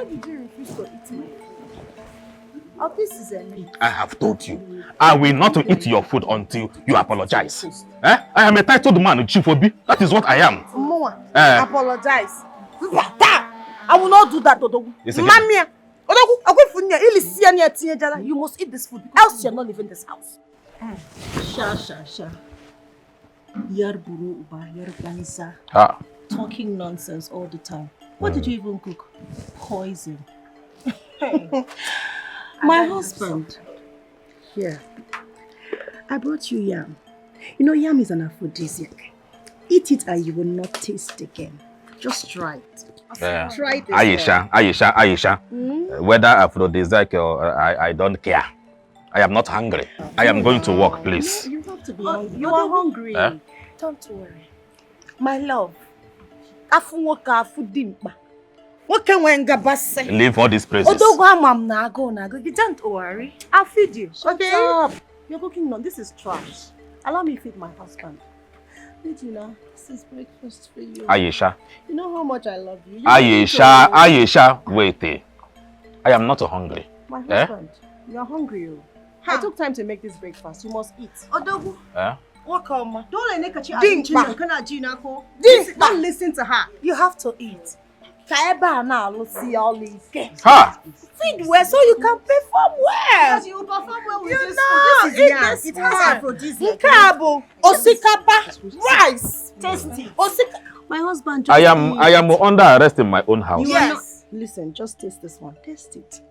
did you refuse to eat my food? Oh, this is a meat. I have told you, I will not eat your food until you apologize. I am a titled man, Chief Obi. That is what I am. Apologize. I will not do that, Odogu. Mamia. Odogu, you must eat this food, else you're not leaving this house. Sha. Yarburu uba, yarganza. Talking nonsense all the time. What did you even cook? Poison. My husband. Here. I brought you yam. You know, yam is an aphrodisiac. Eat it and you will not taste again. Just try it. Try this. Aisha. Whether aphrodisiac or I don't care. I am not hungry. I am going to work, please. You have to be hungry. You are hungry. Don't worry. My love. Leave all these praises. You don't worry. I'll feed you. Okay? You're cooking none. This is trash. Allow me to feed my husband. Regina, this is breakfast for you. Aisha. You know how much I love you. Aisha, wait. I am not hungry. My husband, you are hungry. I took time to make this breakfast. You must eat. Odogu. Don't listen to her. You have to eat. Feed well so you can perform well. Because you perform well with this food. This is yam. It has aphrodisiac. Osikapa, rice, tasty. My husband. I am under arrest in my own house. Yes. Listen, just taste this one. Taste it.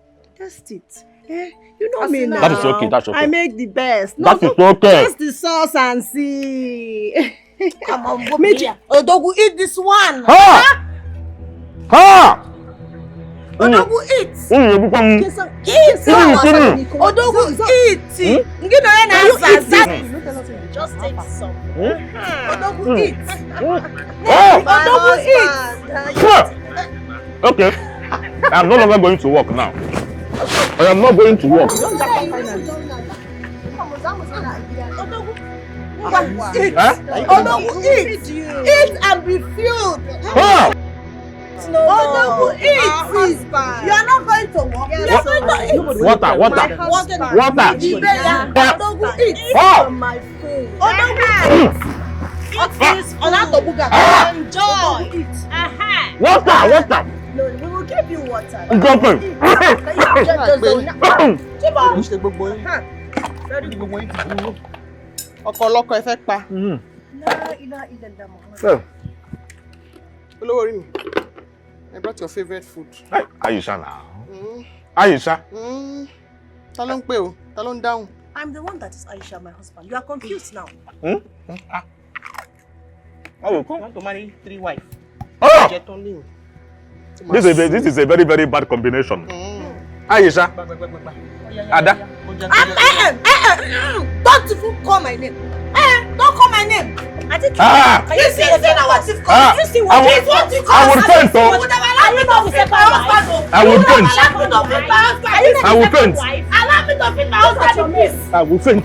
You know me now. That is okay. That's okay. I make the best. That is okay. Taste the sauce and see. Come on, Odogu, eat this one. Odogu, eat. Odogu, eat. Just take some. Odogu, eat. Odogu, eat. Okay. I am no longer going to work now. I am not going to work. Odogu, eat. Eat and be filled. Odogu, eat. You are not going to work. You are going to eat. Water. Odogu, eat. From my food. Odogu, eat. Eat this food. Enjoy. Water. No, we will give you water. I brought your favorite food. Aisha now. Aisha. Talon down. I'm the one that is Aisha, my husband. You are confused now. I want to marry 3 wives. This is a very, very bad combination. Aisha. Ada. Don't even call my name. Don't call my name. You see what you've called? You see what you've called? I would faint. Allow me to feed my husband, please. I will faint.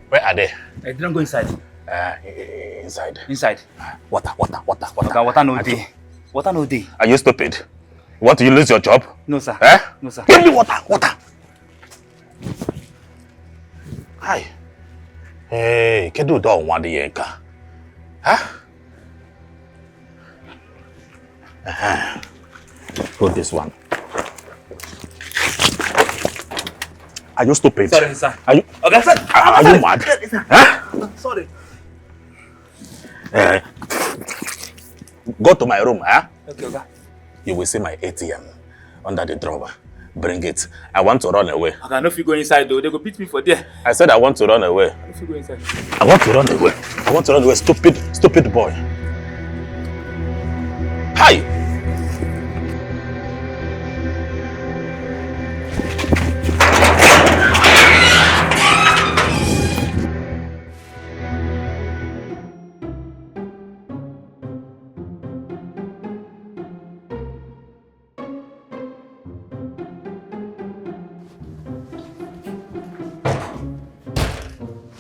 Where are they? I didn't go inside. Inside. Water. Okay, water no day. Water no day. Are you stupid? You want to lose your job? No, sir. No, sir. Give me water. Hi. Hey, kedu do nwade yenka? Hold this one. Are you stupid? Sorry, sir. Are you? Okay, sir. Are you mad? Sorry. Go to my room, Okay, okay. You will see my ATM under the drawer. Bring it. I want to run away. Okay, I know if you go inside though, they go beat me for there. I said I want to run away. I know if you go inside. I want to run away. Stupid boy. Hi.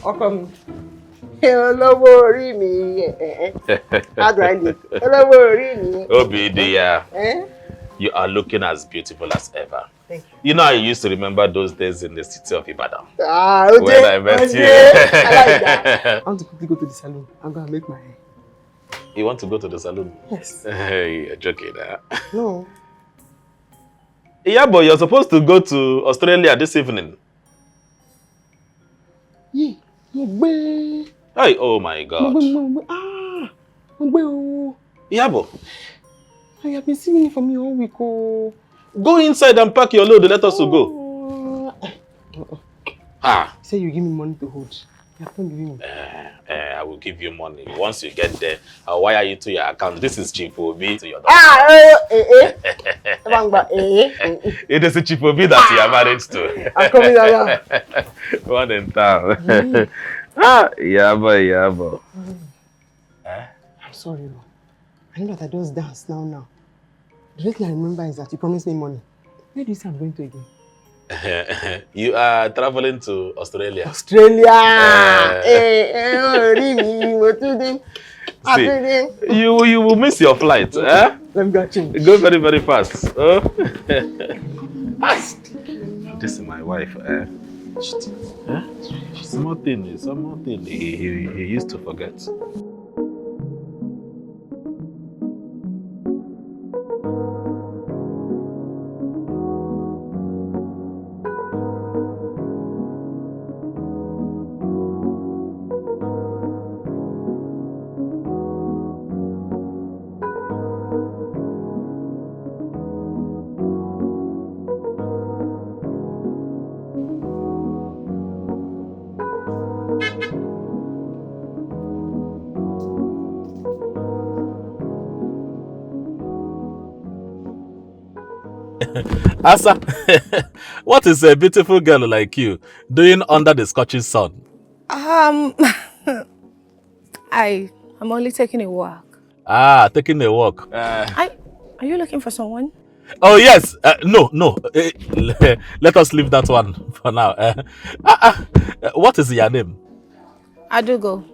Welcome. Hello, Morini. How do I do? Hello, Morini. Obi, dear. You are looking as beautiful as ever. Thank you. You know, I used to remember those days in the city of Ibadan. Okay. When I met you. I like that. I want to quickly go to the salon. I'm going to make my hair. You want to go to the salon? Yes. You're joking, huh? No. Yeah, but you're supposed to go to Australia this evening. Yeah. Hey, oh my God. Yeah, but I have been singing for me all week. Oh. Go inside and pack your load. Let us to go. Ah. Say you give me money to hold. You have not given me. I will give you money. Once you get there, I'll wire you to your account. This is Chief Obi to your It is a Chief Obi that you are married to. I'm coming down. One in town. Yeah, boy. I'm sorry, Lord. I know that I just dance now. The only thing I remember is that you promised me money. Where do you say I'm going to again? You are traveling to Australia. See, you will miss your flight. Let me go change. Go very, very fast. Fast. This is my wife. Small thing. He used to forget. Asa, what is a beautiful girl like you doing under the scorching sun? I'm only taking a walk. Taking a walk. Are you looking for someone? Oh yes. No. Let us leave that one for now. What is your name? Adugo.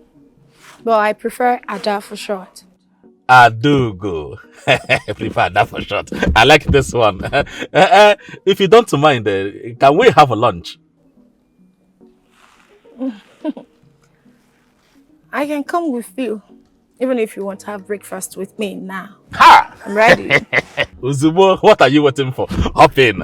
But I prefer Ada for short. Adugo. I prefer that for short. I like this one. If you don't mind, can we have a lunch? I can come with you, even if you want to have breakfast with me now. Ha! I'm ready. Uzubo, what are you waiting for? Hop in.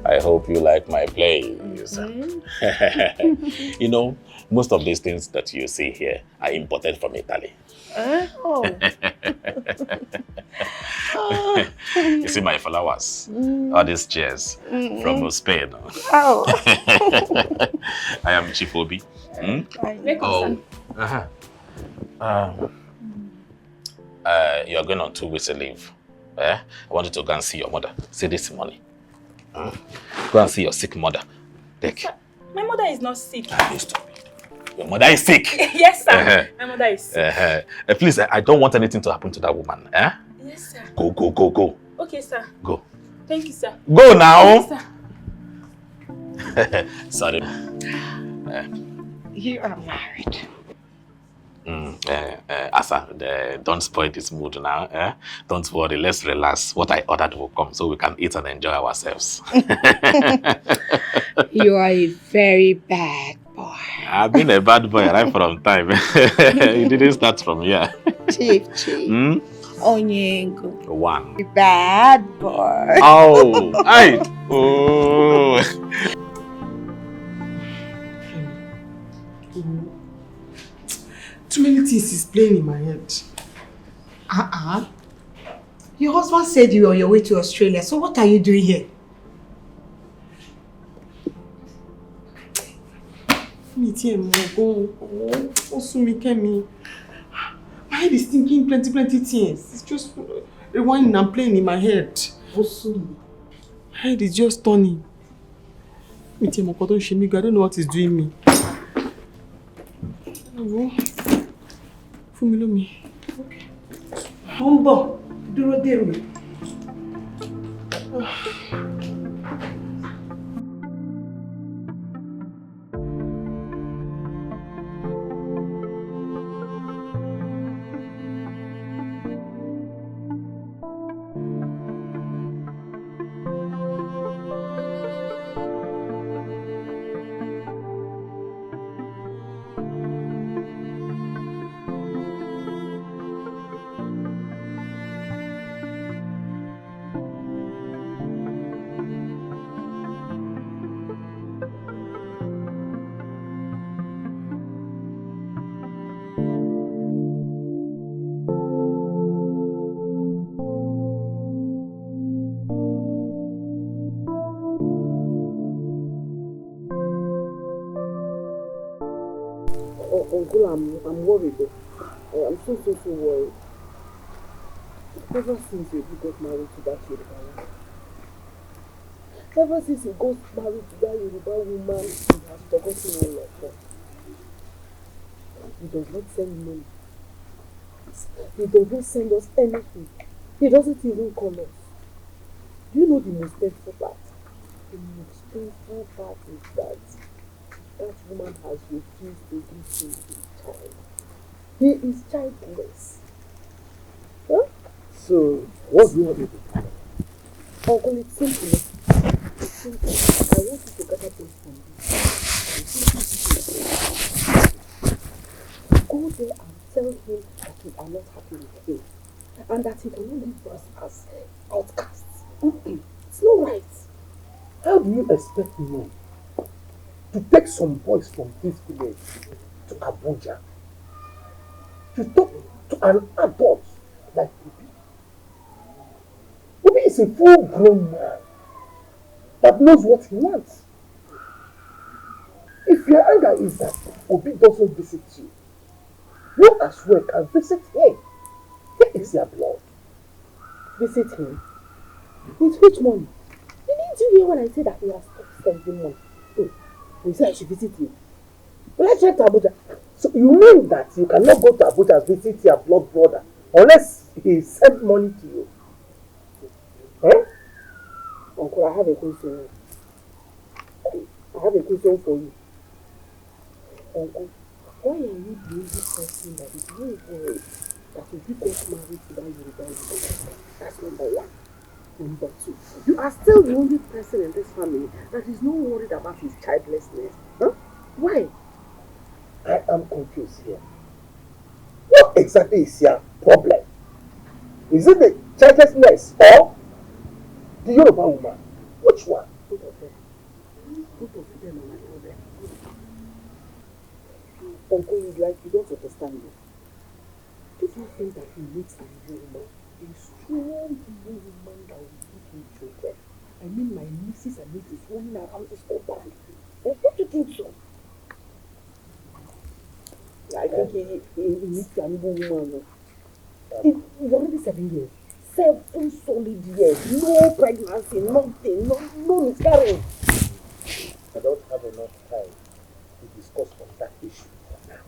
I hope you like my plays. You know, most of these things that you see here are imported from Italy. You see my flowers, all these chairs from Spain. Oh. I am Chief Obi. You're going on 2 weeks of leave. I want you to go and see your mother. See this money. Go and see your sick mother. Take. Sir, my mother is not sick. You stupid. Your mother is sick. Yes, sir. My mother is sick. Please, I don't want anything to happen to that woman. Yes, sir. Go. Okay, sir. Go. Thank you, sir. Go now. Yes, sir. Sorry. You are married. Asa, don't spoil this mood now. Don't worry, let's relax. What I ordered will come so we can eat and enjoy ourselves. You are a very bad boy. I've been a bad boy right from time. It didn't start from here. Chief. Onyengo. One. A bad boy. Oh, hey. Oh. Too many things is playing in my head. Your husband said you were on your way to Australia, so what are you doing here? Let me My head is thinking plenty things. It's just rewinding and playing in my head. My head is just turning. I don't know what is doing me. Fún mi. Okay. Humbo, dúró dè mí. Uncle, I'm worried. I'm so worried. Ever since you got married to that Yoruba woman. Ever since you got married to that Yoruba woman, he has forgotten all of her. He does not send money. He does not send us anything. He doesn't even call us. Do you know the most painful part? The most painful part is that that woman has refused to give him a child. He is childless. Huh? So, what do you want me to do? Uncle, it's simple. It's simple. I want you to gather things from this. Go there and tell him that we are not happy with him. And that he cannot leave us as outcasts. It's not right. How do you expect me to take some boys from this village to Abuja to talk to an adult like Obi? Obi is a full-grown man that knows what he wants. If your anger is that Obi doesn't visit you, you as well can visit him. Where is your blood? Visit him? With which money? Didn't you hear when I said that he has stopped sending money? You said I should visit him. Will I try to Abuja? So you mean that you cannot go to Abuja and visit your blood brother unless he sent money to you? Eh? Uncle, I have a question. I have a question for you. Uncle, why are you the only person that is very worried that if you got married to that Yoruba woman? That's number one. Number two, you are still the only person in this family that is not worried about his childlessness. Huh? Why? I am confused here. What exactly is your problem? Is it the childlessness or the Yoruba woman? Which one? Both of them. Both of them are my problem. Uncle, it's like you don't understand me. Do you think that he needs an woman? A strong woman that will give him children. I mean, my nieces and nephews running around this compound. Don't you think so? I think he needs an woman. It's already 7 years. 7 solid years. No pregnancy, nothing, no miscarriage. I don't have enough time to discuss on that issue for now.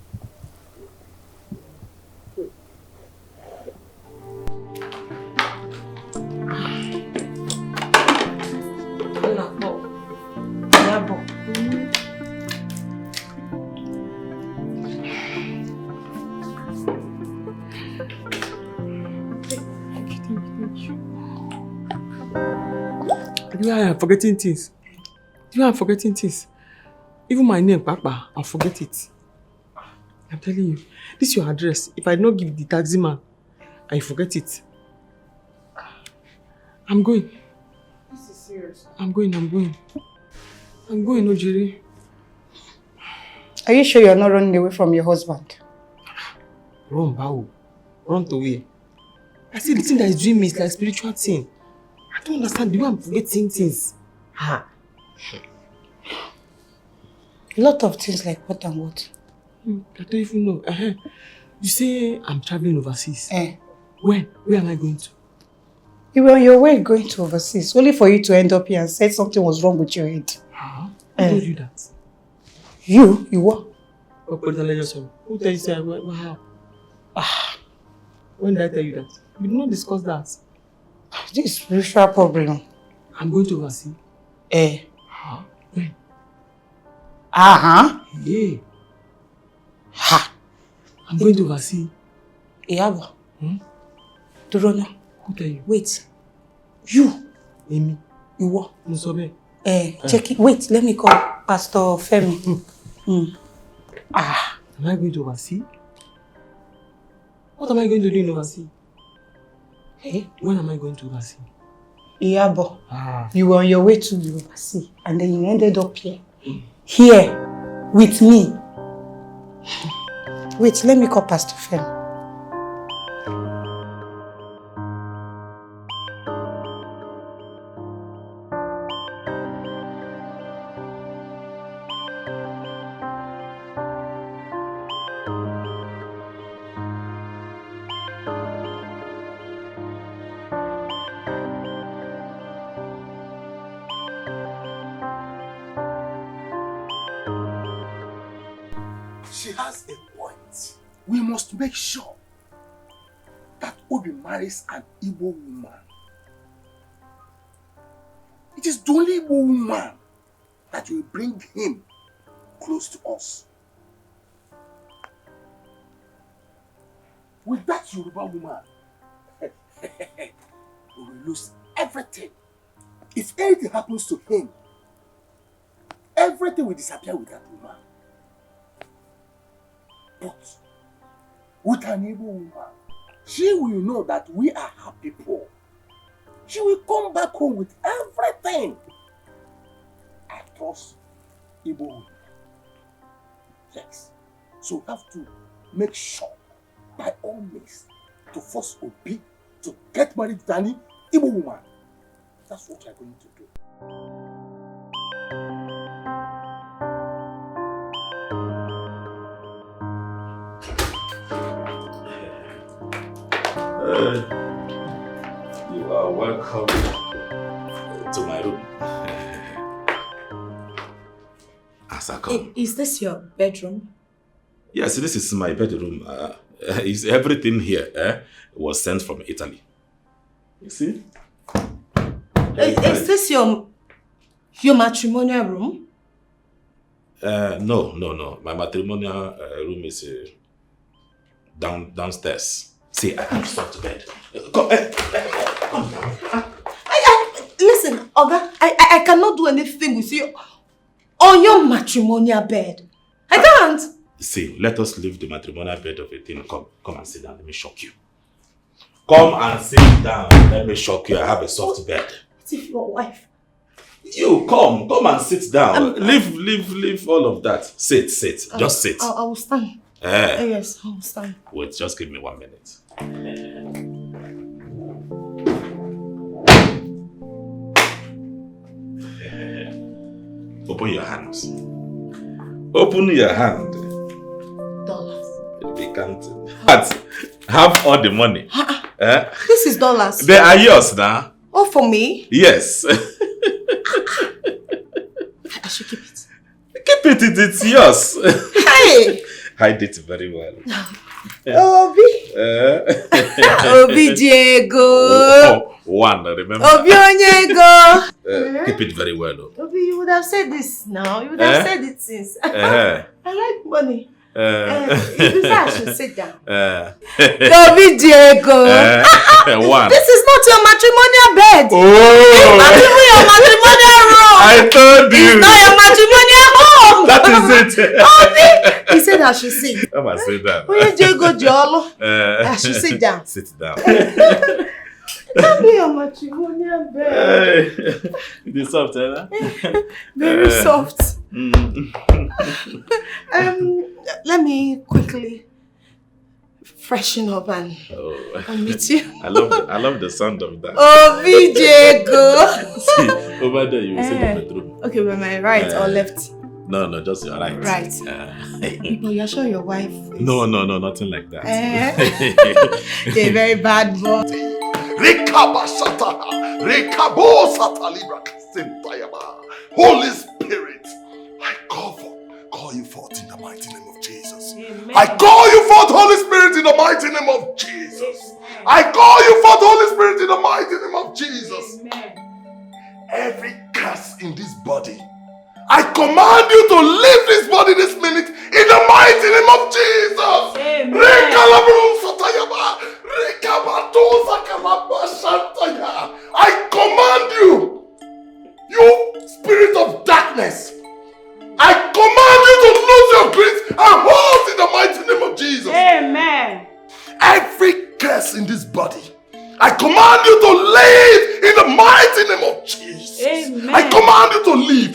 I am forgetting things. I'm forgetting things. Even my name, Papa, I'll forget it. I'm telling you, this is your address. If I do not give the taxi man, I forget it. I'm going. This is serious. I'm going, Ojiri. Are you sure you're not running away from your husband? Run, Bao. Run to where? I said the thing that is doing me is like spiritual thing. I don't understand the way I'm forgetting things. A lot of things like what and what? I don't even know. You say I'm traveling overseas. Eh. When? Where am I going to? You were on your way going to overseas, only for you to end up here and said something was wrong with your head. Huh? Who told you that? You? You what? Who told you that? When did I tell you that? We did not discuss that. This is spiritual problem. I'm going to overseas. Eh. Huh? When? Yeah. Ha! I'm going to overseas. Iyabo. Dorona. Who tell you? Wait. You. Amy. You what? Musobe. Check it. Wait, let me call Pastor Femi. Am I going to overseas? What am I going to do in overseas? Hey? When am I going to overseas? Iyabo. You were on your way to overseas and then you ended up here. Here. With me. Wait, let me call Pastor Femi. She has a point. We must make sure that Obi marries an Igbo woman. It is the only Igbo woman that will bring him close to us. With that Yoruba woman, we will lose everything. If anything happens to him, everything will disappear with that woman. But with an Igbo woman, she will know that we are her people. She will come back home with everything. I trust Igbo women. Yes. So we have to make sure, by all means, to force Obi to get married to an Igbo woman. That's what we are going to do. You are welcome to my room. As I come. Is this your bedroom? Yes, this is my bedroom. Everything here was sent from Italy. You see? Is this your matrimonial room? No. My matrimonial room is downstairs. See, I have to to bed. Come. Listen, Oga, I cannot do anything with you on your matrimonial bed. I can't. See, let us leave the matrimonial bed of a thing. Come and sit down. Let me shock you. Come and sit down. Let me shock you. I have a soft bed. What if your wife? You come and sit down. Leave all of that. Sit. Just sit. I will stand. Yes, I will stand. Wait, just give me 1 minute. Open your hands. Open your hand. Dollars. We can't. Have all the money. This is dollars. They are yours now. Oh, for me? Yes. I should keep it. Keep it, it's yours. Hey! Hide it very well. Obi. Obi Diego. One, remember. Obi Onyego. Keep it very well. Obi, you would have said this now. You would have said it since. I like money. You say I should sit down. Obi Diego. One. This is not your matrimonial bed. Oh. It's not even your matrimonial room. I told you. It's not your matrimonial home. That is it. Obi. He said I should sit. Come and sit down. Oye Diego Jolo. I should sit down. Sit down. It can't be your matrimonial bed. It is soft, eh? Very soft. Let me quickly freshen up and meet you. I love the sound of that. Oh, VJ, go. See, over there you will see the bedroom. Okay, by my right or left? No, just you're right. Right. But you're sure your wife is... No, nothing like that. You're a very bad boy. Holy Spirit, I call you forth in the mighty name of Jesus. Amen. I call you forth, Holy Spirit, in the mighty name of Jesus. I call you forth, Holy Spirit, in the mighty name of Jesus. Amen. Every curse in this body, I command you to leave this body this minute in the mighty name of Jesus. I command you, you spirit of darkness, I command you to lose your grip and hold in the mighty name of Jesus. Amen. Every curse in this body, I command you to leave in the mighty name of Jesus. Amen. I command you to leave.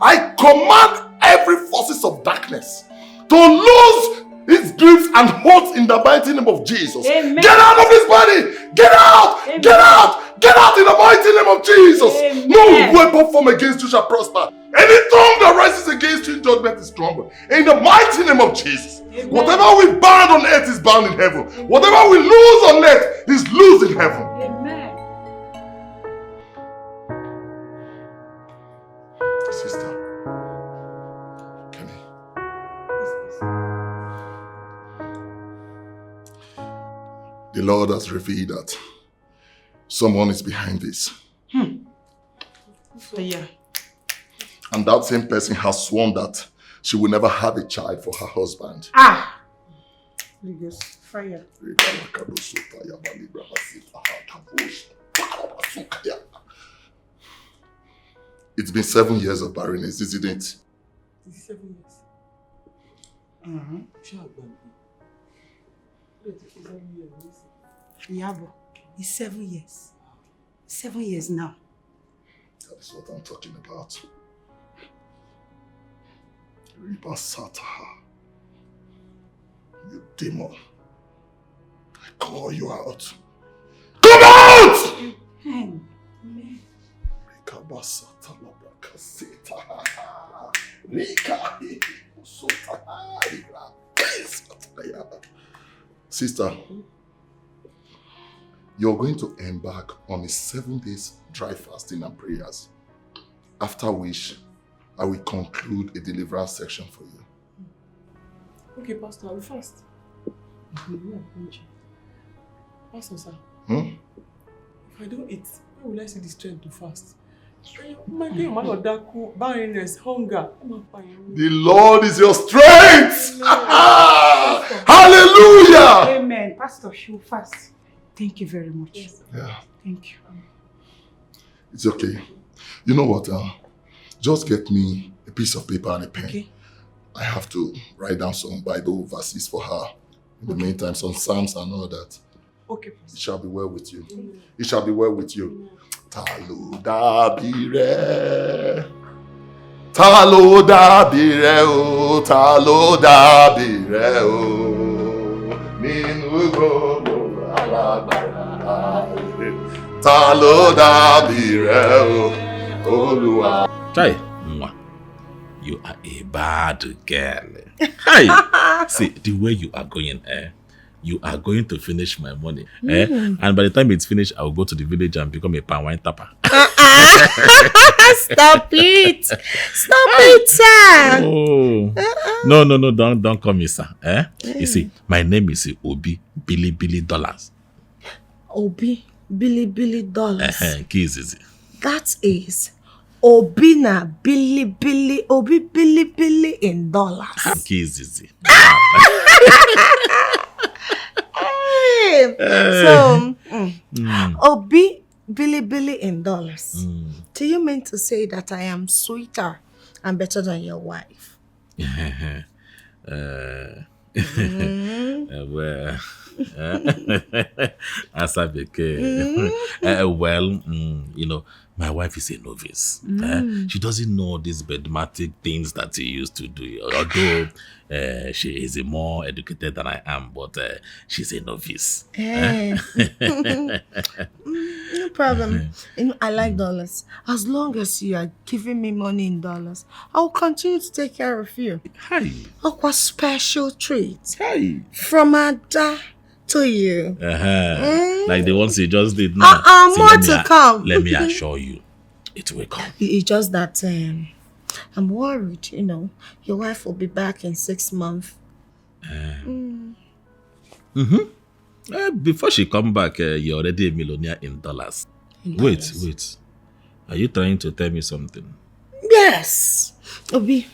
I command every forces of darkness to lose its grips and holds in the mighty name of Jesus. Amen. Get out of this body! Get out! Amen. Get out! Get out in the mighty name of Jesus! Amen. No weapon formed against you shall prosper. Any tongue that rises against you in judgment is stronger. In the mighty name of Jesus. Amen. Whatever we bind on earth is bound in heaven. Whatever we lose on earth is loose in heaven. Amen. Sister, Kenny. The Lord has revealed that someone is behind this. Yeah. And that same person has sworn that she will never have a child for her husband. Fire. It's been 7 years of barrenness, isn't it? 7 years. Yabo, it's 7 years. 7 years now. That is what I'm talking about. Riba Sataha. You demon. I call you out. Come out! Amen. Rikaba Satala Brakaseta. Rika. Sister, you're going to embark on a 7 days dry fasting and prayers, after which I will conclude a deliverance section for you. Okay, Pastor, I will fast. Pastor, sir. If I don't eat, where will I see the strength to fast? My dear man of daku, barrenness, hunger. The Lord is your strength! Hallelujah! Amen. Pastor, she will fast. Thank you very much. Yes, Yeah. Thank you. It's okay. You know what? Just get me a piece of paper and a pen. Okay. I have to write down some Bible verses for her. In the meantime, some Psalms and all that. Okay, It Pastor. shall be well with you. It shall be well with you. Talo dabire. Talo dabire o. Talo dabire o. Ninu gbogbo alágbára. Talo dabire o. Olúwa. Chai, mwah. You are a bad girl. Hi. See, the way you are going, you are going to finish my money. And by the time it's finished, I will go to the village and become a pan wine tapper. Stop it! Stop it, sir! Oh. No, don't call me sir. You see, my name is Obi Billy Dollars. Obi Billy dollars. Keys is it? That is Obina Billy Obi Billy in dollars. Keys is it? So, Obi Billy in dollars. Do you mean to say that I am sweeter and better than your wife? Well, as I became, you know, my wife is a novice. She doesn't know these bedmatic things that she used to do. Although she is more educated than I am, but she's a novice. No problem. You know, I like dollars. As long as you are giving me money in dollars, I'll continue to take care of you. Hi. What special treat Hi. from Ada to you. Like the ones you just did now. More to come. Let me assure you, it will come. It's just that I'm worried, you know. Your wife will be back in 6 months. Before she come back, you're already a millionaire in dollars. Wait. Are you trying to tell me something? Yes. Obi.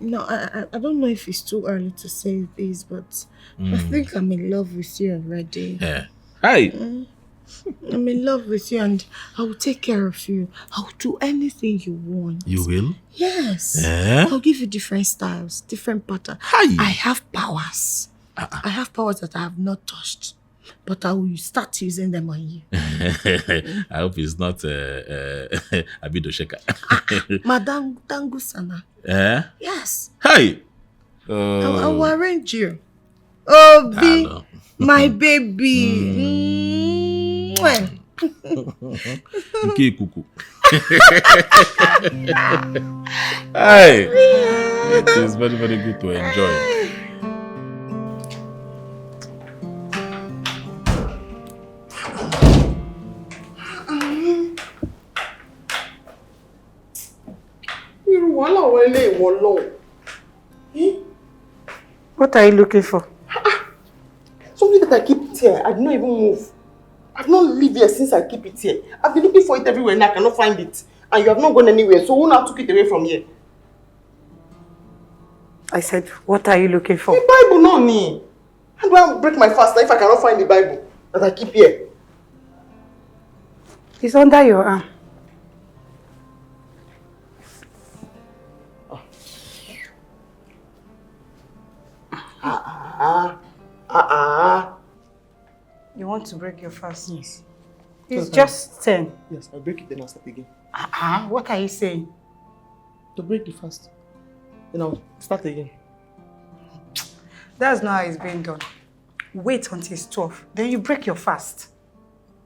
No, I don't know if it's too early to say this, but I think I'm in love with you already. Yeah. Hi. I'm in love with you and I will take care of you. I'll do anything you want. You will? Yes. Yeah? I'll give you different styles, different patterns. Hi. I have powers. I have powers that I have not touched. But I will start using them on you. I hope it's not Abido Sheka. Madam Dangusana. Eh? Yes. Hi. I will arrange you. Obi, my baby. Okay, cuckoo. Hi. It is very, very good to enjoy. What are you looking for? Something that I keep it here. I did not even move. I've not lived here since I keep it here. I've been looking for it everywhere and I cannot find it. And you have not gone anywhere. So who now took it away from here? I said, what are you looking for? The Bible, no need. How do I break my fast if I cannot find the Bible that I keep here? It's under your arm. You want to break your fast? Yes. It's just 10. Yes, I'll break it then I'll start again. What are you saying? To break the fast. Then I'll start again. That's not how it's being done. Wait until it's 12. Then you break your fast.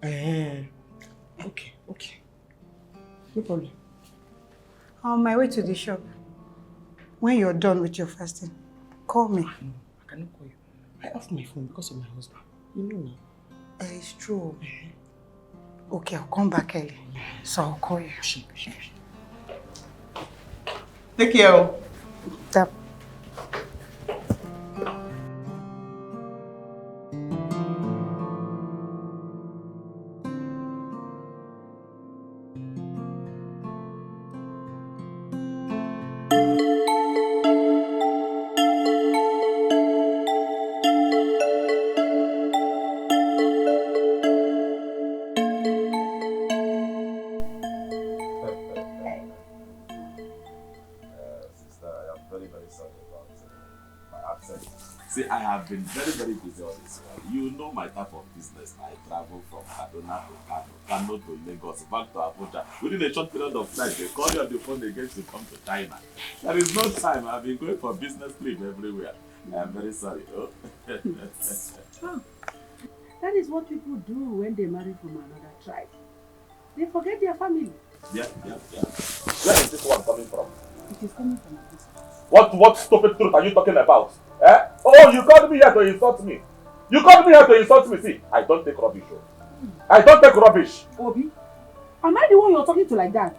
Okay. No problem. I'm on my way to the shop. When you're done with your fasting, call me. No, I cannot call you. I off my phone because of my husband. You know now. It's true. Okay, I'll come back early. So I'll call you. Take care. Tap. See, I have been very, very busy on this one. You know my type of business. I travel from Kaduna to Kano, Kano to Lagos, back to Abuja. Within a short period of time, they call you on the phone again to come to China. There is no time. I've been going for business trip everywhere. I am very sorry. Oh. That is what people do when they marry from another tribe. They forget their family. Yeah. Where is this one coming from? It is coming from this. What stupid truth are you talking about? Eh? Oh, you called me here to insult me. You called me here to insult me. See, I don't take rubbish. I don't take rubbish. Obi, am I the one you're talking to like that?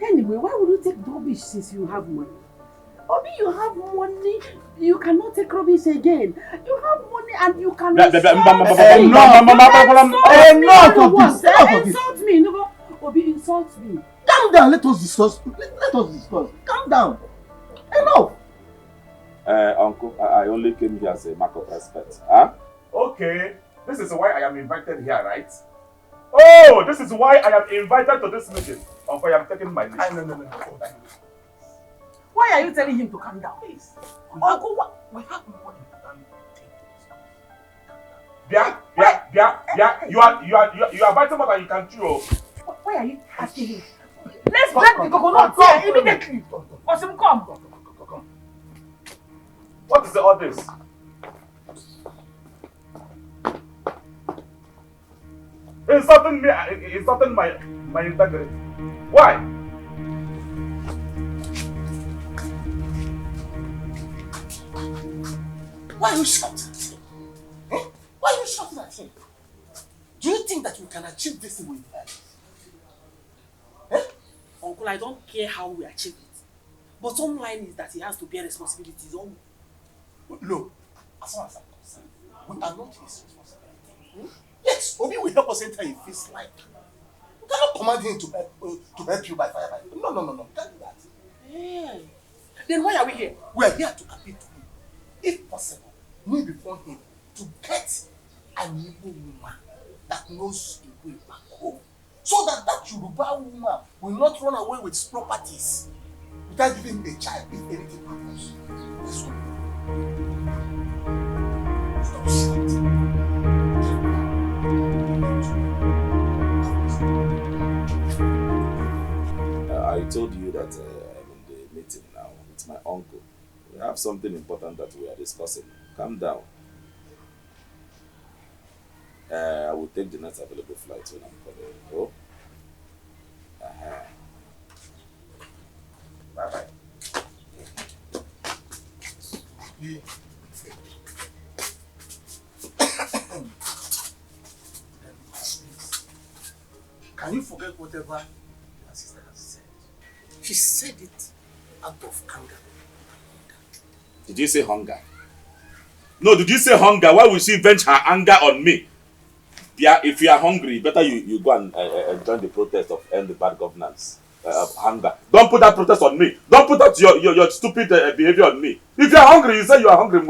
Anyway, why would you take rubbish since you have money? Obi, you have money. You cannot take rubbish again. You have money and you cannot insult me. No, Obi, insult me. Calm down, let us discuss. Calm down. Enough. Uncle, I only came here as a mark of respect. Huh? Okay, this is why I am invited here, right? Oh, this is why I am invited to this meeting. Uncle, I am taking my leave. No. Why are you telling him to calm down? Please. Uncle, what? We have more important things. You are biting more than you can chew. Why are you asking him? Let's break the coconut here immediately. Osim, come. What is all this? Insulting me, insulting my integrity. Why? Why are you shouting at him? Eh? Why are you shouting at him? Do you think that you can achieve this with life? Eh? Uncle, I don't care how we achieve it. But some line is that he has to bear responsibilities on. Look, as far as I'm concerned, we are not his responsibility. Yes, Obi will help us enter if it's like. You cannot command him to help you by fire. No. You can't do that. Yeah. Then why are we here? We are here to appeal to him. If possible, kneel before him to get an Igbo woman that knows a way back home. So that Yoruba woman will not run away with his properties without giving him a child if anything happens. This one. Stop shouting. I told you that I'm in the meeting now with my uncle. We have something important that we are discussing. Calm down. I will take the next available flight when I'm coming. Oh? Bye-bye. Can you forget whatever your sister has said? She said it out of anger. Did you say hunger? No, did you say hunger? Why would she vent her anger on me? Yeah, if you are hungry, better you go and join the protest of end the bad governance. Hunger. Don't put that protest on me. Don't put out your stupid behavior on me. If you are hungry, you say you are hungry.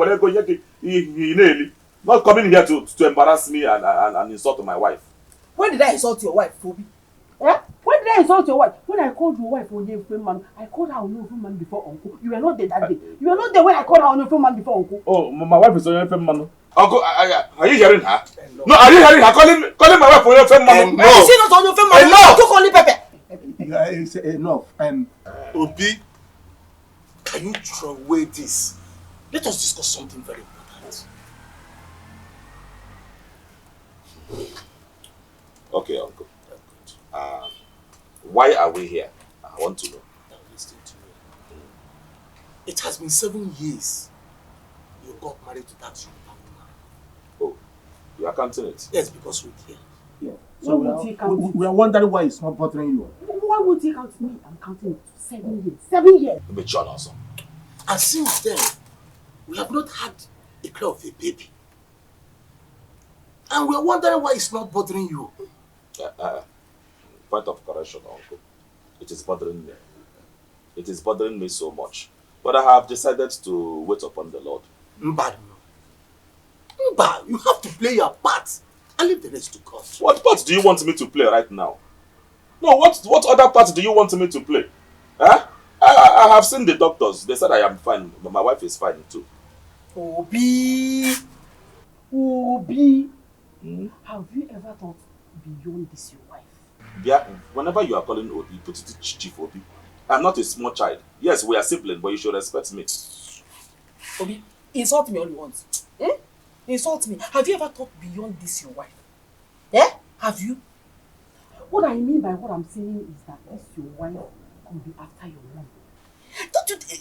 Not coming here to embarrass me and insult my wife. When did I insult your wife, Phoebe? Eh? When did I insult your wife? When I called your wife Onyefe man, I called her Onyefe man before Uncle. You were not there that day. You were not there when I called her Onyefe man before Uncle. Oh, my wife is Onyefe man. Uncle, are you hearing her? No, are you hearing her calling my wife Onyefe man? No. Is she not Onyefe man? Enough. You call me Pepe. It's enough. Obi, can you throw away this? Let us discuss something very important. Okay, Uncle. Why are we here? I want to know. Listen to me. It has been 7 years you got married to that young woman. Oh, you are counting it? Yes, because we're here. Yeah. So we are wondering why it's not bothering you. Why would he count me? I'm counting it. 7 years. 7 years. Betrayal also. And since then, we have not had a cry of a baby. And we are wondering why it's not bothering you. Point of correction, Uncle. It is bothering me. It is bothering me so much. But I have decided to wait upon the Lord. Mba, you have to play your part and leave the rest to God. What part do you want me to play right now? No, what other part do you want me to play? Huh? I have seen the doctors. They said I am fine, but my wife is fine too. Obi. Have you ever thought beyond this your wife? Yeah, whenever you are calling Obi, put it Chief Obi. I'm not a small child. Yes, we are siblings, but you should respect me. Obi, insult me all you want. Eh? Insult me. Have you ever thought beyond this your wife? Eh? Have you? What I mean by what I'm saying is that this your wife could be after your mom.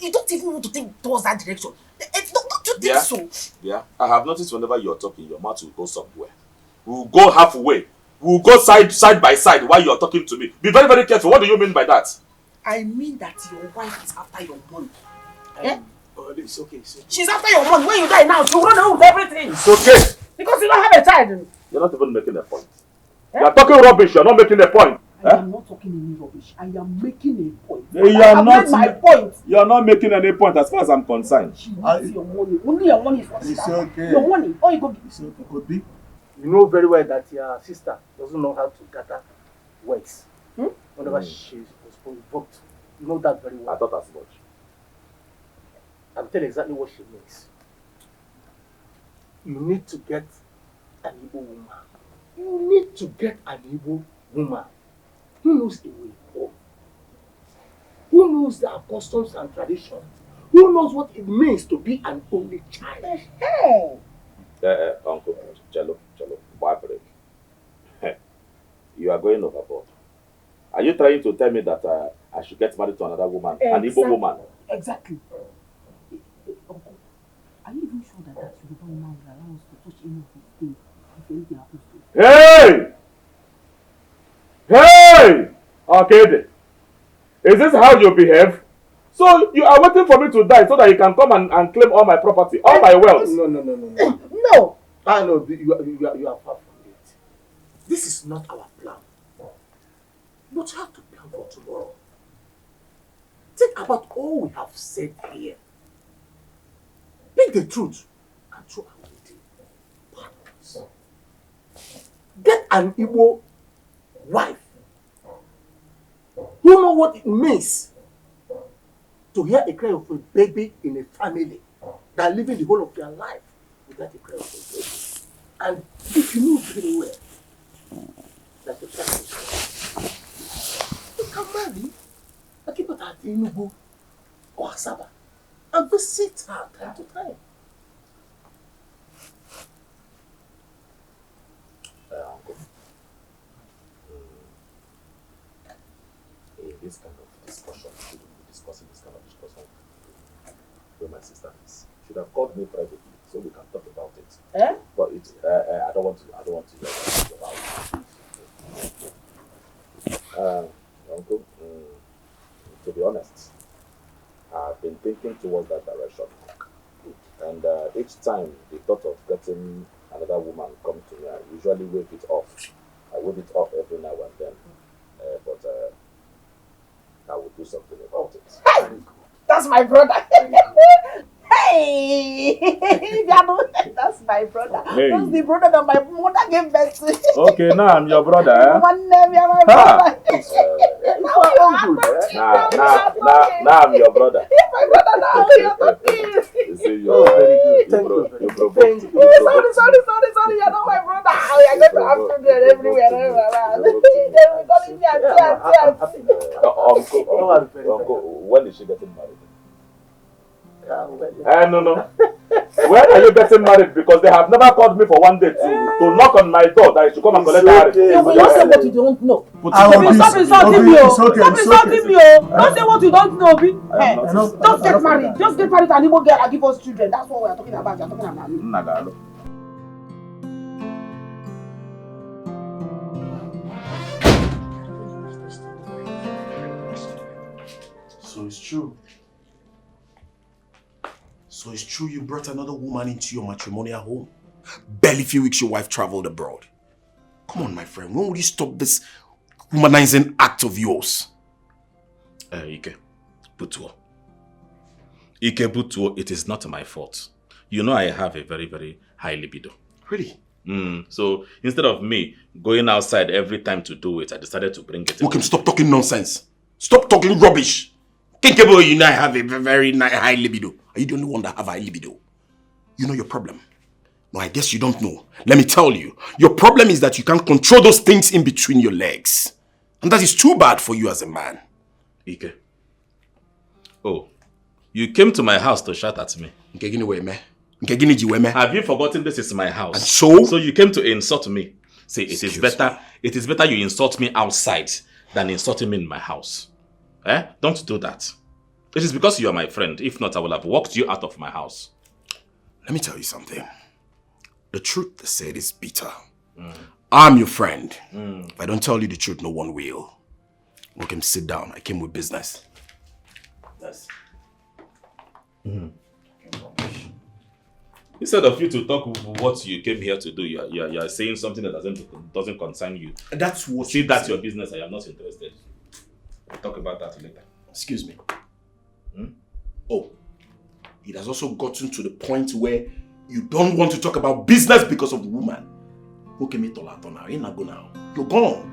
You don't even want to think towards that direction. Don't you think so? Yeah, I have noticed whenever you're talking, your mouth will go somewhere. We'll go halfway. We'll go side by side while you're talking to me. Be very, very careful. What do you mean by that? I mean that your wife is after your money. Eh? It's okay. She's after your money. When you die now, she'll run away with everything. It's okay. Because you don't have a child. You're not even making a point. You're talking rubbish. You're not making a point. I am not talking any rubbish. I am making a point. You I are have not made my point. You're not making any point as far as I'm concerned. She needs your money. Only your money is what It's okay. Your money. All you go get. It's okay. Obi, you know very well that your sister doesn't know how to gather words. Whenever she was provoked, you know that very well. I thought as much. I'm telling you exactly what she means. You need to get an Igbo woman. You need to get an Igbo woman who knows the way home, who knows their customs and traditions, who knows what it means to be an only child. Hey! Uncle, Jello, why break? you are going overboard. Are you trying to tell me that I should get married to another woman, an Igbo woman? Exactly. Uncle, are you even sure that that Yoruba woman will allow us to touch any of his things if anything happens to him? Hey! Hey! Okay, is this how you behave? So you are waiting for me to die so that you can come and claim all my property, all my wealth? No. No! I know, you are far from it. This is not our plan. But you have to plan for tomorrow. Think about all we have said here. Pick the truth and throw away the patterns. Get an Igbo wife who know what it means to hear a cry of a baby in a family that living the whole of their life without a cry of a baby. And if you know very well that the child is you can marry a keep her at Enugu or Asaba and visit her time to time. Uncle. This kind of discussion, shouldn't be discussing this kind of discussion where my sister is. Should have called me privately so we can talk about it. But it, I don't want to hear about it. Uncle, to be honest, I've been thinking towards that direction. And each time the thought of getting another woman comes to me, I usually wave it off. I wave it off every now and then. But I will do something about it. Hey! That's my brother. Hey! That's my brother. Hey. That's the brother that my mother gave birth to. Okay, now I'm your brother. One name, you're my brother. Now I'm your brother. You're my brother now. You're talking. You see, you're very good. You provoked. Sorry. You're not my brother. We are going to have children everywhere. Uncle, when is she getting married? No. When are you getting married? Because they have never called me for one day to knock on my door that I should come and collect marriage. Yeah, but don't say what you don't know. Stop insulting me. Don't say what you don't know. Just get married. Just get married and Igbo girl and give us children. That's what we are talking about. You're talking about me. So it's true. So it's true you brought another woman into your matrimonial home. Barely few weeks your wife traveled abroad. Come on, my friend. When will you stop this humanizing act of yours? Ike Butuo, it is not my fault. You know I have a very, very high libido. Really? So instead of me going outside every time to do it, I decided to bring it in. Okay, stop talking nonsense. Stop talking rubbish. Thinkable, you know I have a very high libido. Are you the only one that have a high libido? You know your problem. No, I guess you don't know. Let me tell you. Your problem is that you can't control those things in between your legs. And that is too bad for you as a man. Ike. Oh, you came to my house to shout at me. Have you forgotten this is my house? And so? So you came to insult me. See, it is better you insult me outside than insulting me in my house. Don't do that. It is because you are my friend. If not, I will have walked you out of my house. Let me tell you something. The truth they said is bitter. I'm your friend. If I don't tell you the truth, no one will. Okay, sit down. I came with business. Yes. Instead of you to talk what you came here to do, you are saying something that doesn't concern you. That's what. See, that's your business. I am not interested. We'll talk about that later. Excuse me. Oh, it has also gotten to the point where you don't want to talk about business because of the woman. Okay, me tolato now. You're not go now. You're gone.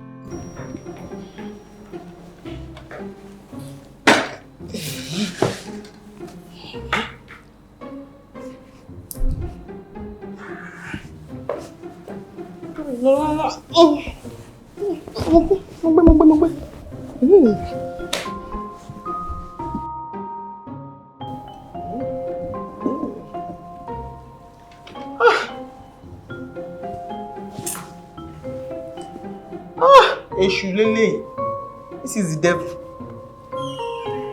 This is the devil.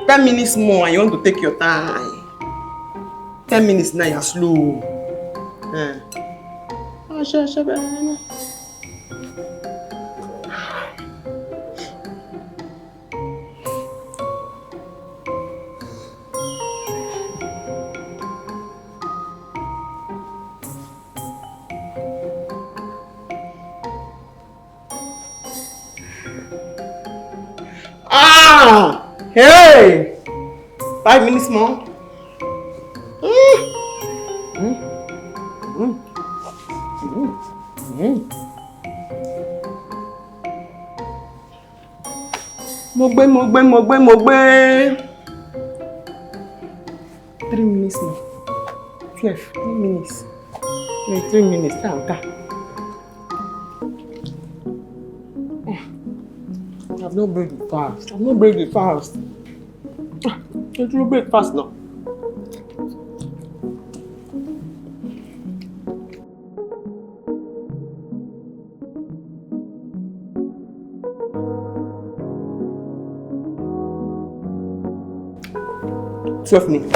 10 minutes more and you want to take your time. 10 minutes now you're slow. Hey! 5 minutes more. Mogbe. 3 minutes more. 12. 3 minutes. 3 minutes. I've not break it fast. I've not break it fast. It will break fast now. Twelve minutes.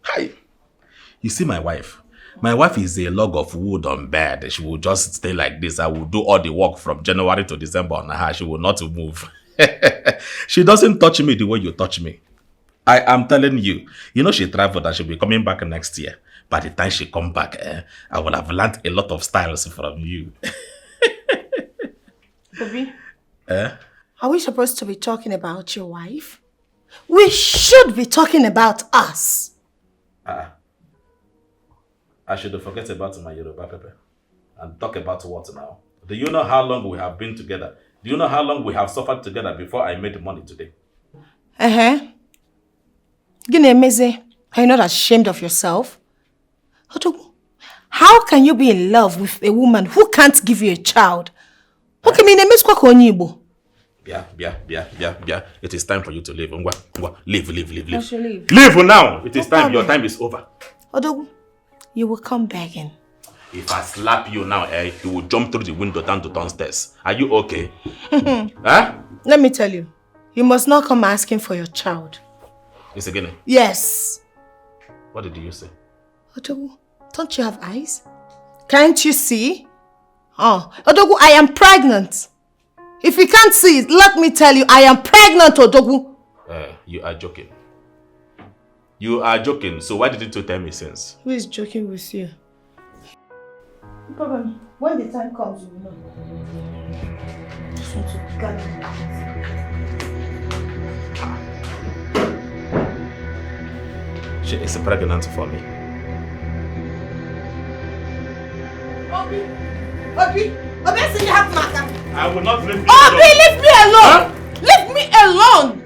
Hi. You see my wife? My wife is a log of wood on bed. She will just stay like this. I will do all the work from January to December on her. She will not move. She doesn't touch me the way you touch me. I am telling you. You know she traveled and she'll be coming back next year. By the time she come back, I will have learned a lot of styles from you. Bobby, are we supposed to be talking about your wife? We should be talking about us. I should forget about my Yoruba Pepe and talk about what now? Do you know how long we have been together? Do you know how long we have suffered together before I made money today? Ginemeze, are you not ashamed of yourself? How can you be in love with a woman who can't give you a child? Yeah. It is time for you to leave. Leave. I should leave. Leave now. It is time. Your time is over. Odogu, you will come begging. If I slap you now, you will jump through the window down to downstairs. Are you okay? Huh? Let me tell you, you must not come asking for your child. It's again? Yes. What did you say? Odogu, don't you have eyes? Can't you see? Oh, Odogu, I am pregnant. If you can't see it, let me tell you, I am pregnant, Odogu. You are joking. You are joking, so why didn't you tell me since? Who is joking with you? No problem. When the time comes, you will know. I just want to get it out. She is pregnant for me. Obi, I say you have matter. I will not leave you alone. Obi, leave me alone. Huh? Leave me alone.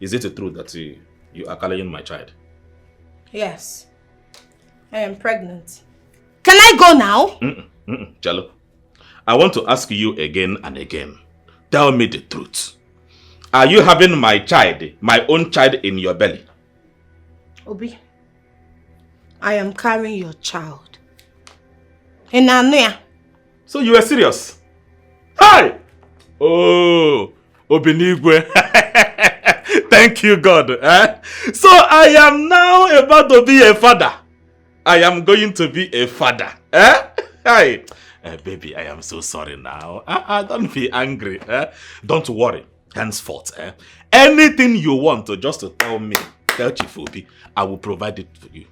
Is it true that you are carrying my child? Yes. I am pregnant. Can I go now? Chalo, I want to ask you again and again. Tell me the truth. Are you having my child, my own child in your belly? Obi, I am carrying your child. In Anuya. So you are serious? Hi! Oh, Obinigwe. Thank you, God. So I am now about to be a father. I am going to be a father. Hi. Baby, I am so sorry now. Don't be angry. Don't worry. Henceforth, anything you want to just to tell me, tell Chief Obi, I will provide it for you.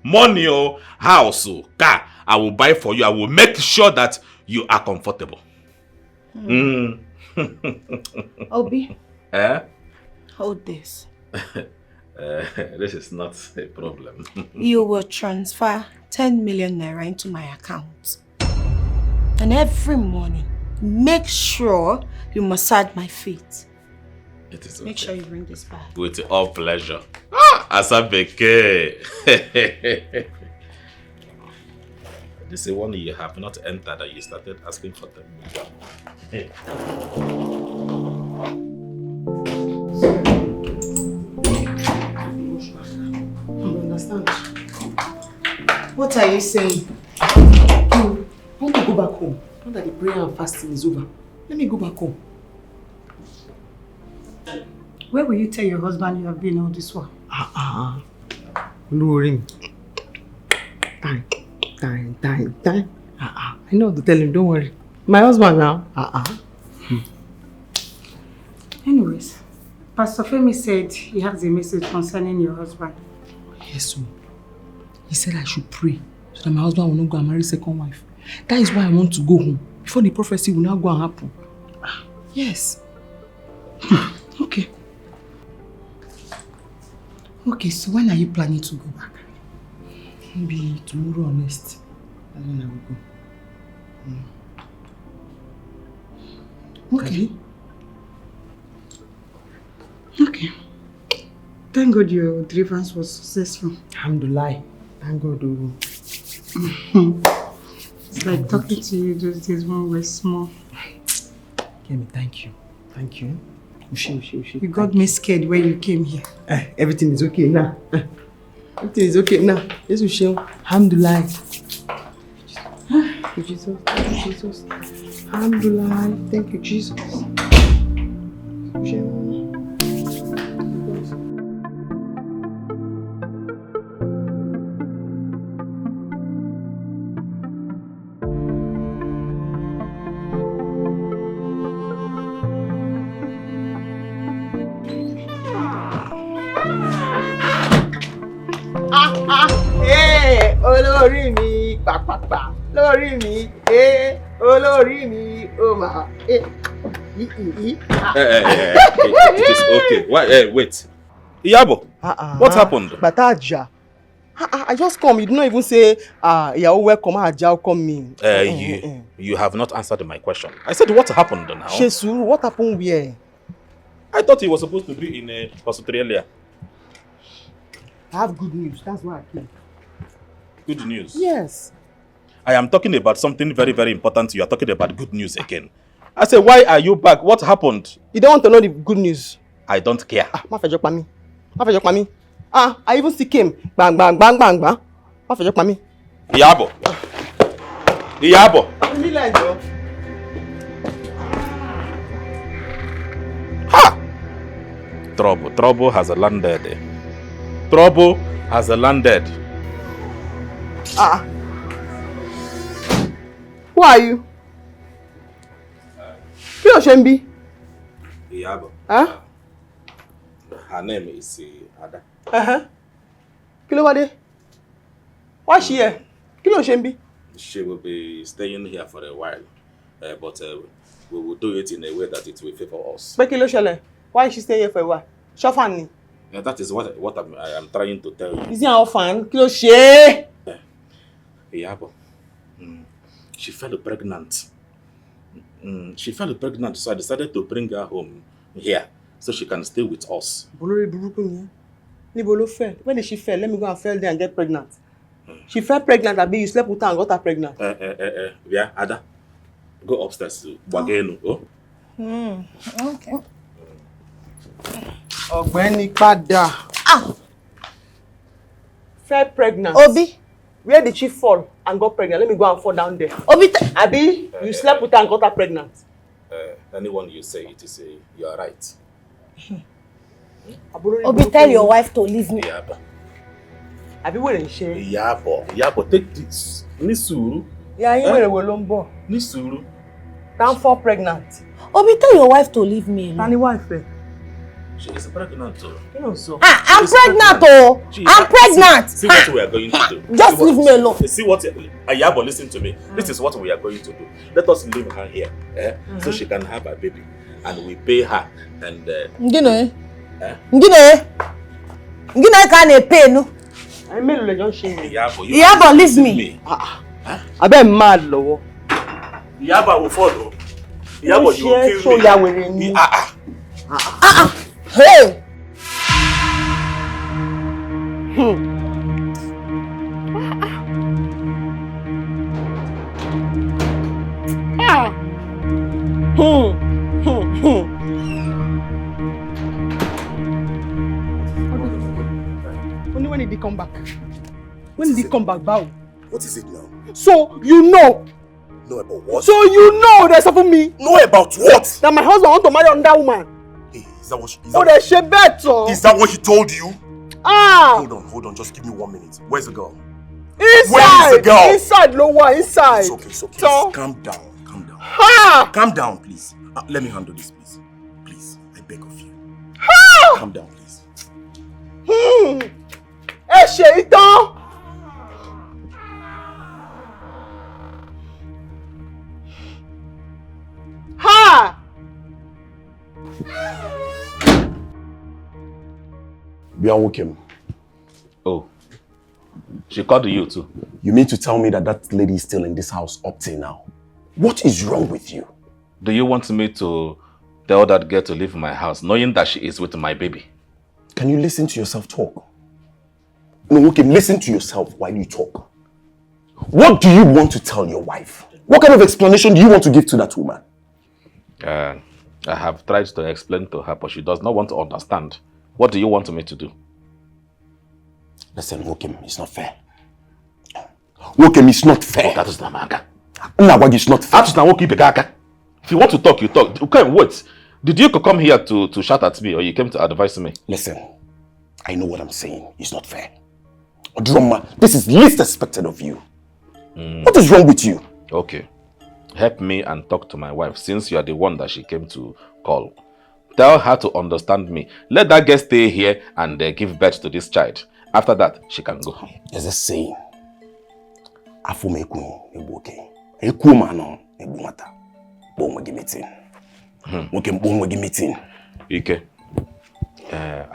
Money or house or car, I will buy for you. I will make sure that you are comfortable. Obi, Eh? Hold this. This is not a problem. You will transfer 10 million naira into my account. And every morning, make sure you massage my feet. It is okay. Make sure you bring this back. With all pleasure. Asabeke. This is one you have not entered and you started asking for them. Hey. You understand? What are you saying? I want to go back home. Now that the prayer and fasting is over, let me go back home. Where will you tell your husband you have been all this while? Lure him. Time. I know how to tell him, don't worry. My husband now. Anyways, Pastor Femi said he has a message concerning your husband. Yes, sir. He said I should pray so that my husband will not go and marry second wife. That is why I want to go home before the prophecy will not go and happen. Yes. Okay. Okay, so when are you planning to go back? Maybe tomorrow or next. That's when I will go. Okay. Okay. Thank God your deliverance was successful. Alhamdulillah. Thank God. It's like talking to you those days when we were small. Kemi, thank you. Thank you. You got me scared when you came here. Everything is okay now. Everything is okay now. Yes, Ushe. Alhamdulillah. Thank you, Jesus. Thank you, Jesus. Alhamdulillah. Thank you, Jesus. Olórí mi pàpàpà lórí mi olórí mi ó mà It is okay. Wait. Iyabo, what happened? Bataja. I just come. You did not even say, Ìyàwó welcome, Aja welcome me. You have not answered my question. I said, what happened now? Shesu, what happened where? I thought he was supposed to be in Australia. I have good news. That's why I came. Good news? Yes. I am talking about something very, very important. You are talking about good news again. I said, why are you back? What happened? You don't want to know the good news? I don't care. Ma fejok pa mi. I even see him. Bang. Ma fejok pa mi. Iyabo. Ha! Trouble has landed. Trouble has landed. Who are you? Kí ló ṣe ń bí? Iyabo. Huh? Her name is Ada. Kí ló wá dé? Why is she here? Kí ló ṣe ń bí? She will be staying here for a while, but we will do it in a way that it will favor us. Pé kí ló ṣẹlẹ̀? Why is she staying here for a while? Ṣọ́fàn ni. That is what I am trying to tell you. Is he an orphan? Kí ló ṣe? Iyabo. She fell pregnant. She fell pregnant, so I decided to bring her home here so she can stay with us. Bolori burúkú ni. Níbo ló fell? When did she fell? Let me go and fell there and get pregnant. She fell pregnant, abi you slept with her and got her pregnant. Yeah, Ada. Go upstairs to Bagenu. Okay. Ọ̀gbẹ́ni padà. Fell pregnant. Obi. Where did she fall and got pregnant? Let me go and fall down there. Obi. Abi, you slept with her and got her pregnant. Anyone you say it is, you are right. Obi, tell your wife to leave me. Iyabo. Abi, where is she? Iyabo, take this. Ní sùúrù. Yeah, you were ló ń bọ̀. Ní sùúrù. Down fall pregnant. Obi, tell your wife to leave me alone. Tani wife? She is pregnant too. I'm pregnant, oh! I'm pregnant! See what we are going to do. Just leave me alone. See what... Ayabo, listen to me. This is what we are going to do. Let us leave her here, so she can have a baby. And we pay her and... Ngine can't pay, no? I mean, like, don't shame me. Iyabo, leave me. I bet mad, low. Iyabo will follow. Iyabo, you will kill me. Hey! Only when did he come back? When did he come back, Bao? What is it now? So, you know. Know about what? So, you know there's something me. Know about what? That my husband want to marry another woman. Hey, is that what she... Is that what he told you? Hold on, just give me 1 minute. Where's the girl? Inside! Where is the girl? Inside, lower, inside. It's okay. So, calm down. Ha! Calm down, please. Let me handle this, please. Please, I beg of you. Ha! Calm down, please. Shaitan! Ha! Bianwokem. Oh. She called you too. You mean to tell me that lady is still in this house up till now? What is wrong with you? Do you want me to tell that girl to leave my house, knowing that she is with my baby? Can you listen to yourself talk? No, okay, listen to yourself while you talk. What do you want to tell your wife? What kind of explanation do you want to give to that woman? I have tried to explain to her, but she does not want to understand. What do you want me to do? Listen, Wokim, it's not fair. Wokim, it's not fair. That is not fair. It's not fair. If you want to talk, you talk. Okay, wait. Did you come here to shout at me or you came to advise me? Listen, I know what I'm saying. It's not fair. Drama, this is least expected of you. What is wrong with you? Okay. Help me and talk to my wife since you are the one that she came to call. Tell her to understand me. Let that girl stay here and give birth to this child. After that, she can go. There's a saying. I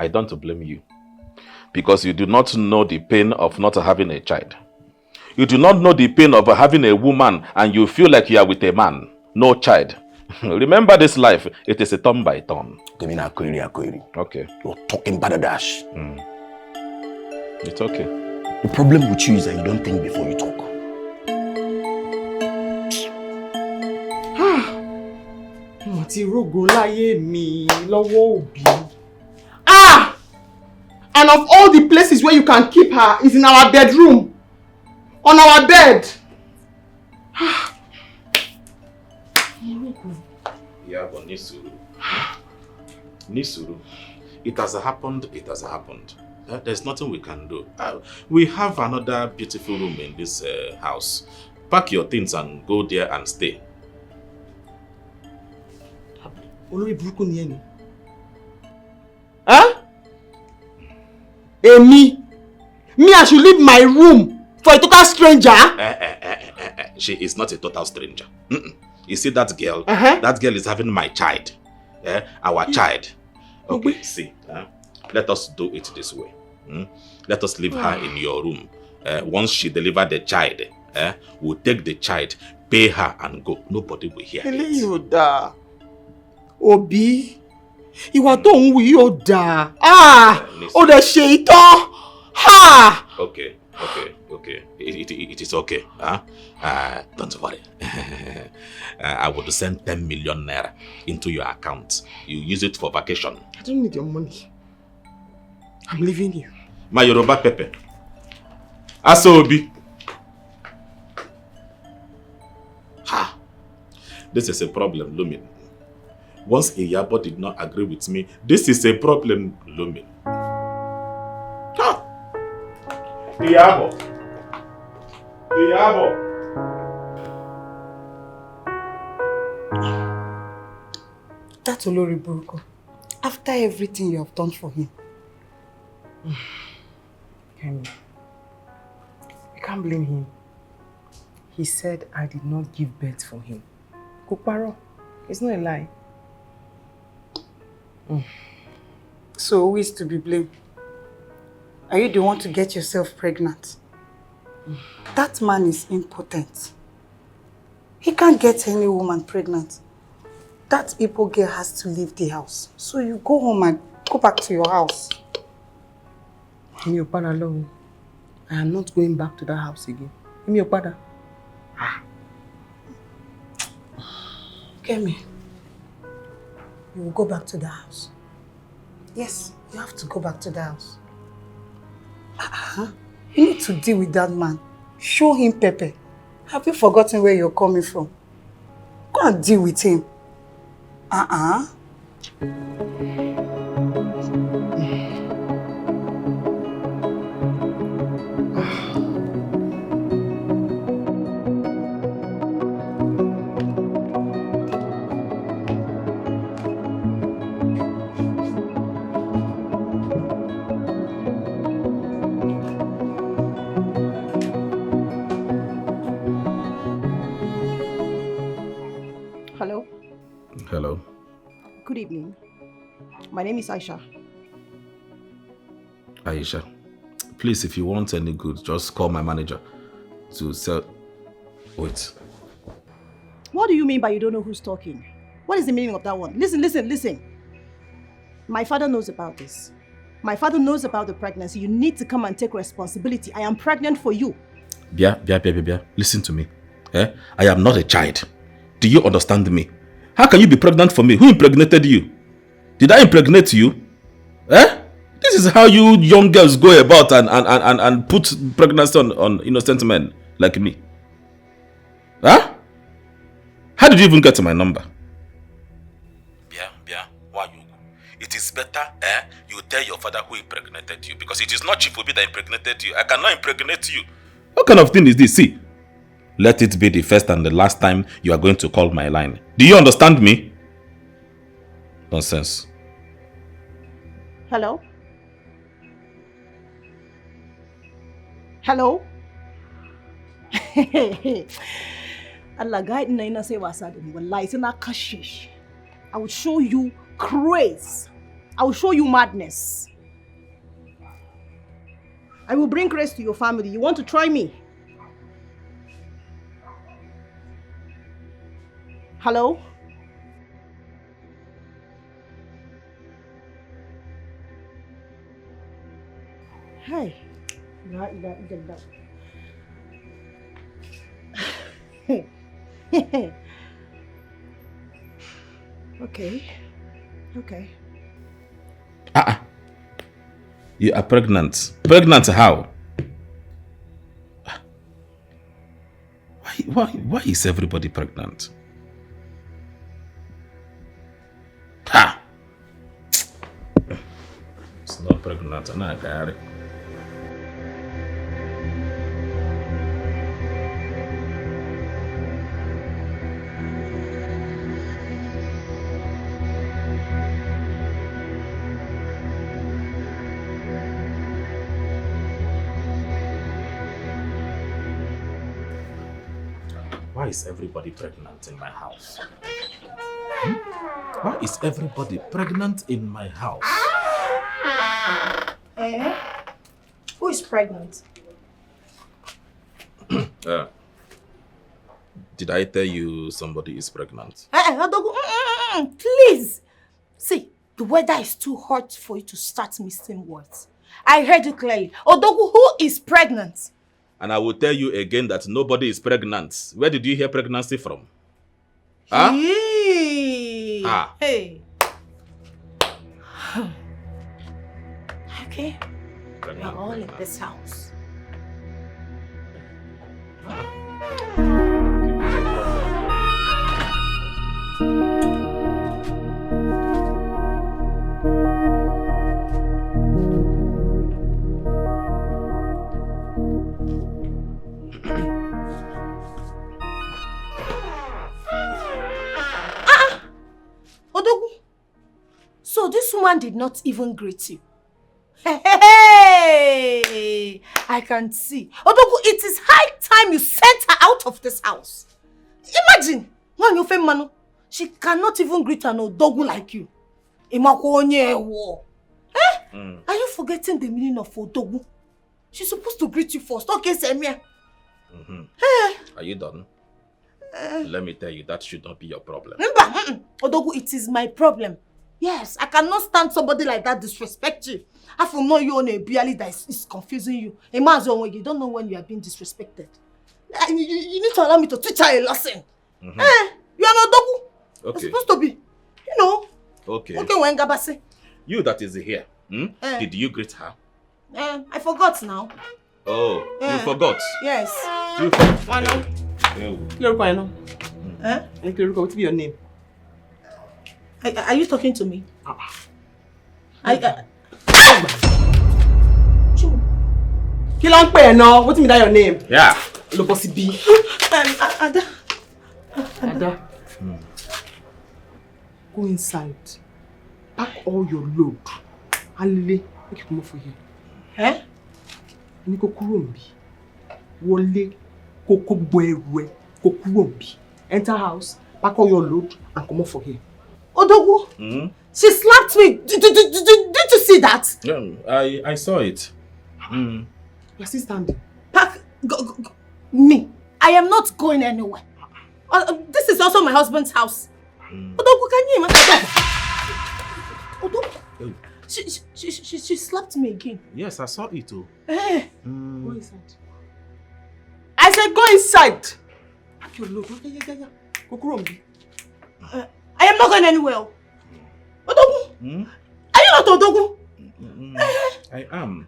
don't blame you. Because you do not know the pain of not having a child. You do not know the pain of having a woman and you feel like you are with a man. No child. Remember this life, it is a turn by turn. Okay. You're talking badadash. It's okay. The problem with you is that you don't think before you talk. And of all the places where you can keep her is in our bedroom. On our bed. Yeah, but Nisuru. It has happened. There's nothing we can do. We have another beautiful room in this house. Pack your things and go there and stay. Huh? Me, I should leave my room for a total stranger? She is not a total stranger. You see that girl? That girl is having my child. Our child. Okay, see. Let us do it this way. Let us leave her in your room. Once she delivers the child, we'll take the child, pay her and go. Nobody will hear it. Obi, ìwà tó ń wù yóò dáa. Ó dẹ̀ ṣe ìtàn. Okay. It is okay. Don't worry. I will send 10 million naira into your account. You use it for vacation. I don't need your money. I'm leaving you. My Yoruba Pepe. Asobi. This is a problem, Lumin. Once Iyabo did not agree with me, this is a problem, Lumin. Iyabo. That's Olori Buruko. I've After everything you have done for him. Kemi, you can't blame him. He said I did not give birth for him. Kuparo, it's not a lie. So who is to be blamed? Are you the one to get yourself pregnant? That man is impotent. He can't get any woman pregnant. That Igbo girl has to leave the house. So you go home and go back to your house. Give me your father alone. I am not going back to that house again. Give me your father. Kemi, you will go back to the house. Yes, you have to go back to the house. You need to deal with that man. Show him pepper. Have you forgotten where you're coming from? Go and deal with him. Hello. Hello. Good evening. My name is Aisha. Aisha, please, if you want any good, just call my manager to sell. Wait. What do you mean by you don't know who's talking? What is the meaning of that one? Listen. My father knows about this. My father knows about the pregnancy. You need to come and take responsibility. I am pregnant for you. Bia. Listen to me. I am not a child. Do you understand me? How can you be pregnant for me? Who impregnated you? Did I impregnate you? This is how you young girls go about and put pregnancy on innocent men like me. How did you even get to my number? Bia, why you? It is better you tell your father who impregnated you, because it is not Chief Obi that impregnated you. I cannot impregnate you. What kind of thing is this? See, let it be the first and the last time you are going to call my line. Do you understand me? Nonsense. Hello? Hello? Allah guide na ina say wasa da ni wallahi sai na kashe shi. I will show you craze. I will show you madness. I will bring grace to your family. You want to try me? Hello? Hey. Okay. You are pregnant. Pregnant how? Why is everybody pregnant? It's not pregnant. I'm not got it. Why is everybody pregnant in my house? Why is everybody pregnant in my house? Who is pregnant? Did I tell you somebody is pregnant? Please. See, the weather is too hot for you to start missing words. I heard you clearly. Odogu, who is pregnant? And I will tell you again that nobody is pregnant. Where did you hear pregnancy from? Huh? Hey. Okay. We are all in this house. woman did not even greet you. Hey, I can see. Odogu, it is high time you sent her out of this house. Imagine, when you fame manu, she cannot even greet an Odogu like you. Are you forgetting the meaning of Odogu? She's supposed to greet you first. Okay, Semia. Are you done? Let me tell you, that should not be your problem. Odogu, it is my problem. Yes, I cannot stand somebody like that disrespect you. I will know you on a barely that is confusing you. Imagine when you don't know when you are being disrespected. You need to allow me to teach her a lesson. You are not Odogu. Okay. You're supposed to be, you know. Okay. Okay, when Gabase. You that is here, did you greet her? I forgot now. Oh, you forgot? Yes. You forgot? Why now? What will be your name? Are you talking to me? What will be your name? Yeah. Loposibi. Ada. Ada. Go inside. Pack all your load. Alile, make it come over here. Niko kurumbi. Wole koko boewe kokurumbi. Enter house, pack all your load and come over here. Odogu, she slapped me. Did you see that? Yeah, I saw it. You're still standing. Pack, go. Me. I am not going anywhere. This is also my husband's house. Odogu, can you imagine? Odogu, she slapped me again. Yes, I saw it too. Go inside. I said go inside. Pack your load. Go kurumbi. I am not going anywhere. Odogu, are you not Odogu? I am.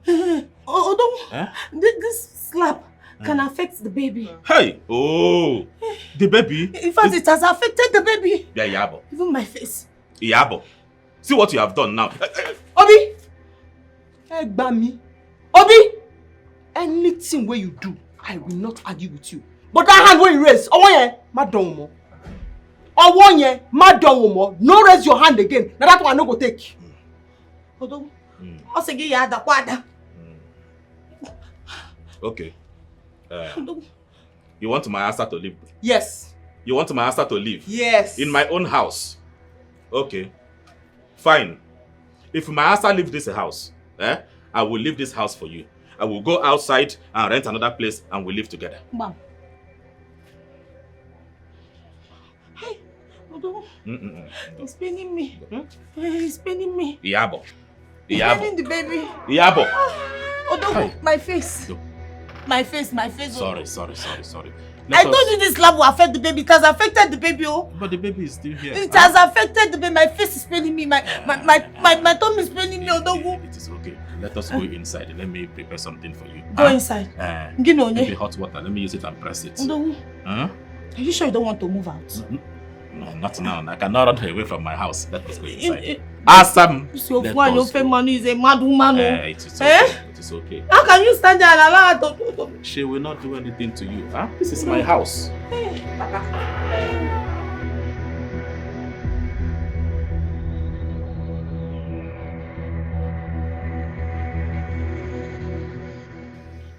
Odogu, this slap can affect the baby. Hey! Oh! The baby? In fact, it has affected the baby. Yeah, Yabo. Even my face. Yabo. See what you have done now. Obi! Egbami. Obi! Anything where you do, I will not argue with you. But that hand where you raise, madam. No raise your hand again. Now that one no go take. Okay. You want my answer to leave? Yes. You want my answer to leave? Yes. In my own house? Okay. Fine. If my answer leave this house, I will leave this house for you. I will go outside and rent another place and we'll live together. Mom. Hey, Odogu. He's paining me. He's paining me. Yabo. He's paining the baby. Yabo. Odogu, my face. My face. Sorry. I told you this slap will affect the baby. It has affected the baby, But the baby is still here. It has affected the baby. My face is paining me. My tummy is paining me, Odogu. It is okay. Let us go inside. Let me prepare something for you. Go inside. Maybe hot water. Let me use it and press it. Odogu. Are you sure you don't want to move out? No, not now. I cannot run away from my house. Let us go inside. Awesome. Your family is a mad woman. It is okay. It is okay. How can you stand there and allow her to... She will not do anything to you. This is my house.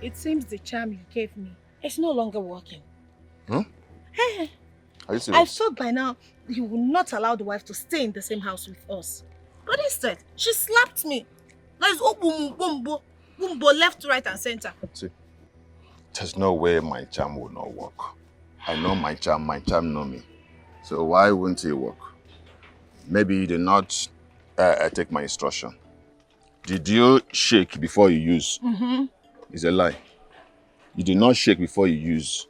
It seems the charm you gave me is no longer working. Are you serious? I thought by now you would not allow the wife to stay in the same house with us. But instead, she slapped me. There's bumbo left, right, and center. See, there's no way my charm will not work. I know my charm know me. So why wouldn't it work? Maybe you did not take my instruction. Did you shake before you use? It's a lie. You did not shake before you use.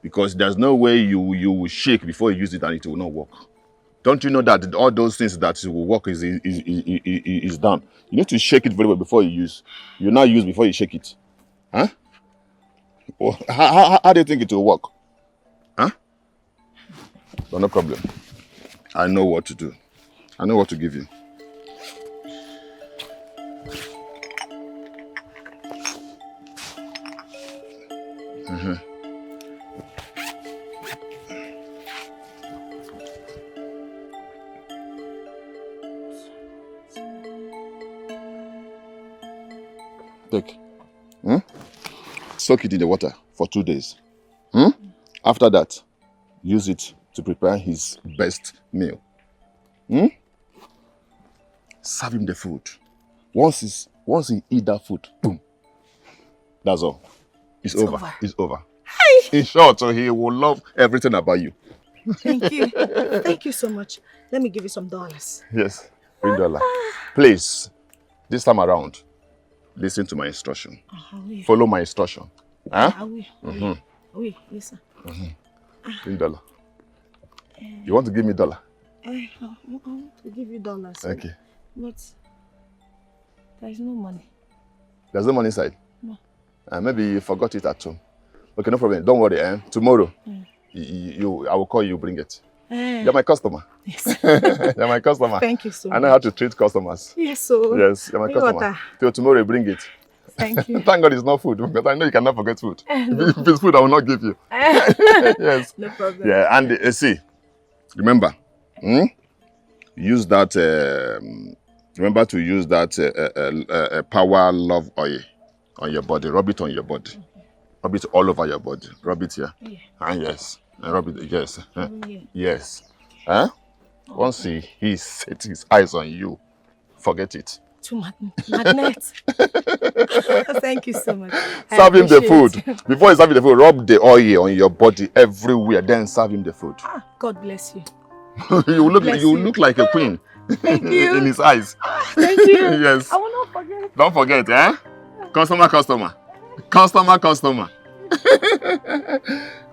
Because there's no way you will shake before you use it and it will not work. Don't you know that all those things that will work is done? You need to shake it very well before you use. You not use before you shake it. Huh? Well, how do you think it will work? Huh? But no problem. I know what to do. I know what to give you. Take. Soak it in the water for 2 days. After that, use it to prepare his best meal. Serve him the food. Once he eat that food, boom. That's all. It's over. It's over. In short, so he will love everything about you. Thank you. Thank you so much. Let me give you some dollars. Yes, $3. Please, this time around, listen to my instruction. Follow my instruction. Huh? I will. Listen. $3. You want to give me $1? I want to give you dollars. Okay. But there is no money. There's no money inside? No. Maybe you forgot it at home. Okay, no problem. Don't worry. Tomorrow, I will call you, bring it. You're my customer. Yes. You're my customer. Thank you so much. I know how to treat customers. Yes, so. Yes, you're my customer. Till tomorrow, bring it. Thank you. Thank God it's not food, because I know you cannot forget food. If it's food, I will not give you. Yes. No problem. Yeah, and see, remember, use that, remember to use that power love oil on your body. Rub it on your body. Rub it all over your body. Rub it here. Yeah. Yes. And rub it, yes. Yes. Huh? Once he sets his eyes on you, forget it. To magnet. Thank you so much. Serve him the food. Before you serve him the food, rub the oil on your body everywhere. Then serve him the food. God bless you. you look like a queen. Thank you. In his eyes. Thank you. Yes. I will not forget. Don't forget, eh? Customer.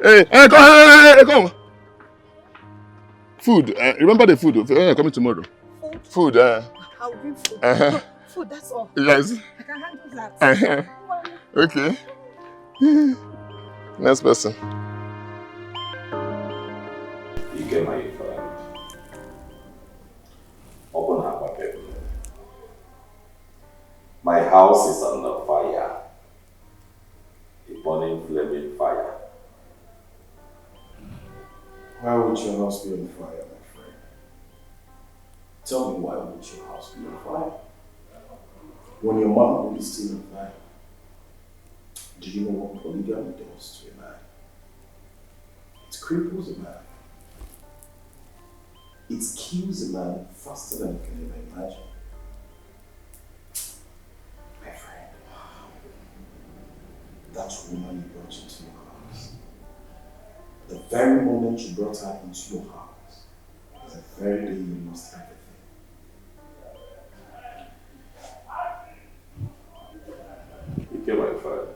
Hey, come. Food. Remember the food. Coming tomorrow. Food. I'll bring food. Food, that's all. Yes. I can handle that. Okay. Next person. You get my friend. Open her baby. My house is under fire. A burning, flaming fire. Why would your house be on fire, my friend? Tell me, why would your house be on fire? When your mom is still on fire, do you know what polygamy does to a man? It cripples a man. It kills a man faster than you can ever imagine. My friend, that woman you brought into your house, the very moment you brought her into your house, is the very day you lost everything. You get my friend.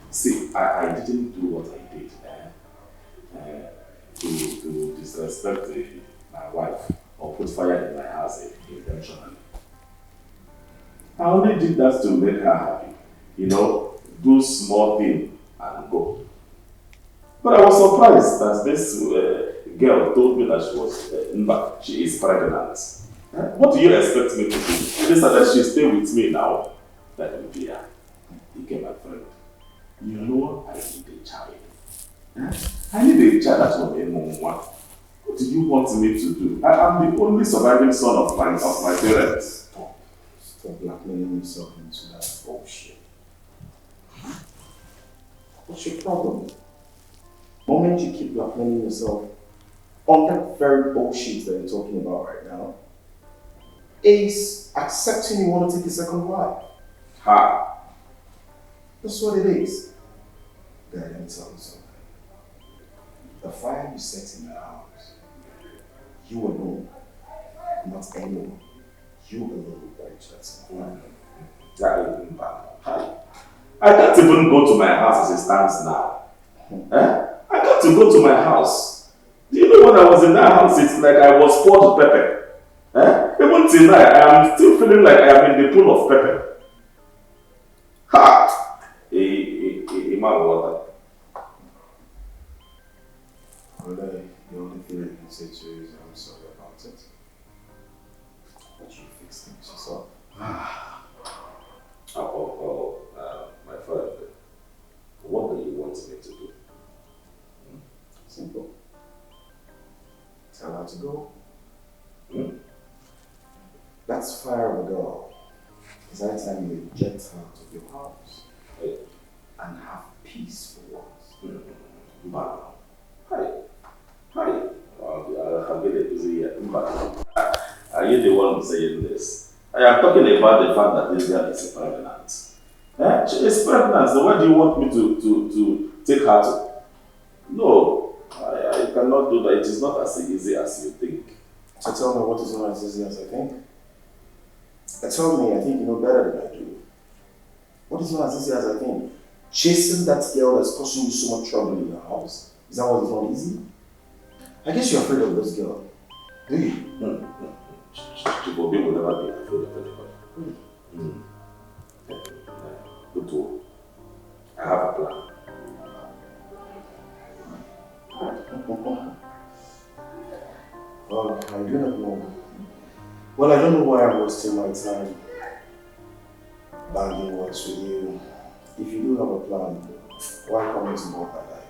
See, I didn't do what I did to disrespect my wife or put fire in my house intentionally. I only did that to make her happy. You know, do small thing and go. But I was surprised that this girl told me that she is pregnant. What do you expect me to do? They said that she stay with me now. That will be her. You get my friend. You know I need a child. I need a child that will be one. What do you want me to do? I'm the only surviving son of my parents. Stop blackmailing yourself into that bullshit. What's your problem? The moment you keep blackmailing yourself on that very bullshit that you're talking about right now, is accepting you want to take a second wife. Ha! That's what it is. Dad, let me tell you something. The fire you set in the house, you alone, not anyone, you alone will burn that fire. I can't even go to my house as it stands now. I got to go to my house. Do you know when I was in that house, it's like I was poured pepper. Even tonight, I am still feeling like I am in the pool of pepper. Ha! My water. Brother, the only thing I can say to you is I'm sorry about it. But you fix things yourself. My friend, what do you want me to do? Simple. Tell her to go. That's fire of a girl. It's high time you eject her out of your house and have peace for once. Wow. Hi. I'll get it easy here. Are you the one saying this? I am talking about the fact that this girl is pregnant. She is pregnant, so where do you want me to take her to? No, I cannot do that. It is not as easy as you think. So tell me, what is not as easy as I think? Tell me, I think you know better than I do. What is not as easy as I think? Chasing that girl that's causing you so much trouble in your house. Is that what is not easy? I guess you're afraid of this girl. Do you? Chibobi will never be afraid of anybody. Good work. I have a plan. Well, I do not know. Well, I don't know why I'm wasting my time bagging words with you. If you do have a plan, why come into more my life?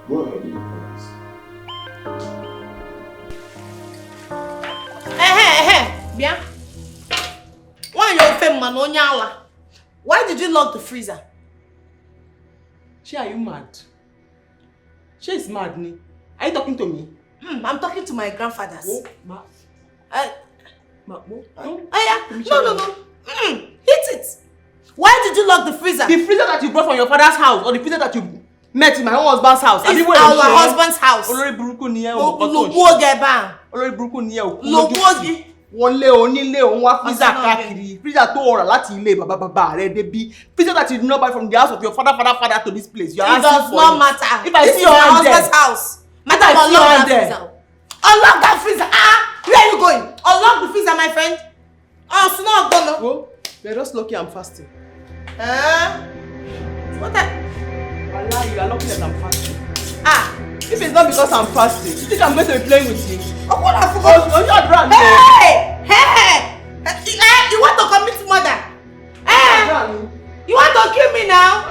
Go ahead, you promise. Bien. Why you offend Manonyala? Why did you lock the freezer? She, are you mad? She is mad, ni. Are you talking to me? I'm talking to my grandfathers. Oh, ma. No. Hit it. Why did you lock the freezer? The freezer that you brought from your father's house or the freezer that you met in my own husband's house? It's our husband's house. Olórí burúkú ni ẹ́ o. Lobo geba. Olórí burúkú ni ẹ́ o. Lobo gi. Wọ́n lé onílé òun wá freezer káàkiri. Freezer tó rà láti ilé bàbá rẹ̀ débi. Freezer that you did not buy from the house of your father to this place. You are it does not matter. If I see your hand there. This is my husband's house. If I see your hand there. Unlock that freezer. Where are you going? Unlock the freezer, my friend. Oh, it's not gonna. Oh, you're just lucky I'm fasting. What the? Wallah, you are lucky that I'm fasting. If it's not because I'm fasting, you think I'm going to be playing with you? Oh, what I forgot. Oh, you're drunk. Hey! You want to commit murder? You want to kill me now?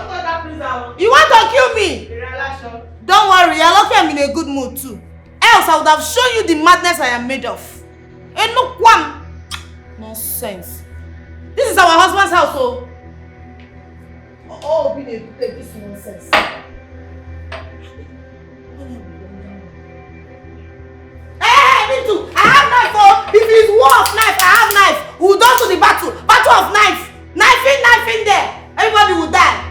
You want to kill me? Don't worry, you're lucky I'm in a good mood too. Else I would have shown you the madness I am made of. And look one. Nonsense. This is our husband's house, so. Oh, being able to take this nonsense. Hey, me too. I have knife, oh. If it's war of knife, I have knife. We'll go to the battle. Battle of knife. Knife in there. Everybody will die.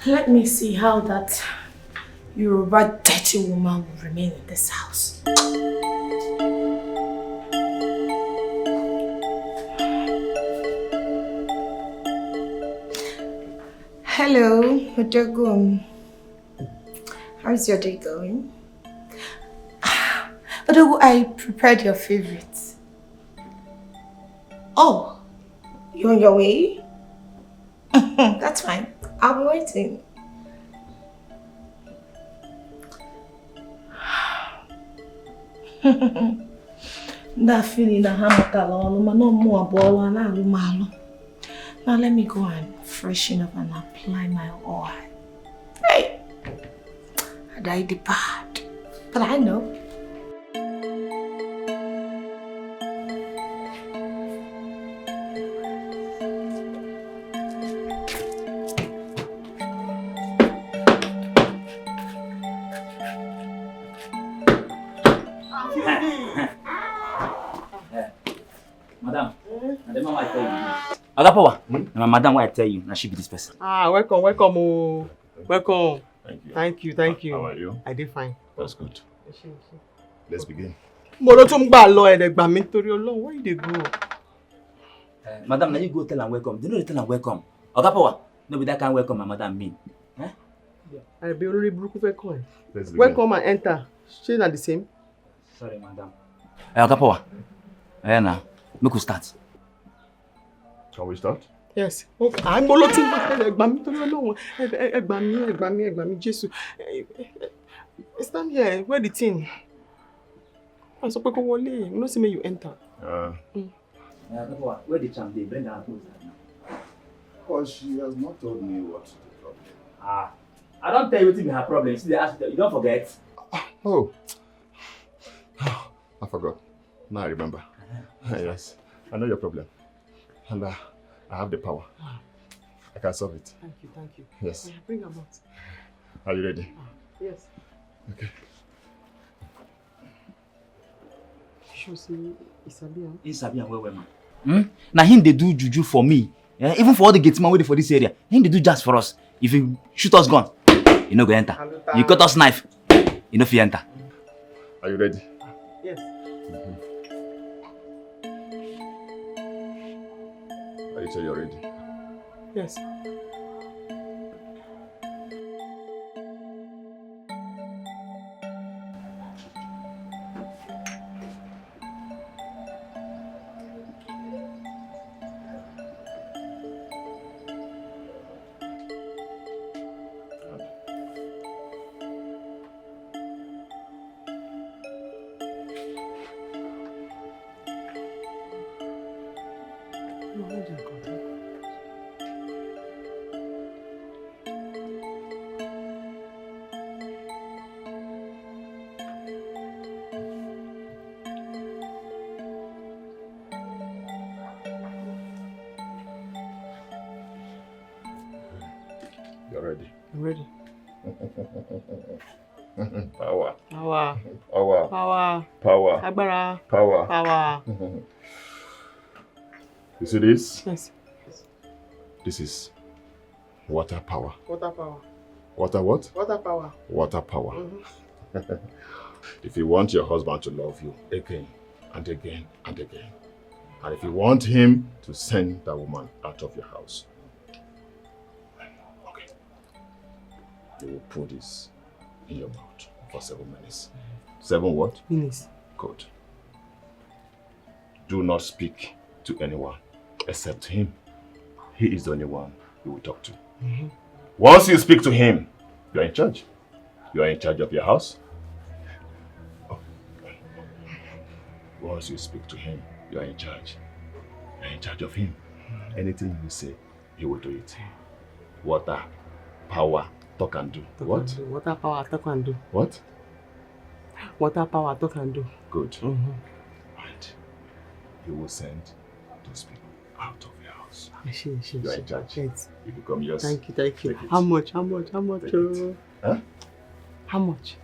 Let me see how that Yoruba dirty woman will remain in this house. Hello, Odogun. How's your day going? Odogun, I prepared your favorites. Oh, you're on your way? That's fine. I'll be waiting. That feeling that now let me go and freshen up and apply my oil. Hey, I died the bad, but I know. Madam, the mama I tell you. Agapawa, my madam, why I tell you, now she be this person. Welcome, oh. Welcome. Thank you. Thank you, thank you. How are you? I did fine. That's good. Let's begin. Mo ló tún gbà lọ ẹ̀dẹ̀gbà mi torí Ọlọ́run. Where you dey go? Madam, now you go tell and welcome. Do you know tell and welcome? Oga Power, no be that kind welcome my madam mean. I be already burúkú fẹ́ kàn ẹ́. Let's begin. Welcome and enter. Shey na the same? Sorry, madam. Oga Power. Now, make we start. Can we start? Yes. Okay. I'm mo ló tún gbà ẹ̀dẹ̀gbà mi torí Ọlọ́run. Ẹ̀gbà mi Jésù. Stand here. Where the thing? I sọ pé kó wọlé. You know see me you enter. Oga Power, where the champ dey bring her clothes now? Well, she has not told me what's the problem. I don't tell you wetin be her problem. You see, you don't forget. Oh. I forgot. Now I remember. Yes. I know your problem. And I have the power. I can solve it. Thank you. Yes. Bring her out. Are you ready? Yes. Okay. Sure say Isabian. Isabian well man. Now him they do juju for me. Yeah? Even for all the gateman waiting for this area. Him they do just for us. If you shoot us gun, you no go enter. You cut us knife, you no fit enter. Are you ready? Yes. Are you sure you're ready? Yes. You're ready. I'm ready. Power. Power. Power. Power. Power. Agbára. Power. Power. You see this? Yes. This is water power. Water power. Water what? Water power. Water power. If you want your husband to love you again and again and again, and if you want him to send that woman out of your house, okay, you will put this in your mouth for 7 minutes. 7 what? Minutes. Good. Do not speak to anyone except him. He is the only one you will talk to. Once you speak to him, you are in charge. You are in charge of your house. Once you speak to him, you are in charge. You are in charge of him. Anything you say, he will do it. Water, power, talk and do. What? Water power, talk and do. What? Water power, talk and do. Good. Right. He will send those people out of your house. You are in charge. Yes. You become yours. Thank you, thank you. Take it. How much? How much? Take it. Huh? How much?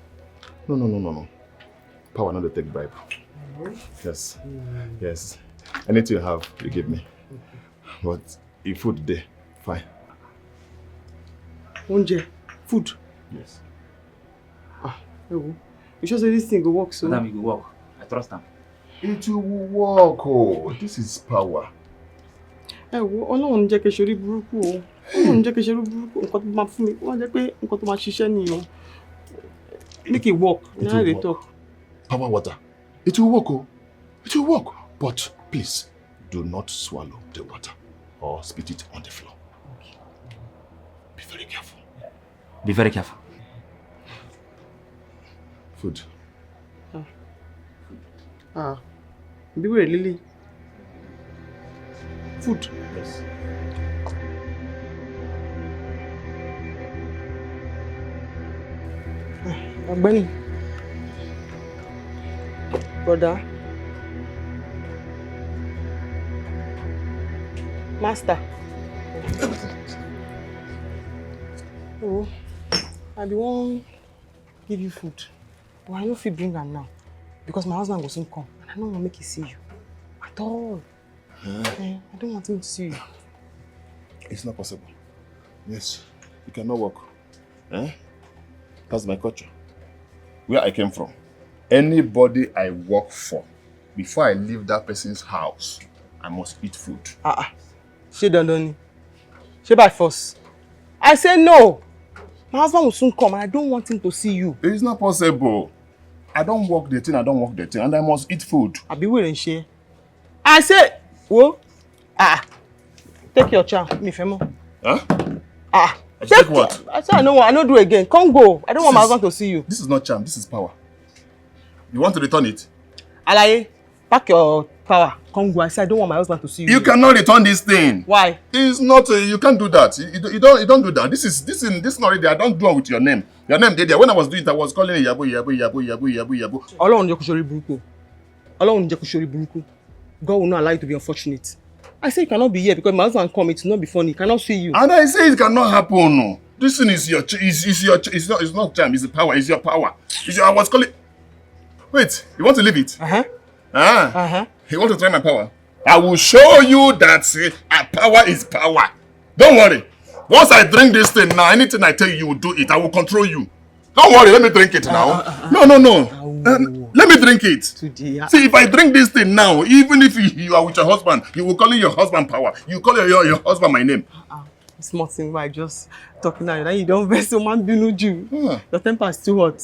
No. Power not to take bribe. Yes. Yes. Anything you have, you give me. But if food there, fine. Oúnjẹ, food. Yes. You sure say this thing go work so? Madam, it will work. I trust him. It will work. Oh, this is power. Ọlọ́run jẹ́ kí n ṣorí burúkú o. Ọlọ́run jẹ́ kí n ṣorí burúkú. Nǹkan tó máa fún mi, wọ́n jẹ́ pé nǹkan tó máa ṣiṣẹ́ nìyẹn. Make it work. Now they talk. Power water. It will work. Oh. It will work. But please, do not swallow the water or spit it on the floor. Okay. Be very careful. Be very careful. Food. Be very Lily. Food. Yes. Ọ̀gbẹ́ni. Brother. Master. Oh, I be wan give you food. But I no fit bring am now because my husband go soon come and I no wan make he see you at all. I don't want him to see you. It's not possible. Yes, you cannot walk. That's my culture. Where I came from. Anybody I work for, before I leave that person's house, I must eat food. She don't. She by force. I say no. My husband will soon come and I don't want him to see you. It's not possible. I don't work the thing, and I must eat food. I'll be willing, she. I say, whoa. Take your child, me femo. Take what? I say I don't do again. Come go. I don't want my husband to see you. This is not charm, this is power. You want to return it? Alaye, pack your power. Come go. I say I don't want my husband to see you. You cannot return this thing. Why? It's not. You can't do that. You don't do that. This is not already. I don't do it with your name. Your name there. When I was doing it, I was calling it Yabo. Ọlọ́run jẹ́ kó ṣorí burúkú. Ọlọ́run jẹ́ kó ṣorí burúkú. God will not allow you to be unfortunate. I say you cannot be here because my husband come. It will not be funny. He cannot see you. And I say it cannot happen. No. This thing is it's not charm. It's the power. It's your power. I was calling. Wait. You want to leave it? You want to try my power? I will show you that power is power. Don't worry. Once I drink this thing now, anything I tell you, you will do it. I will control you. Don't worry. Let me drink it now. No. Let me drink it. See, if I drink this thing now, even if you are with your husband, you will call your husband power. You call your husband my name. Small thing why just talking now. You don't vex so man binu you. Your temper is too hot.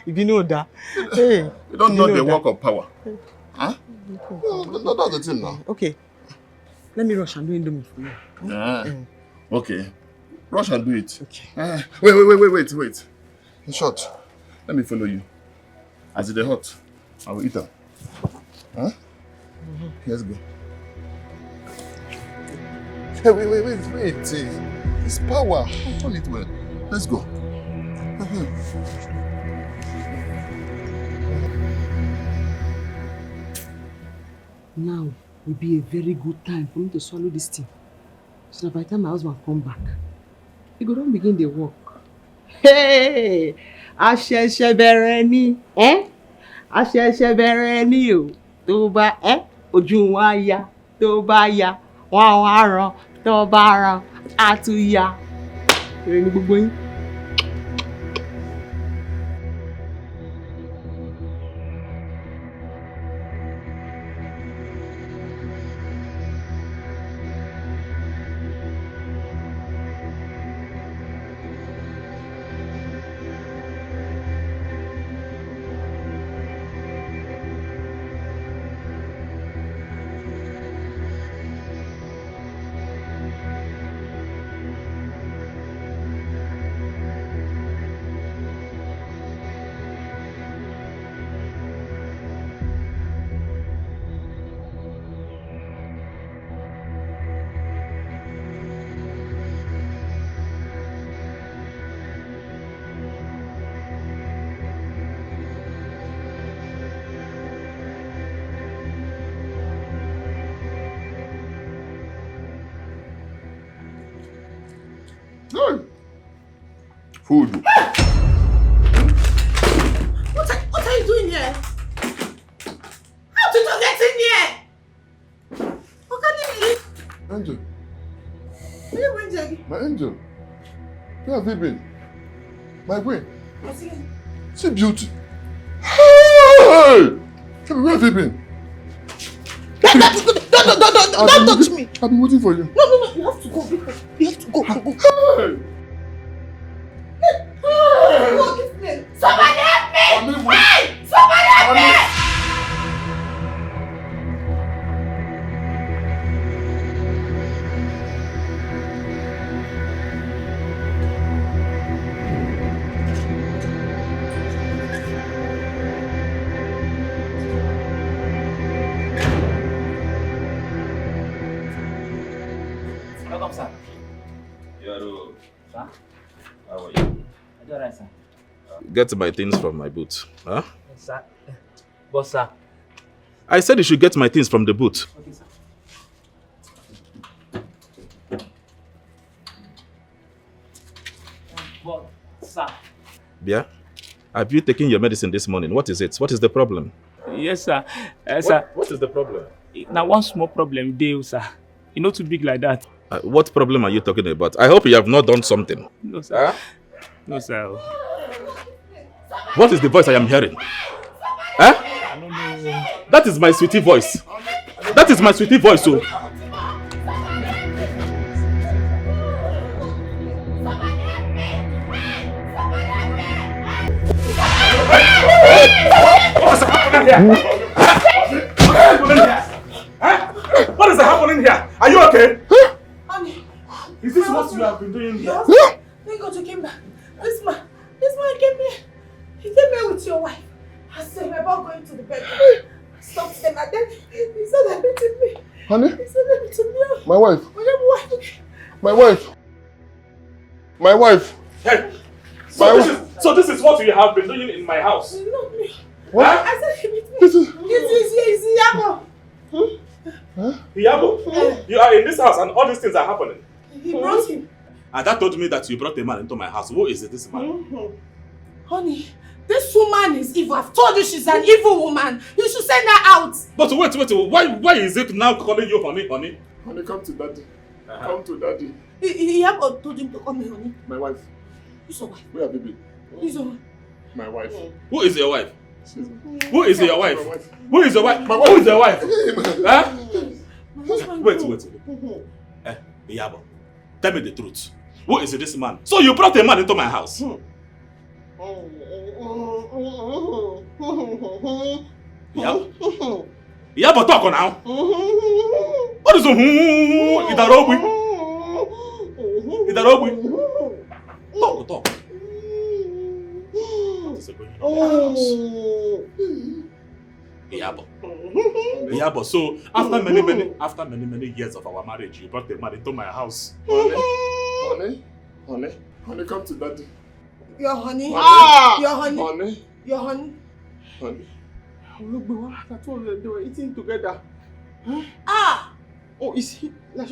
If you know that. Hey. You don't know the work of power. Huh? No, that's the thing now. Okay. Let me rush and do Indomie for you. Okay. Rush and do it. Okay. Wait. In short, let me follow you. As it is hot, I will eat them. Huh? Let's go. Hey, wait. It's power. Hold it well. Let's go. Now will be a very good time for me to swallow this thing. So that by the time my husband come back, he go don begin the work. Hey! Àṣẹ̀ṣẹ̀ bẹ̀rẹ̀ ni, àṣẹ̀ṣẹ̀ bẹ̀rẹ̀ ni o. Tó bá ojú wọn á yá, tó bá yá, wọn á ràn, tó bá ràn, á tún yá. Èrè ni gbogbo yín. Food. What are you doing here? How did you get in here? How can you leave? Angel. Where you going, Jackie? My angel. Where have you been? My queen. I see you. See beauty. Hey! Tell me, where have you been? Don't touch me. I've been waiting for you. No. You have to go. You have to go. Hey! Somebody help me! Hey! Somebody help me! Welcome, sir. Sir? How are you? I do right, sir. Get my things from my boot. Huh? Yes, sir. But, sir. I said you should get my things from the boot. Okay, sir. But, sir. Yeah? Have you taken your medicine this morning? What is it? What is the problem? Yes, sir. Sir. What is the problem? Now, one small problem, deal, sir. It's not too big like that. What problem are you talking about? I hope you have not done something. No, sir. Huh? No, sir. What is the voice I am hearing? I don't know. That is my sweetie voice. That is my sweetie voice, so. What is happening here? Are you okay? Honey. Is this what you have been doing here? Thank God you came back. This man came here. He came here with your wife. I said we're about going to the bedroom. I stopped him and then he said they're beating me. Honey? He said they're beating me. My wife. My wife. My wife. Hey. So this is what you have been doing in my house. Not me. What? I said he beat me. This is Yabo. Yabo, you are in this house and all these things are happening. He brought him. And that told me that you brought a man into my house. Who is this man? Honey, this woman is evil. I've told you she's an evil woman. You should send her out. But wait. Why is it now calling you honey? Honey, come to daddy. Come to daddy. Yabo told him to come here, honey. My wife. Who's your wife? Where have you been? Who's your wife? My wife. Who is your wife? Who is your wife? Who is your wife? My wife. Who is your wife? Huh? Wait. Yabo, tell me the truth. Who is this man? So you brought a man into my house? Yabo, talk now. What is Idarogui? Talk. What is going on in the house? Yabo, so after many years of our marriage, you brought a man into my house. Honey, come to daddy. Your honey. Your honey. Your honey. Honey. Look, I told you they were eating together. Huh? Oh, is he? Now,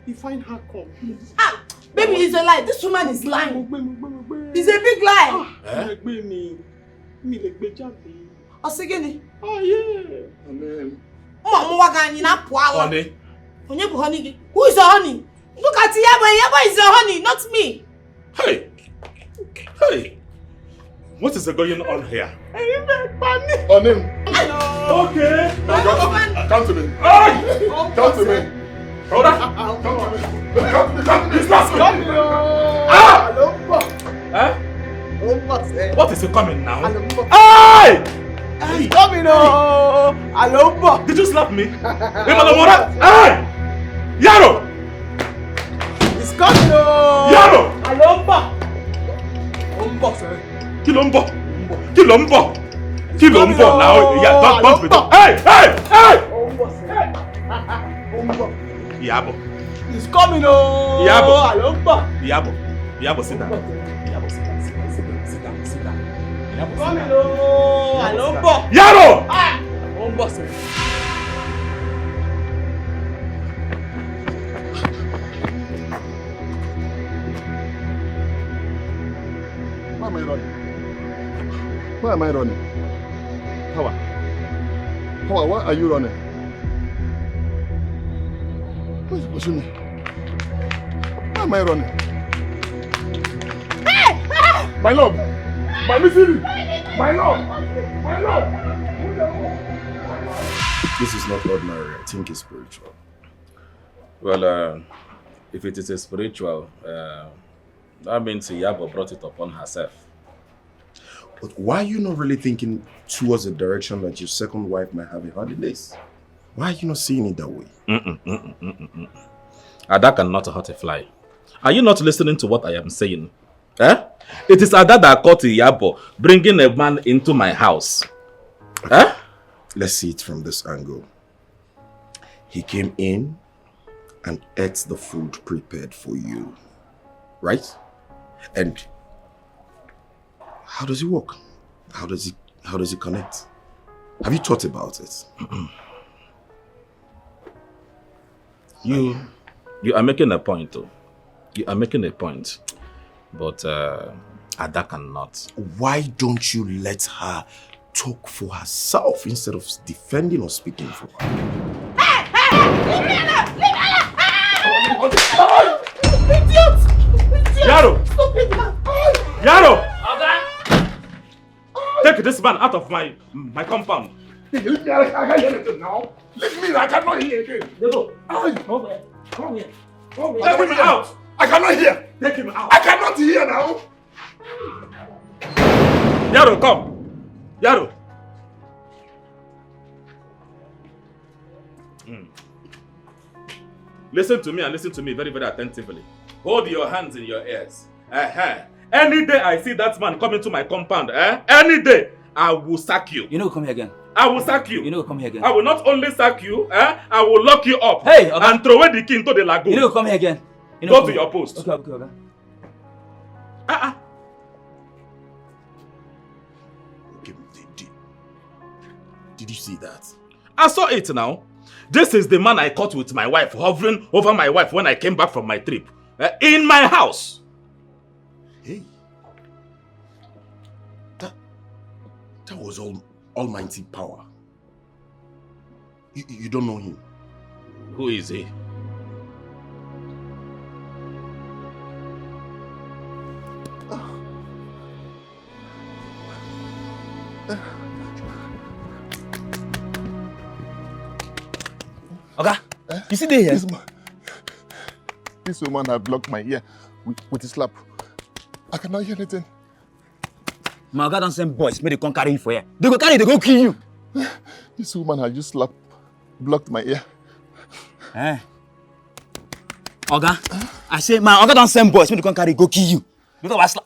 he find her come. Baby, it's a lie. This woman is lying. It's a big lie. Osegeni. Oh yeah. Amen. Honey. Who is your honey? Look at Yabo. Yabo is your honey, not me. Hey. What is going on here? On him. Okay. Come to me. Come to me. Brother. Come to me. This last one. What is it coming now? Hey! He's coming, Alomba. Did you slap me? Hey! Yaro! He's coming, Yaro! Alomba. Kilombo now. Yeah, don't be done. Hey! Yabo. He's coming, Yabo. Alomba. Yabo, sit down. Yabo, coming, Alomba. Yaro! Alomba, sir. Why am I running? Why am I running? Power, why are you running? Why is pushing me? Why am I running? My love! My Missy! My love! This is not ordinary. I think it's spiritual. Well, if it is a spiritual, that means Yabo brought it upon herself. But why are you not really thinking towards the direction that your second wife might have a hand in this? Why are you not seeing it that way? Ada cannot hurt a fly. Are you not listening to what I am saying? It is Ada that caught Yabo bringing a man into my house. Okay. Let's see it from this angle. He came in and ate the food prepared for you, right? And how does it work? How does it connect? Have you thought about it? You are making a point, though. You are making a point, but Ada cannot. Why don't you let her talk for herself instead of defending or speaking for her? Leave me alone! Idiot! Yaro! Stop it, man! Yaro! Take this man out of my compound. I can't hear anything now. Leave me, I cannot hear again. Come here. Take him out. I cannot hear. Take him out. I cannot hear now. Yaro, come. Yaro. Listen to me and listen to me very, very attentively. Hold your hands in your ears. Any day I see that man come into my compound, any day, I will sack you. You know, come here again. I will sack you. You know, come here again. I will not only sack you, I will lock you up. Hey, okay. And throw away the key into the lagoon. You know, come here again. You know, go to your post. Okay, okay, okay. Did you see that? I saw it now. This is the man I caught with my wife, hovering over my wife when I came back from my trip. In my house. Hey. That was almighty power. You don't know him. Who is he? Okay, you see there here? This woman had blocked my ear with a slap. I cannot hear anything. My God don't send boys, may they come carry you for here. They go carry, they go kill you. This woman had just blocked my ear. Oga, I say my Oga don't send boys, may they come carry, go kill you. Because I slap.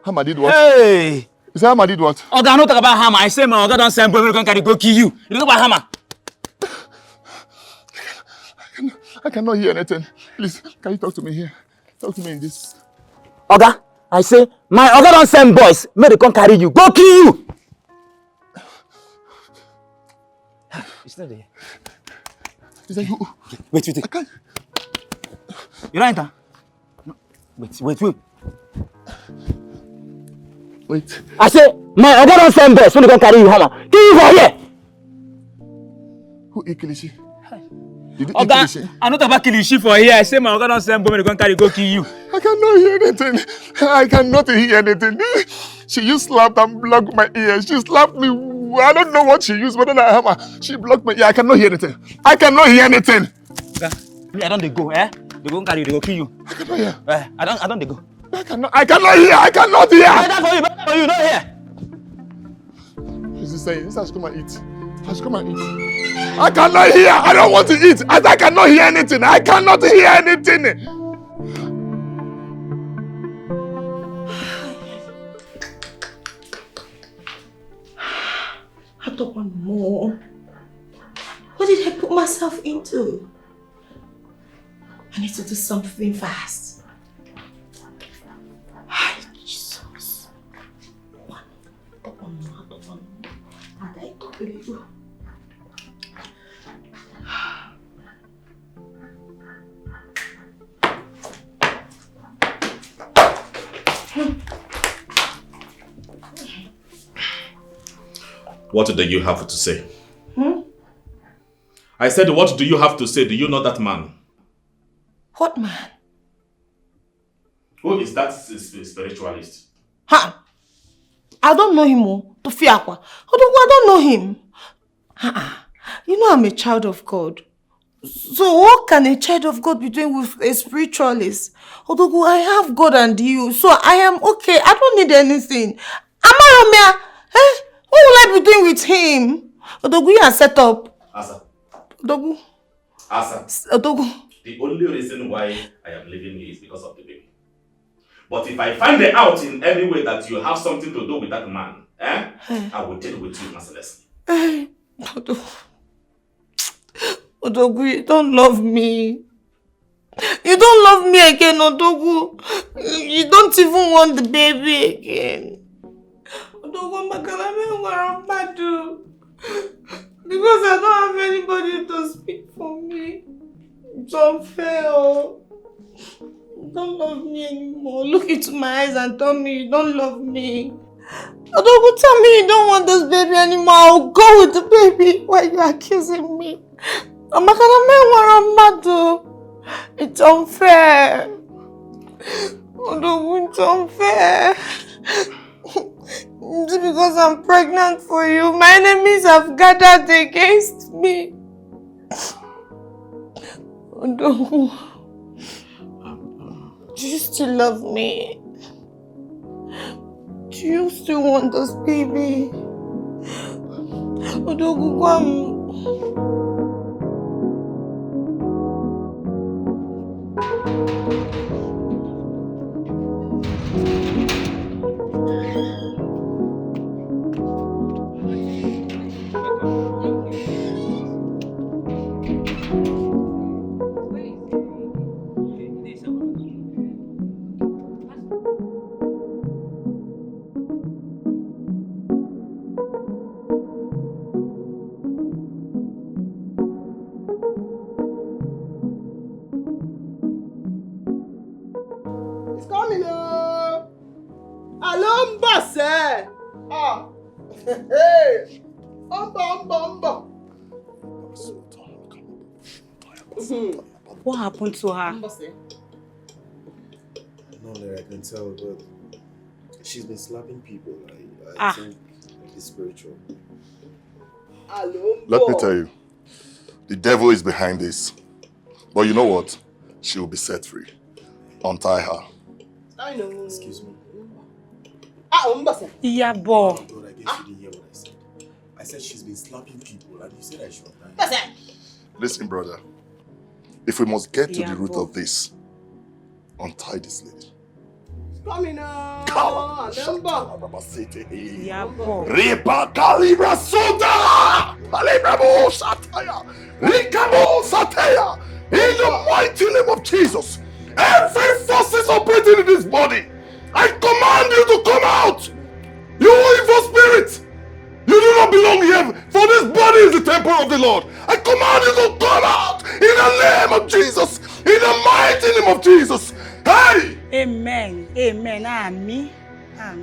Hammer did what? Hey! You say Hammer did what? Oga, I don't talk about hammer. I say my Oga don't send boys, may they come carry, go kill you. You talk about hammer. I cannot hear anything. Please, can you talk to me here? Talk to me in this. Oga, I say, my Oga don't send boys, may they come carry you, go kill you! It's not there. Is that you? Wait. I can't. You don't enter? No. Wait. I say, my Oga don't send boys, may they come carry you, hammer. Kill you for here! Who eat Kilishi? Did you Oga, eat Kilishi? I don't talk about Kilishi for here. I say my Oga don't send boys, may they come carry, go kill you. I cannot hear anything. I cannot hear anything. She used slap and blocked my ears. She slapped me. I don't know what she used, but then I hammer. She blocked my ear. I cannot hear anything. I cannot hear anything. I don't they go, They go carry you, they go kill you. I cannot hear. I don't they go. I cannot hear. I cannot hear. Better for you, not here. She's saying, this has come and eat. Has come and eat. I cannot hear. I don't want to eat. I cannot hear anything. I cannot hear anything. I don't want more. What did I put myself into? I need to do something fast. Hi, Jesus. I don't want more. And I don't believe you. What do you have to say? I said, what do you have to say? Do you know that man? What man? Who is that spiritualist? I don't know him. Tufiakwa. I don't know him. You know I'm a child of God. So what can a child of God be doing with a spiritualist? Odogu, I have God and you, so I am okay. I don't need anything. Amaromia, what will I be doing with him? Odogu, you are set up. Asa. Odogu. Asa. Odogu. The only reason why I am leaving you is because of the baby. But if I find it out in any way that you have something to do with that man, I will deal with you mercilessly. Odogu, you don't love me. You don't love me again, Odogu. You don't even want the baby again. Odogu, because I don't have anybody to speak for me. It's unfair. You don't love me anymore. Look into my eyes and tell me you don't love me. Odogu, tell me you don't want this baby anymore. I'll go with the baby. Why are you accusing me? It's unfair. Odogun, it's unfair. It's because I'm pregnant for you. My enemies have gathered against me. Odogun, do you still love me? Do you still want this baby? Odogun, come. It's coming up. Alomba, ah. Hey. Umba. What happened to her? No, Larry, I can tell, but she's been slapping people. I think it's spiritual. Let me tell you, the devil is behind this. But you know what? She will be set free. Untie her. I know. Excuse me. Yeah, boy. God, I guess you didn't hear what I said. I said she's been slapping people, and you said I should untie her. Listen, brother. If we must get to the root of this, untie this lady. Coming up. Yeah, boy. Ripa calibra suda! Calibra sataya! Rikamo sataya! In the mighty name of Jesus, every force is operating in this body. I command you to come out! You evil spirit! You do not belong here, for this body is the temple of the Lord. I command you to come out in the name of Jesus, in the mighty name of Jesus. Hey! Amen. Amen. Amen.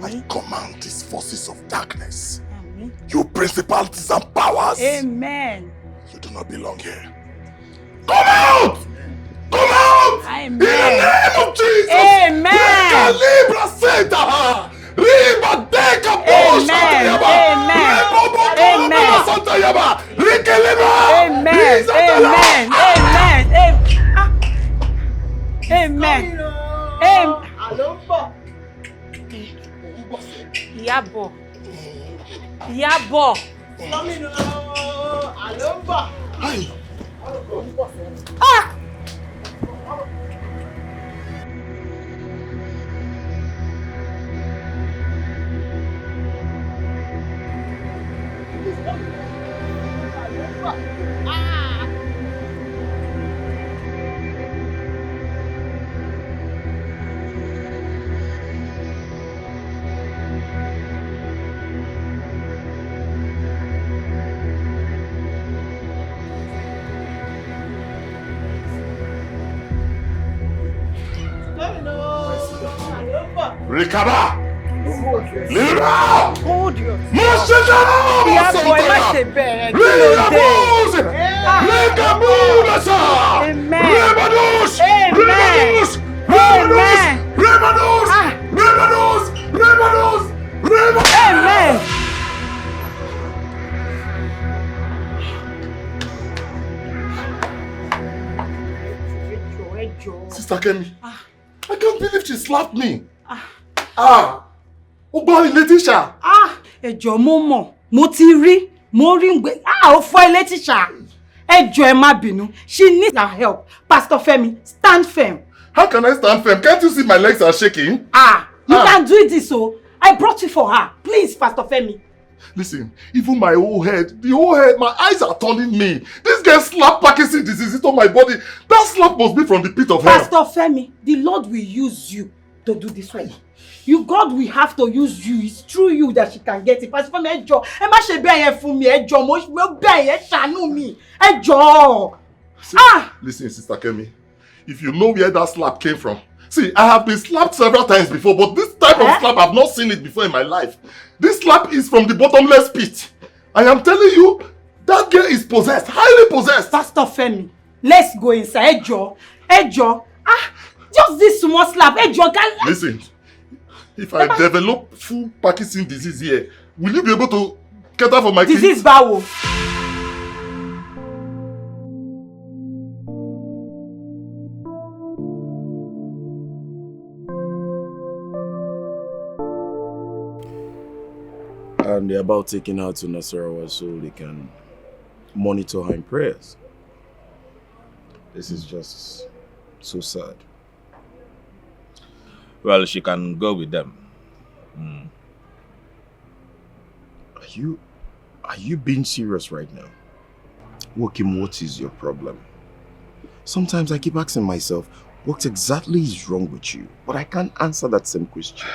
I command these forces of darkness, you principalities and powers. Amen. You do not belong here. Come out! Come out! Amen. In the name of Jesus! Amen. Libra Santa! Riba Deka Amen. Amen. Amen. Amen. Yabo. Yabo. Ah! Rikaba! Lira! Hold your Mashada! Yeah, boy, Amen. Rebados! Amen. Rebados! Amen. Rebados! Rebados! Rebados! Rebados! Amen. Sister Kemi, I can't believe she slapped me. Ogbon Letitia. Ẹjọ́ mo mọ̀, mo ti rí, mo rí ngbe. Ó fọ́ Letitia. Ẹjọ́ ẹ má bínú. She needs our help. Pastor Femi, stand firm. How can I stand firm? Can't you see my legs are shaking? You can't do this, so I brought you for her. Please, Pastor Femi. Listen, even my whole head, my eyes are turning me. This girl slapped Parkinson's disease into my body. That slap must be from the pit of hell. Pastor Femi, the Lord will use you to do this one. God will have to use you. It's through you that she can get it. Pastor Femi, ẹjọ́, ẹ má ṣe bẹ́ẹ̀ yẹn fún mi, ẹjọ́, mo bẹ́ẹ̀ yẹn ṣàánú mi, ẹjọ́. Listen, Sister Kemi, if you know where that slap came from. See, I have been slapped several times before, but this type of slap, I've not seen it before in my life. This slap is from the bottomless pit. I am telling you, that girl is possessed, highly possessed. Pastor Femi, let's go inside. Ẹjọ́. Just this small slap. Hey, drug. Listen, if I develop full Parkinson disease here, will you be able to cater for my kids? Disease, Bawo. And they're about taking her to Nasarawa so they can monitor her in prayers. This is just so sad. Well, she can go with them. Are you being serious right now? Wokim, what is your problem? Sometimes I keep asking myself, what exactly is wrong with you? But I can't answer that same question.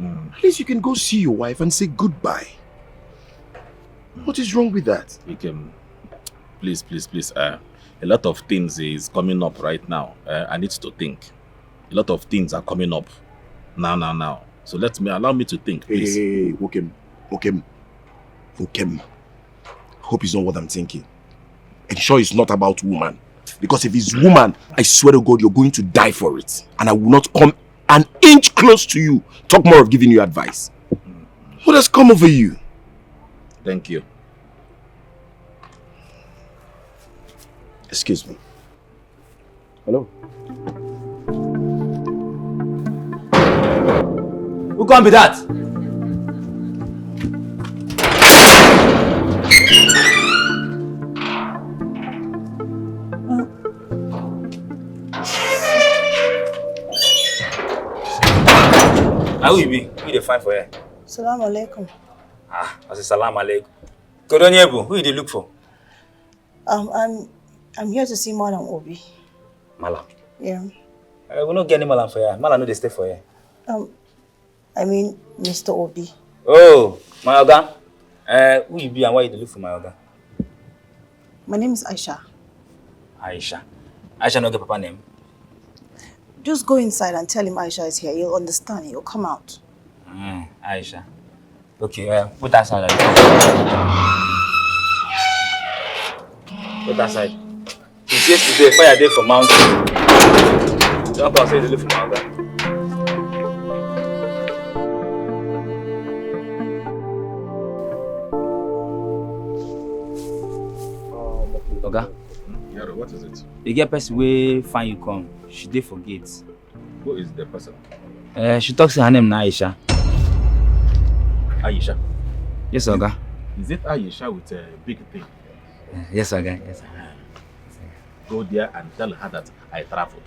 At least you can go see your wife and say goodbye. What is wrong with that? Wokim, please. A lot of things is coming up right now. I need to think. A lot of things are coming up now. So allow me to think, please. Hey, Wokim. Hope it's not what I'm thinking. And sure it's not about woman. Because if it's woman, I swear to God, you're going to die for it. And I will not come an inch close to you. Talk more of giving you advice. What has come over you? Thank you. Excuse me. Hello? Who can be that? How you be? Who you find for here? Salam alaikum. I say salam alaikum. Kodonyebu, who you dey look for? I'm here to see Madam Obi. Malam. Yeah. We don't get any Malam for here. Malam no dey stay for here. I mean Mr. Obi. Oh, my oga. Who you be and why you dey look for my oga? My name is Aisha. Aisha. Aisha no get papa name. Just go inside and tell him Aisha is here. He'll understand. He'll come out. Aisha. Okay, put that side. Put that side. It's yesterday, fire day for mountain. Don't come say they live for mountain. Oga? Yaro, what is it? You get person wey find you come. She dey for gate. Who is the person? She talks her name na Aisha. Aisha? Yes, Oga. Is it Aisha with a big thing? Yes, Oga. Yes. Go there and tell her that I traveled.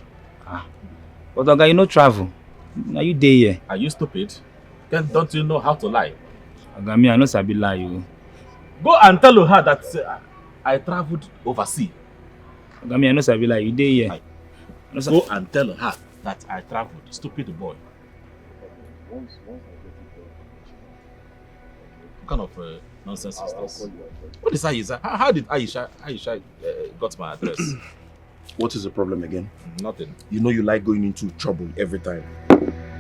But Oga, you no travel. Now you dey here. Are you stupid? Then don't you know how to lie? Oga, me I no sabi lie you. Go and tell her that I traveled overseas. Oga, me I no sabi lie. You dey here. Go and tell her that I traveled. Stupid boy. What kind of nonsense is this? What is Aisha? How did Aisha got my address? What is the problem again? Nothing. You know you like going into trouble every time.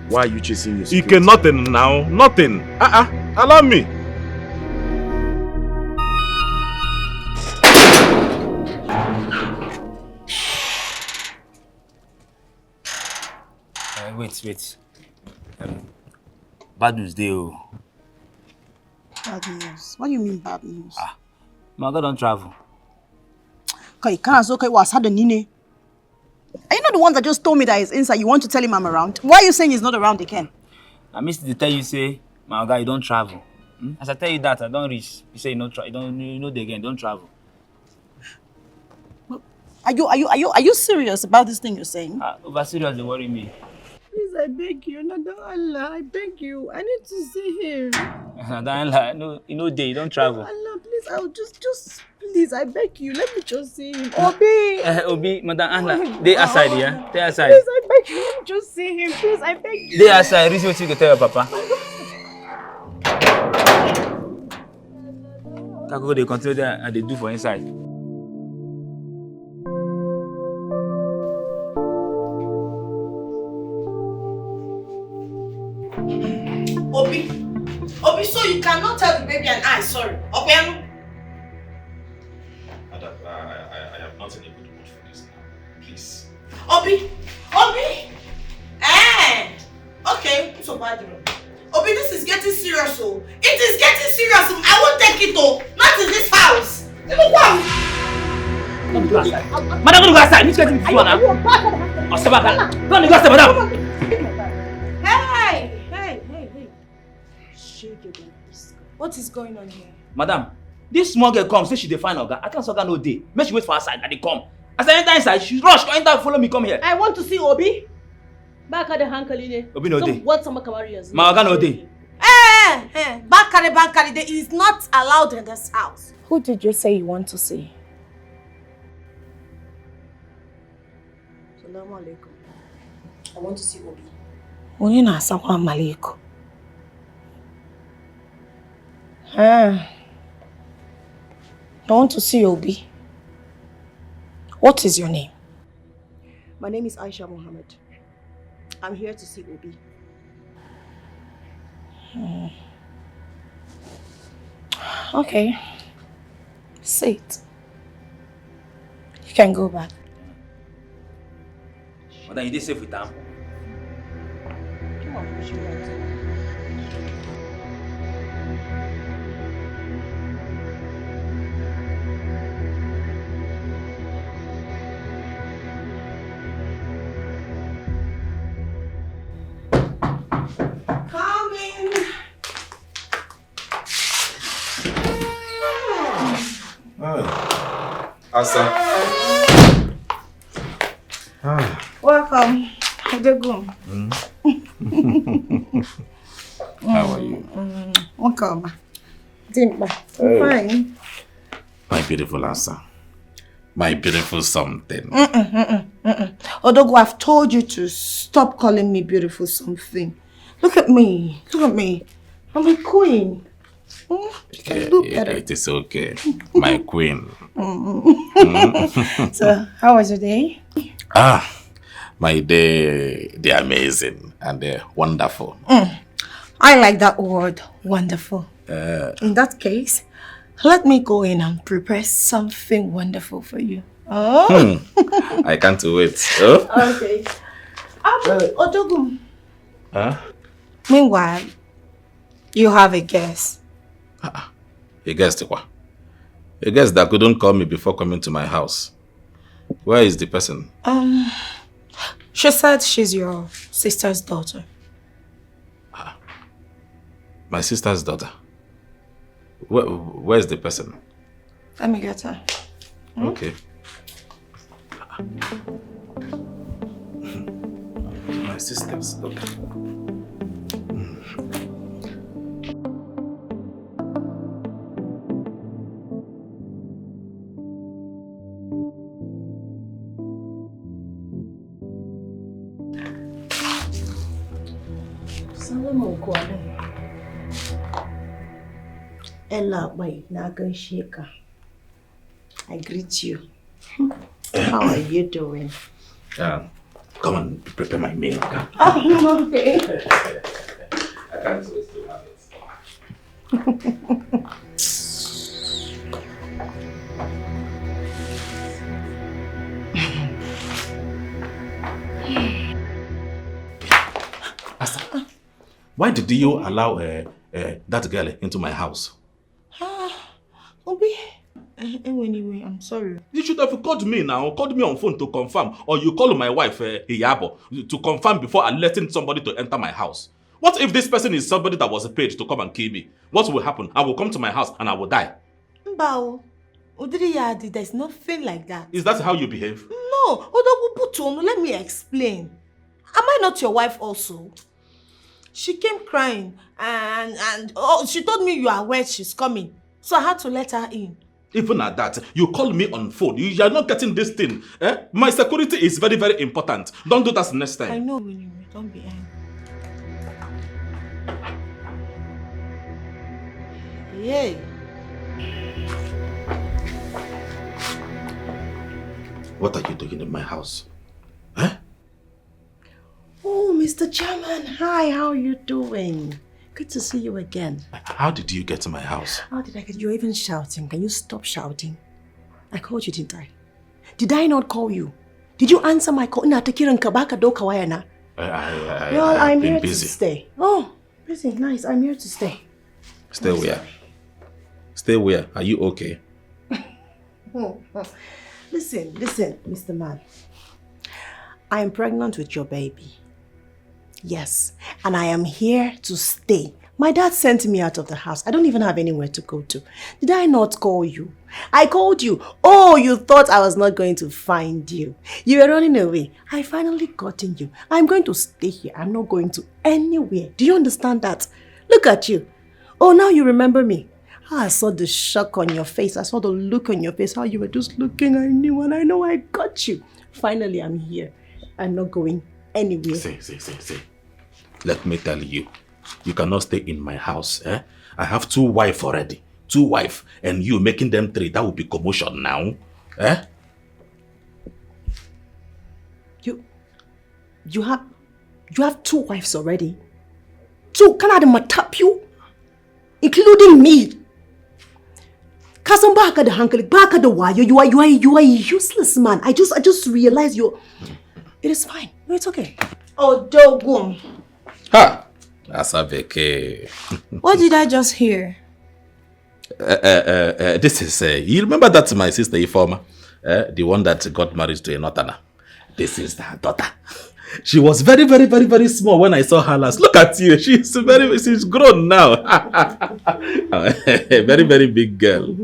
Why are you chasing your You can nothing now. Nothing. Allow me. Wait. Bad news dey o. Bad news? What do you mean bad news? My God don't travel. Okay, was had a nine. Are you not the one that just told me that he's inside? You want to tell him I'm around? Why are you saying he's not around again? I missed to tell you say, my guy, you don't travel. As I tell you that, I don't reach. You say you know the again, don't travel. Are you serious about this thing you're saying? Over serious, they worry me. Please, I beg you, Nada Allah, I beg you. I need to see him. No, you know day, don't travel. Allah, please, I'll just please, I beg you, let me just see him. Obi! Obi, Madam Anna, they outside, yeah? They outside. Please, I beg you, let me just see him. Please, I beg you. They outside, reason what you go tell your papa. Kako they continue there and they do for inside. Obi, so you cannot tell the baby and I, sorry. Okay, I am not in a good mood for this now. Please. Obi, Obi! Okay, so bad. Obi, this is getting serious, oh. It is getting serious. I won't take it, oh. Not in this house. Look what? Don't go outside. Madam, don't go outside. You need to get this one now. Oh, step back. Don't go outside, madam. Hey. What is going on here? Madam, this small girl comes, say she dey find Oga. I can't Oga no day. Make she wait for her side and they come. As I enter inside, she rush, come enter, follow me, come here. I want to see Obi. Back at the hankali. Obi no day. What some Kamarias? My Oga no day. Bakari, they is not allowed in this house. Who did you say you want to see? Assalamu alaikum. I want to see Obi. Onina assalamu alaikum. I want to see Obi. What is your name? My name is Aisha Mohammed. I'm here to see Obi. Okay. Sit. You can go back. Madam, you dey safe with them. Come on, push me out. Asa. Welcome. How are you? Welcome. Dimba. Fine. My beautiful Asa. My beautiful something. Odogo, I've told you to stop calling me beautiful something. Look at me. I'm a queen. It is okay. My queen. So, how was your day? My day, they're amazing and they're wonderful. I like that word, wonderful. In that case, let me go in and prepare something wonderful for you. Oh. I can't wait. Oh? Okay. Odogo. Meanwhile, you have a guest. A guest, what? A guest that couldn't call me before coming to my house. Where is the person? She said she's your sister's daughter. My sister's daughter. Where's the person? Let me get her. Okay. My sister's daughter. Ella, wait, now go shake her. I greet you. How are you doing? Come on, prepare my meal. Okay? Oh, okay. I can't wait to have it. Asa, why did you allow that girl into my house? Obi. Anyway, I'm sorry. You should have called me now. Called me on phone to confirm. Or you call my wife, Iyabo, to confirm before letting somebody to enter my house. What if this person is somebody that was paid to come and kill me? What will happen? I will come to my house and I will die. Mbao, Udriyadi, there's nothing like that. Is that how you behave? No, Odoguputono, let me explain. Am I not your wife also? She came crying and she told me you are aware she's coming. So I had to let her in. Even at that, you call me on phone. You are not getting this thing. My security is very, very important. Don't do that next time. I know, don't be angry. Yay. What are you doing in my house? Oh, Mr. Chairman. Hi, how are you doing? Good to see you again. How did you get to my house? How did I get you? You're even shouting. Can you stop shouting? I called you, didn't I? Did I not call you? Did you answer my call? Well, I'm here to stay. Oh, busy. Nice. I'm here to stay. Stay where? Stay where? Are you okay? Listen, Mr. Man. I am pregnant with your baby. Yes, and I am here to stay. My dad sent me out of the house. I don't even have anywhere to go to. Did I not call you? I called you. Oh, you thought I was not going to find you. You were running away. I finally gotten you. I'm going to stay here. I'm not going to anywhere. Do you understand that? Look at you. Oh, now you remember me. I saw the shock on your face. I saw the look on your face. How you were just looking. I knew and I know I got you. Finally, I'm here. I'm not going anywhere. See. Let me tell you. You cannot stay in my house. Eh? I have 2 wives already. 2 wives. And you making them 3. That would be commotion now. Eh? You have 2 wives already? 2? Can I tap you? Including me. Cousin Baka the Hankalik, Baka the Wayo, you are a useless man. I just realized you're... It is fine. No, it's okay. Oh, Dogum. Ha! Asabeke. What did I just hear? This is... you remember that's my sister Ifoma? The one that got married to a Northerner. This is her daughter. She was very, very, very, very small when I saw her last. Look at you. She's grown now. A very, very big girl.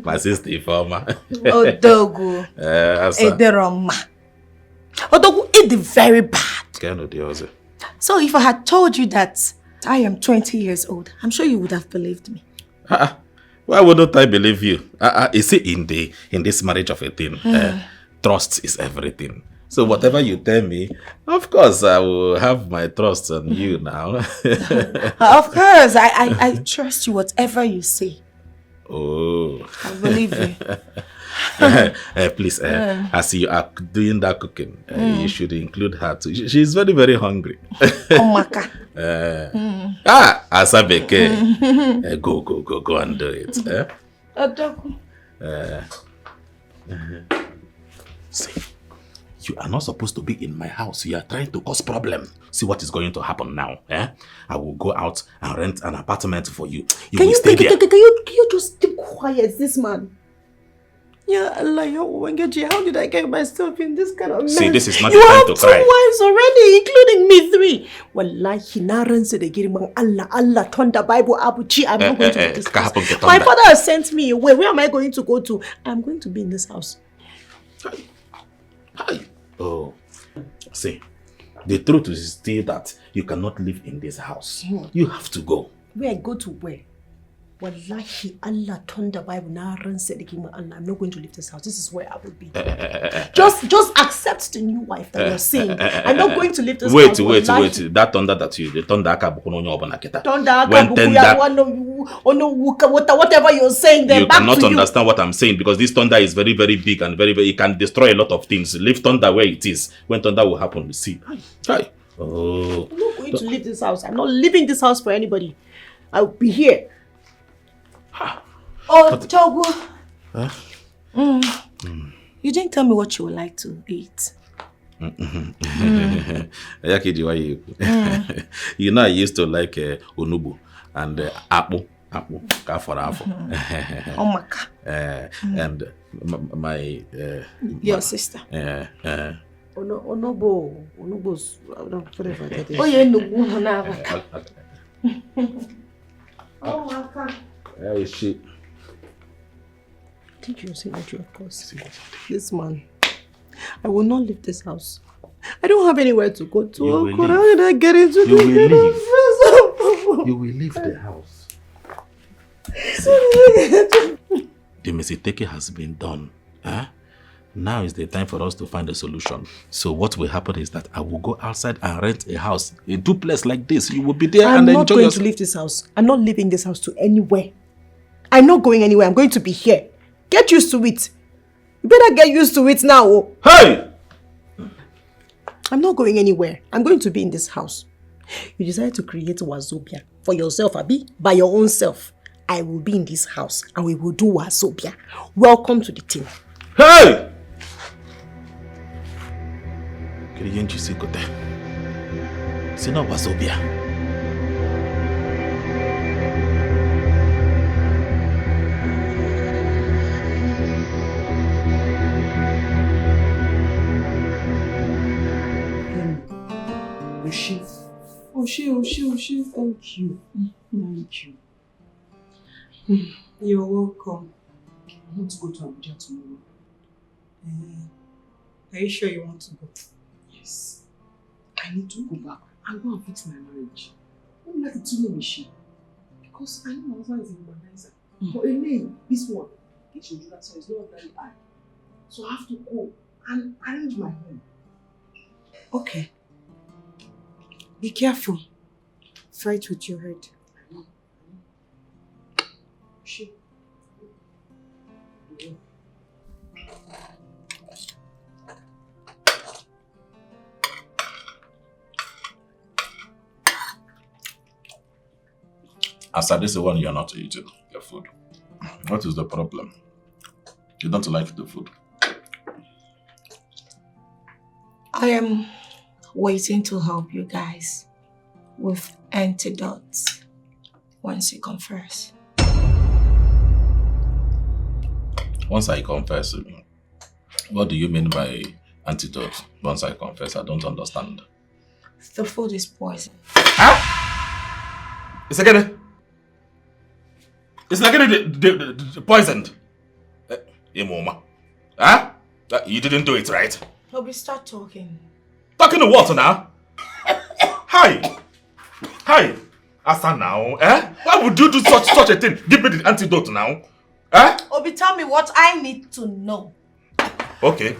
My sister Ifoma. Odogu. Ederoma. Odogu is very bad. So if I had told you that I am 20 years old, I'm sure you would have believed me. Why wouldn't I believe you? You see, in this marriage of a thing, trust is everything. So whatever you tell me, of course I will have my trust on you now. Of course, I trust you whatever you say. Oh. I believe you. Please, as you are doing that cooking, you should include her too. She's very, very hungry. Omaka. Asabeke. Go and do it. See. You are not supposed to be in my house. You are trying to cause problem. See what is going to happen now. I will go out and rent an apartment for you. Can you just keep quiet, this man? Yeah, like, how did I get myself in this kind of mess? See, this is not the time to cry. You have 2 wives already, including me 3. Wallahi, naran se de girman Allah, thunder Bible, abuchi. I'm not going to this house. My father has sent me away. Where am I going to go to? I'm going to be in this house. Hi. Oh, see, the truth is still that you cannot live in this house. You have to go. Where I go to where? Wallahi, Allah, thunder Bible, naran se de girman Allah. I'm not going to leave this house. This is where I will be. Just accept the new wife that you're saying. I'm not going to leave this house. Wait. That thunder that you, the thunder akabukono nyobana kita. Whatever you're saying, then you back cannot to understand what I'm saying because this thunder is very, very big and very, very, it can destroy a lot of things. Leave thunder where it is. When thunder will happen, we see. Hi. Oh. I'm not going to leave this house. I'm not leaving this house for anybody. I'll be here. Oh, Togo. You didn't tell me what you would like to eat. You know, I used to like unubu and apple. Omaka. And my your sister. Onubo's whatever that is. Oh yeah, Omaka. Where is she? Did you see what you have caused? This man. I will not leave this house. I don't have anywhere to go to. You will How did I get into You this? will leave. You will leave the house. The mistake has been done. Now is the time for us to find a solution. So what will happen is that I will go outside and rent a house, a duplex like this. You will be there and enjoy yourself. I'm not going to leave this house. I'm not leaving this house to anywhere. I'm not going anywhere. I'm going to be here. Get used to it. You better get used to it now. Hey! I'm not going anywhere. I'm going to be in this house. You decided to create Wazobia for yourself, Abi, by your own self. I will be in this house and we will do Wazobia. Welcome to the team. Hey! Kiriyenji Sikote. Sina Wasobia. Oshi, thank you. Thank you. You're welcome. I want to go to Abuja tomorrow. Are you sure you want to go? Yes. I need to go back and go and fix my marriage. I'm like a two machine. Because I know my husband is a womanizer. But Elaine, this one, it's not very high. So I have to go and arrange my home. Okay. Be careful. Fight with your head. I know. She. Asa, this is the one you're not eating, your food. What is the problem? You don't like the food? I am waiting to help you guys with antidotes once you confess. Once I confess, what do you mean by antidote? Once I confess, I don't understand. The food is poison. Huh? It's again. It's like the poisoned. Mama. Huh? You didn't do it, right? Toby, start talking. Talking to what now? Hi. Asa now, eh? Why would you do such a thing? Give me the antidote now. Eh? Obi, tell me what I need to know. Okay.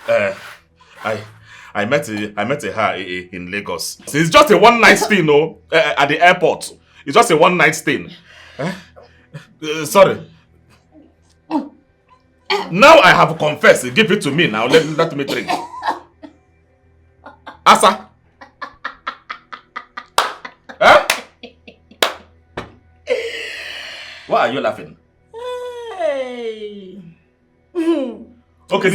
I met her in Lagos. So it's just a one night stay, no? At the airport. It's just a one night stay. Sorry. Now I have confessed. Give it to me now. Let me drink. Asa. Huh? Why are you laughing? Hey. Okay,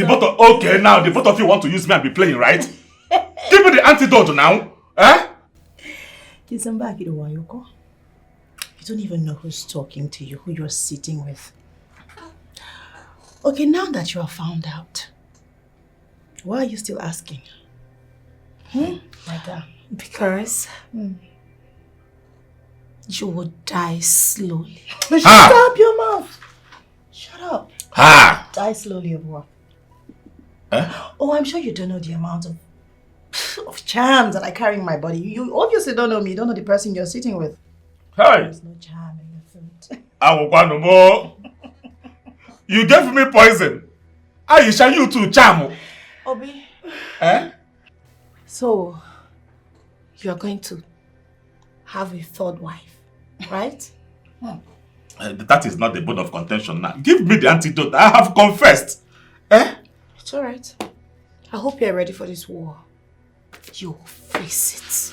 now the both of you want to use me and be playing, right? Give me the antidote now. Eh? You don't even know who's talking to you, who you're sitting with. Okay, now that you have found out, why are you still asking? Madam? Because you would die slowly. Shut up your mouth! Shut up. Die slowly of what? Oh, I'm sure you don't know the amount of charms that I carry in my body. You obviously don't know me. You don't know the person you're sitting with. There's no charm in your food. I will want no more. You gave me poison. Aisha, you too, charm. Obi. Eh? So, you're going to have a third wife, right? That is not the bone of contention now. Give me the antidote. I have confessed. Eh? It's alright. I hope you're ready for this war. You'll face it.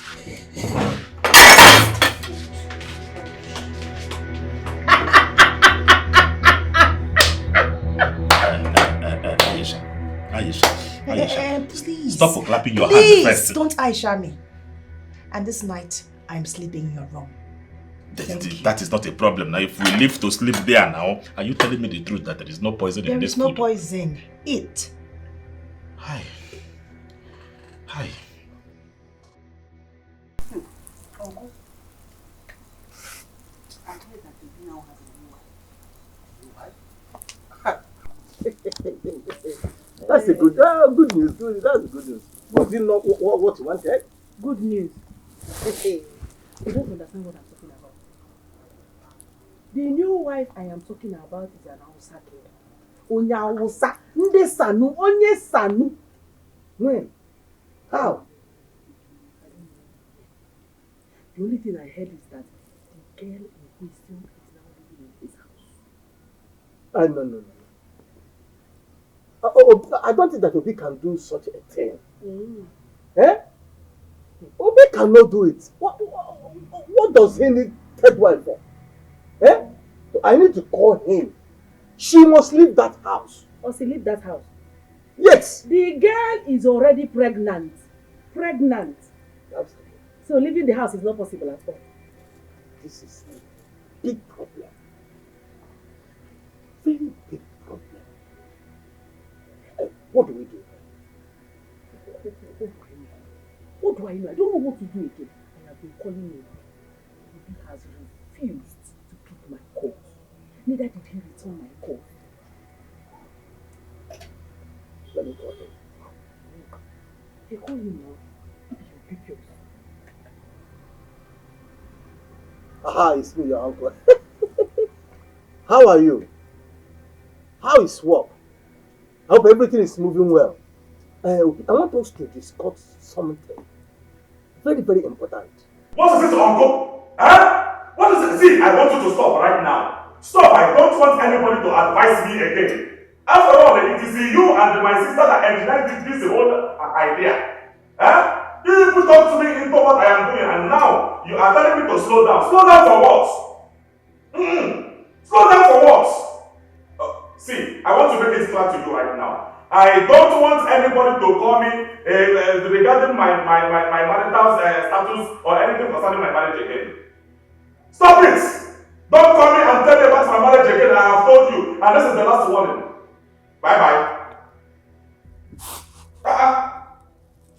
Aisha. Please. Stop clapping your hands first. Please, don't Aisha me. And this night, I'm sleeping in your room. That is not a problem. Now, if we live to sleep there now, are you telling me the truth that there is no poison in this food? There is no poison. Eat. Hi. Uncle, I heard that you now have a new wife. That's a good news. That's good news. Was it not what you wanted? Good news. You don't understand what I'm talking about. The new wife I am talking about is an Hausa girl. Onya Hausa. Nde Sanu. Onye Sanu. When? How? The only thing I heard is that the girl in question is now living in his house. No. I don't think that Obi can do such a thing. Eh? Obi cannot do it. What does he need third wife for? Eh? So I need to call him. She must leave that house. Or she leave that house. Yes. The girl is already pregnant. Pregnant. Absolutely. So leaving the house is not possible at all. This is a big problem. Very big problem. What do we do? What do I know? I don't know what to do again. I have been calling him. He has refused to pick my call. Neither did he return my call. Let me call him. Hey, call him now. You pick yours. Aha, it's me, your uncle. How are you? How is work? I hope everything is moving well. I want us to discuss something very, very important. What is it, uncle? Huh? What is it? See, I want you to stop right now. Stop. I don't want anybody to advise me again. After all, it is you and my sister that engineered this whole idea. Huh? You people talk to me into what I am doing, and now you are telling me to slow down. Slow down for what? Slow down for what? See, I want to make it clear to you right now. I don't want anybody to call me regarding my marital status or anything concerning my marriage again. Stop it! Don't call me and tell me about my marriage again. I have told you, and this is the last warning. Bye-bye.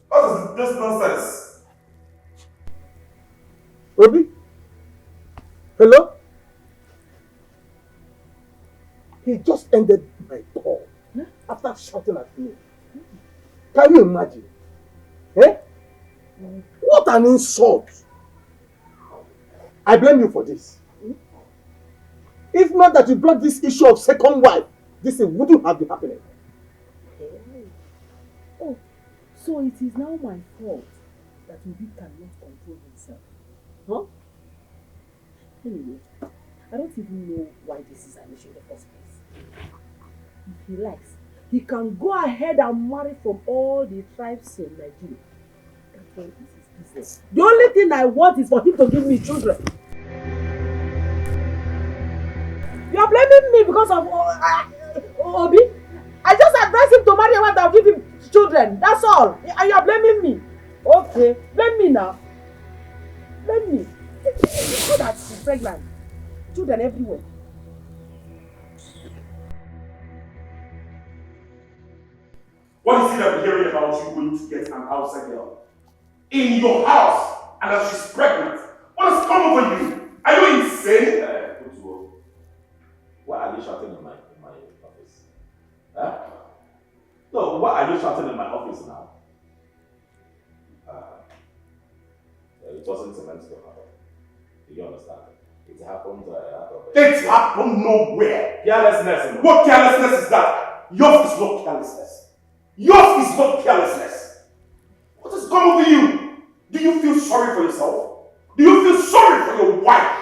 What is this nonsense? Obi? Hello? He just ended my call after shouting at me. Can you imagine? Eh? What an insult! I blame you for this. If not that you brought this issue of second wife, this wouldn't have been happening. Oh, so it is now my fault that Obi cannot control himself. Huh? Anyway, I don't even know why this is an issue in the first place. If he likes, he can go ahead and marry from all the tribes in Nigeria. That's why this is business. The only thing I want is for him to give me children. You are blaming me because of Obi? I just advised him to marry a wife that will give him children. That's all. And you are blaming me. Okay, blame me now. Blame me. You know that she's pregnant. Children everywhere. What is it that we're hearing about you going to get an outside girl in your house and that she's pregnant? What has come over you? Are you insane? Why are you shouting in my office? Huh? No, why are you shouting in my office now? It wasn't meant to happen. Do you understand? It happened out of it. It happened nowhere. Carelessness. What carelessness is that? Yours is not carelessness. Yours is not carelessness. What has come over you? Do you feel sorry for yourself? Do you feel sorry for your wife?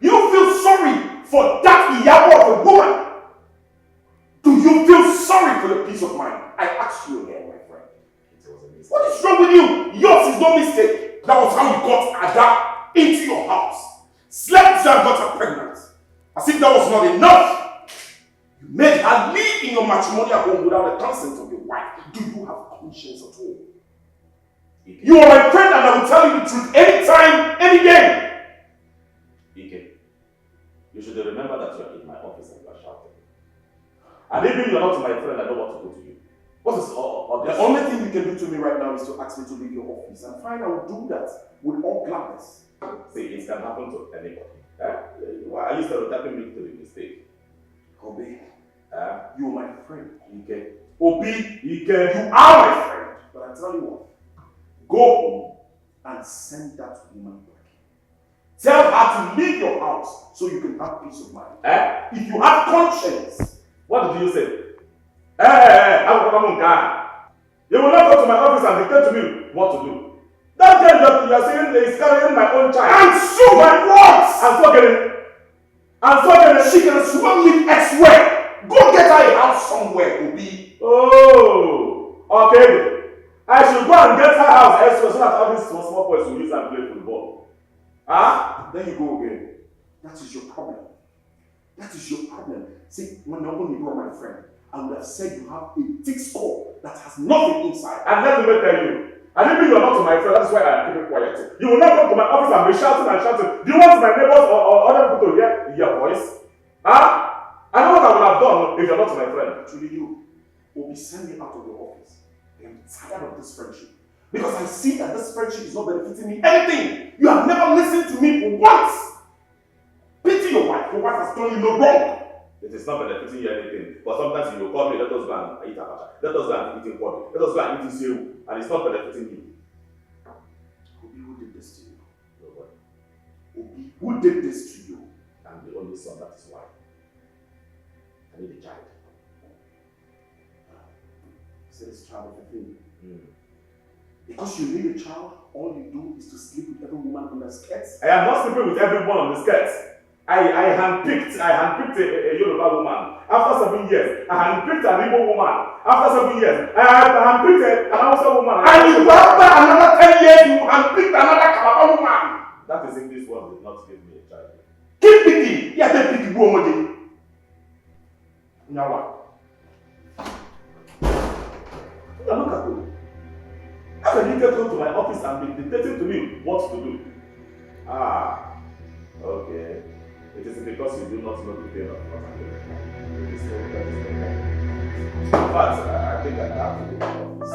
Do you feel sorry for that iyabo of a woman? Do you feel sorry for your peace of mind? I ask you again, my friend. What is wrong with you? Yours is no mistake. That was how you got Ada into your house. Slept and got her pregnant. As if that was not enough. You made her live in your matrimonial home without the consent of your wife. Do you have conscience at all? You are my friend and I will tell you the truth anytime, any day. Ike, you should remember that you are in my office and you are shouting. And even you are not my friend, I don't want to go to you. What is all this? The only thing you can do to me right now is to ask me to leave your office. And fine, I will do that with all gladness. See, it can happen to anybody. Why are you stereotyping me to the mistake? Obi, you are my friend. Ike. Obi, Ike, you are my friend. But I tell you what, go home and send that woman back. Tell her to leave your house so you can have peace of mind. If you have conscience. What did you say? You will not go to my office and dictate to me what to do. That girl you are saying is carrying my own child. And so my words! And so getting it. And so getting it. She can swim with elsewhere. Go get her a house somewhere, Obi. Oh, okay. I should go and get her house elsewhere so that all these small boys will use and play football. Huh? There you go again. That is your problem. That is your problem. See, when you are my friend, I would have said you have a thick skull that has nothing inside. And let me tell you, I didn't mean you are not my friend, that's why I am keeping quiet. You will not come to my office and be shouting and shouting. Do you want my neighbors or other people to hear your voice? Huh? I know what I would have done if you're not my friend. Truly, you will be sending out of your office. I am tired of this friendship. Because I see that this friendship is not benefiting me anything. You have never listened to me for once. Pity your wife. Your wife has done you no wrong. It is not benefiting you anything. But sometimes you will call me, let us go and eat abacha. Let us go and eat kwadu. Let us go and eat isewu. And it's not benefiting you. Obi, who did this to you? Nobody. Obi, who did this to you? I'm the only son, that is why. I need a child. Say this child of a thing. Because you need a child, all you do is to sleep with every woman on the skirts. I am not sleeping with everyone on the skirts. I handpicked a Yoruba woman. After 7 years, I handpicked an Igbo woman. After 7 years, I handpicked an Hausa woman. And you after another 10 years, you handpicked another Calabar woman. That is if this one did not give me a child. Keep picking. Yeah, they pick woman. Now what? Now look at you. How can you get come to my office and be dictating to me what to do? Ah, okay. It is because you do not know the pain of what I'm doing. It is so that is the In fact, I think I have to go to the office.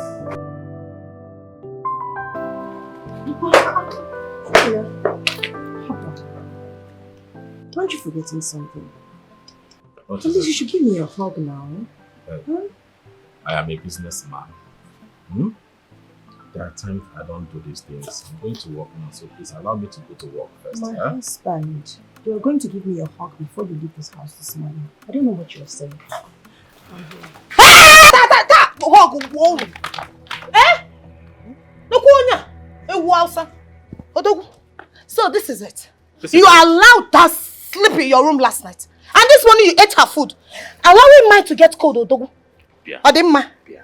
Aren't you forgetting something? What At is least you it? should give me a hug now. I am a businessman. There are times I don't do these things. I'm going to work now, so please allow me to go to work first. My husband, you were going to give me a hug before you leave this house this morning. I don't know what you're saying. Hug, whoa. Eh? So this is it. You allowed that sleep in your room last night. And this morning you ate her food. Allowing mine to get cold, Odogu. Yeah. Odimma. Yeah.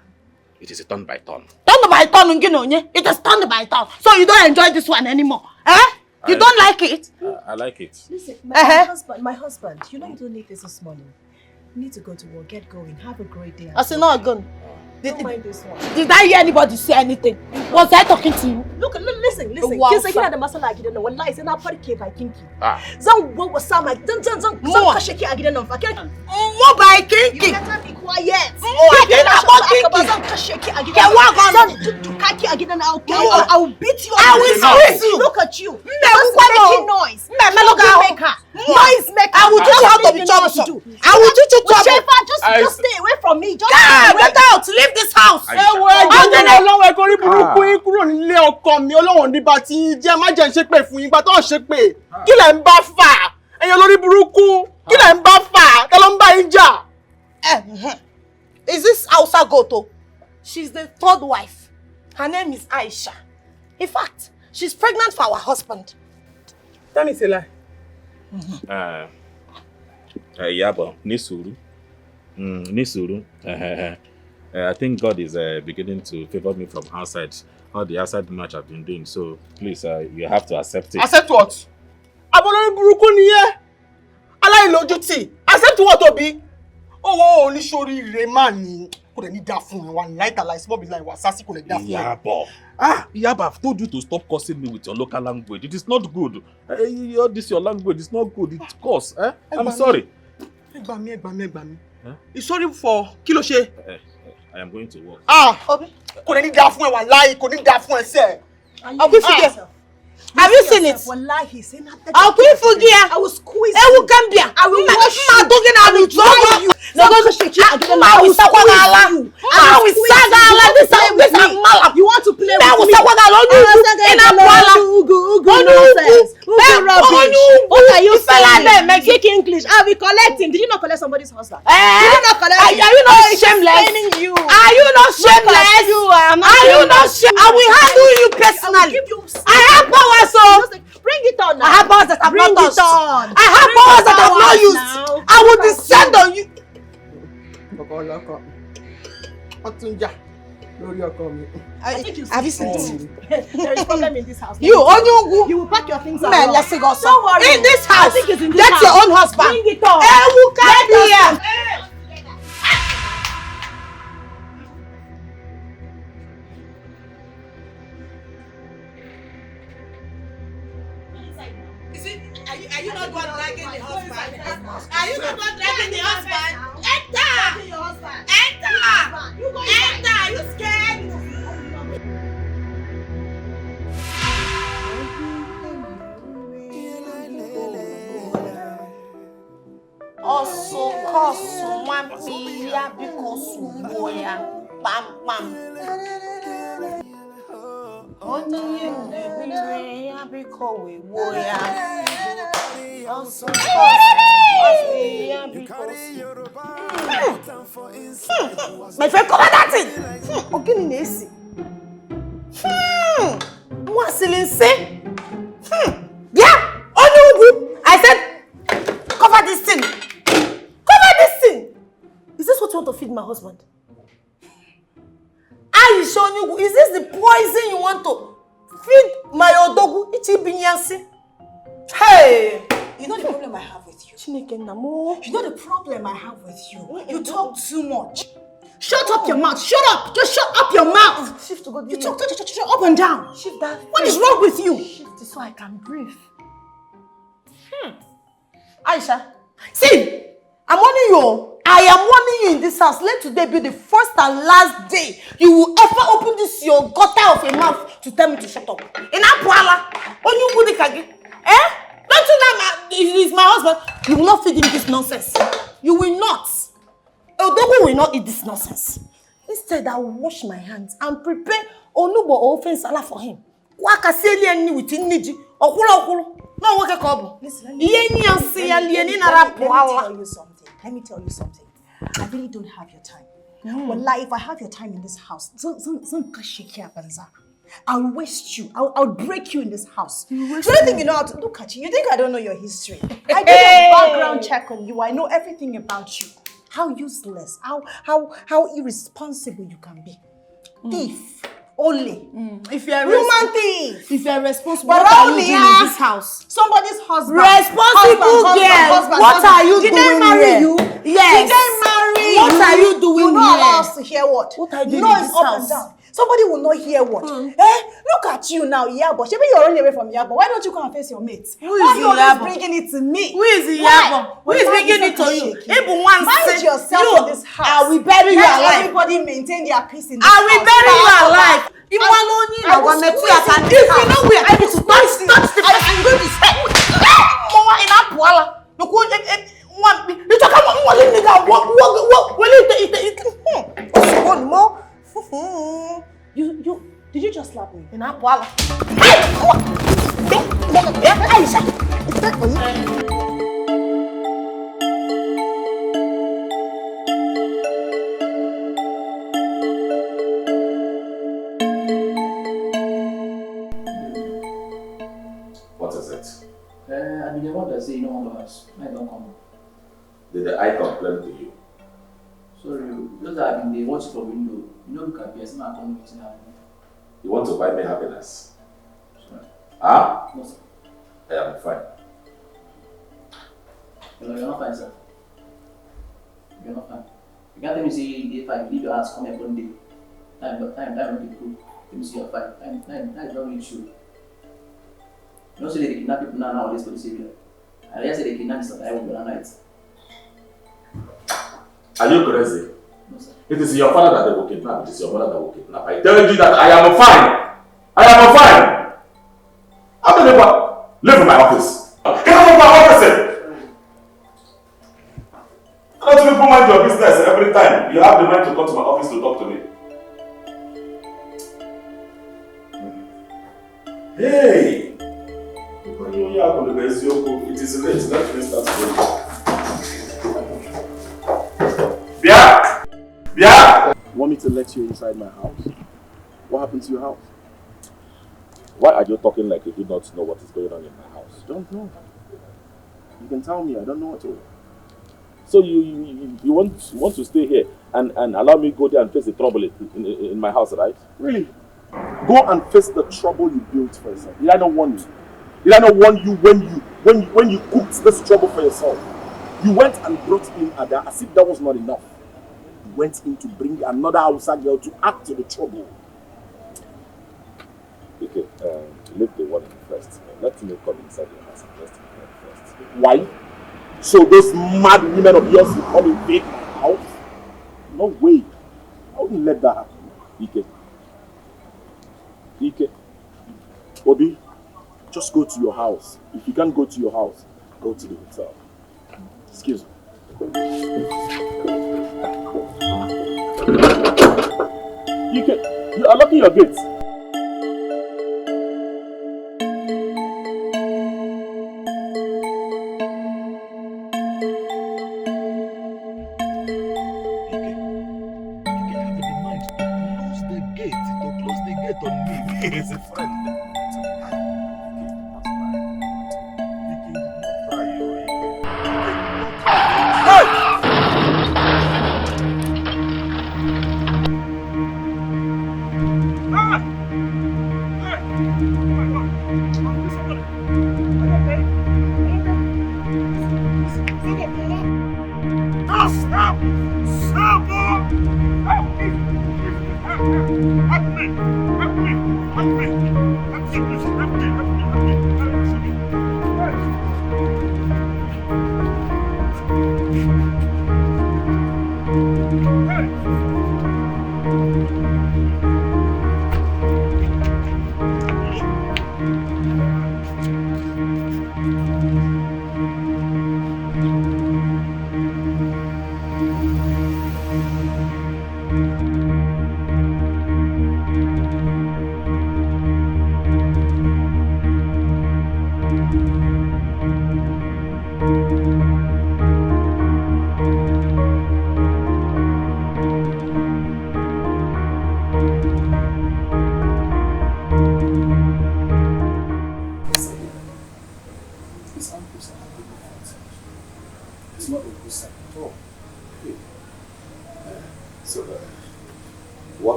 It is a turn by turn. Turn by turn, it is turned by turn. So you don't enjoy this one anymore. Eh? You don't like it? I like it. Listen, my husband, you know you don't need this morning. You need to go to work, get going, have a great day. I said, no, I'm going. Don't mind this one. Did I hear anybody say anything? Was I talking to you? Look, listen. Wow, Kinsa kina da masala a gidan nan wallahi sai na farke bakin ki. Zan wawwasa ma zan kashe ki a gidan nan fa. Mo bakin ki. You better be quiet. I cannot bakin ki. Zan kashe ki a gidan nan. Zan tuttuka ki a gidan nan. I will beat you. I will squeeze you. Look at you. Just making noise. Noise maker. I will teach you how to be troublesome. I will teach you trouble. Just stay away from me. Just get out. Leave this house. Ọlọ́wọ́ ẹ̀kọ́ rí burúkú yín kúrò nílé ọkọ mi ọlọ́wọ́n nípa tí yín jẹ́ má jẹ́ ń ṣépè fún yín gbà tó ń ṣépè. Kí lẹ̀ ń bá fà? Ẹ̀yin olórí burúkú. Kí lẹ̀ ń bá fà? Ta ló ń bá yín jà? Is this Hausa Goto? She's the third wife. Her name is Aisha. In fact, she's pregnant for our husband. Tell me it's a lie. Yabo, Nisuru. Nisuru. I think God is beginning to favor me from outside. All the outside match I've been doing. So please, you have to accept it. Accept what? Abolori burúkú ni ẹ́. Aláìlójútì. Accept what, Obi? Oh, oníṣoríire máa ní. Kò lè ní dá fún ẹ wá láìtàláì small be like wasasi kò lè dá fún ẹ. Yabo. Yabo, I've told you to stop cursing me with your local language. It is not good. All this your language is not good. It's coarse. I'm sorry. Ẹ gbà mí. You sorry for kí ló ṣe? I am going to work. Obi. Kò lè ní dá fún ẹ wá láì kò ní dá fún ẹ sẹ́. Have you seen it? Wallahi, say nothing. I'll put Fugia. I will squeeze you. Gambia. I will wash you. I will dry you. No, go shake you. I will squeeze you. I will sagala. This is malam. You want to play with me? I will sagala. What are you saying? Speak English. I'll be collecting. Did you not collect somebody's husband? Did you not collect? Are you not shameless? Are you not shameless? Are you not shameless? I will handle you personally. I have power, so bring it on now. I have powers that I've not used. I have powers that I've not used. I will descend on you. Have you seen it? There is problem in this house. You will pack your things out. Let's go. Don't worry. In this house, I think it's in this get house. your own husband. Bring it on. Who can be here? Is it? Are you not going dragging the husband? Are you not going dragging the husband? Enter! Enter! Enter! Are you scared? Also, cause one ya because boya, bam bam. Only you ya because we boya. Also, my friend, cover that thing. Okay, Nesi. What's it say? Yeah, Onugu. I said, cover this thing. Cover this thing. Is this what you want to feed my husband? Aisha Onugu, is this the poison you want to feed my odogu? Ichibinyansi. Hey! You know the problem I have with you? Chineke Namo. You know the problem I have with you? You talk too much. Shut up your mouth. Shut up. Just shut up your mouth. Shift to go You talk up and down. Shift that. What is wrong with you? Shift it so I can breathe. Aisha, see, I'm warning you. I am warning you in this house. Let today be the first and last day you will ever open this your gutter of a mouth to tell me to shut up. In Apuala, Onyugudikagi. Eh? Don't you know he's my husband? You will not feed him this nonsense. You will not. Odogu will not eat this nonsense. Instead, I will wash my hands and prepare onubo or ofen salad for him. Wakaseli eni within niji. Okulo. No work a couple. Listen, let me tell you something. Let me tell you something. I really don't have your time. Well, if I have your time in this house, I'll waste you. I'll break you in this house. Do you think you know how to look at you? You think I don't know your history? I did a background check on you. I know everything about you. How useless, how irresponsible you can be. Thief. Only. If you're human thief. If you're responsible, what are you doing in this house? Somebody's husband. Responsible girl. What are you doing here? Did they marry you? Yes. Did they marry you? What are you doing here? You're not allowed to hear what? What are you doing in this up house? and down. Somebody will not hear what. Look at you now, Yabo. Maybe you're running away from Yabo. Why don't you come and face your mates? Who is Yabo? Bringing it to me. Who is Yabo? Who is bringing it to you? Mind yourself in this house. I will bury you alive. Let everybody maintain their peace in this I will house. bury you alive. If you know we are able to touch the person, I'm going to say, Mama in Apuala. You talk about one nigga. You did you just slap me? In Apuala. Aisha, is that for you? What is it? I mean, what I say, you don't want to ask. I don't come. Did I complain to you? Sorry, those that have been they watch from window. You know, look at PS, now come with now. You want to buy me happiness? Sorry. Huh? No, sir. I am fine. You're not fine, sir. You're not fine. You can't tell me, say, if I leave your house, come here one day. Time, don't be good. Let me see you're fine. Time is not really true. You know, say they kidnap people nowadays for this area. I just say they kidnap Mr. Taiwo the night. Are you crazy? No, sir. It is your father that they will kidnap. It is your mother that will kidnap. I tell you that I am fine. I am fine. How do you live in my office? Get out of my office! How do people mind your business every time? You have the mind to come to my office to talk to me. Hey! It is late. Let me start going. Bia! You want me to let you inside my house? What happened to your house? Why are you talking like you do not know what is going on in my house? Don't know. You can tell me, I don't know at all. So you want to stay here and allow me to go there and face the trouble in my house, right? Really? Go and face the trouble you built for yourself. Did I not warn you? Did I not warn you when you cooked this trouble for yourself? You went and brought in Ada as if that was not enough. You went in to bring another Hausa girl to add to the trouble. Okay, leave the warning first. let me come inside your house and rest my head first. Why? So those mad women of yours will come invade my house? No way. I wouldn't let that happen. Ike. Obi, just go to your house. If you can't go to your house, go to the hotel. Excuse me. You are locking your gates. He's a friend.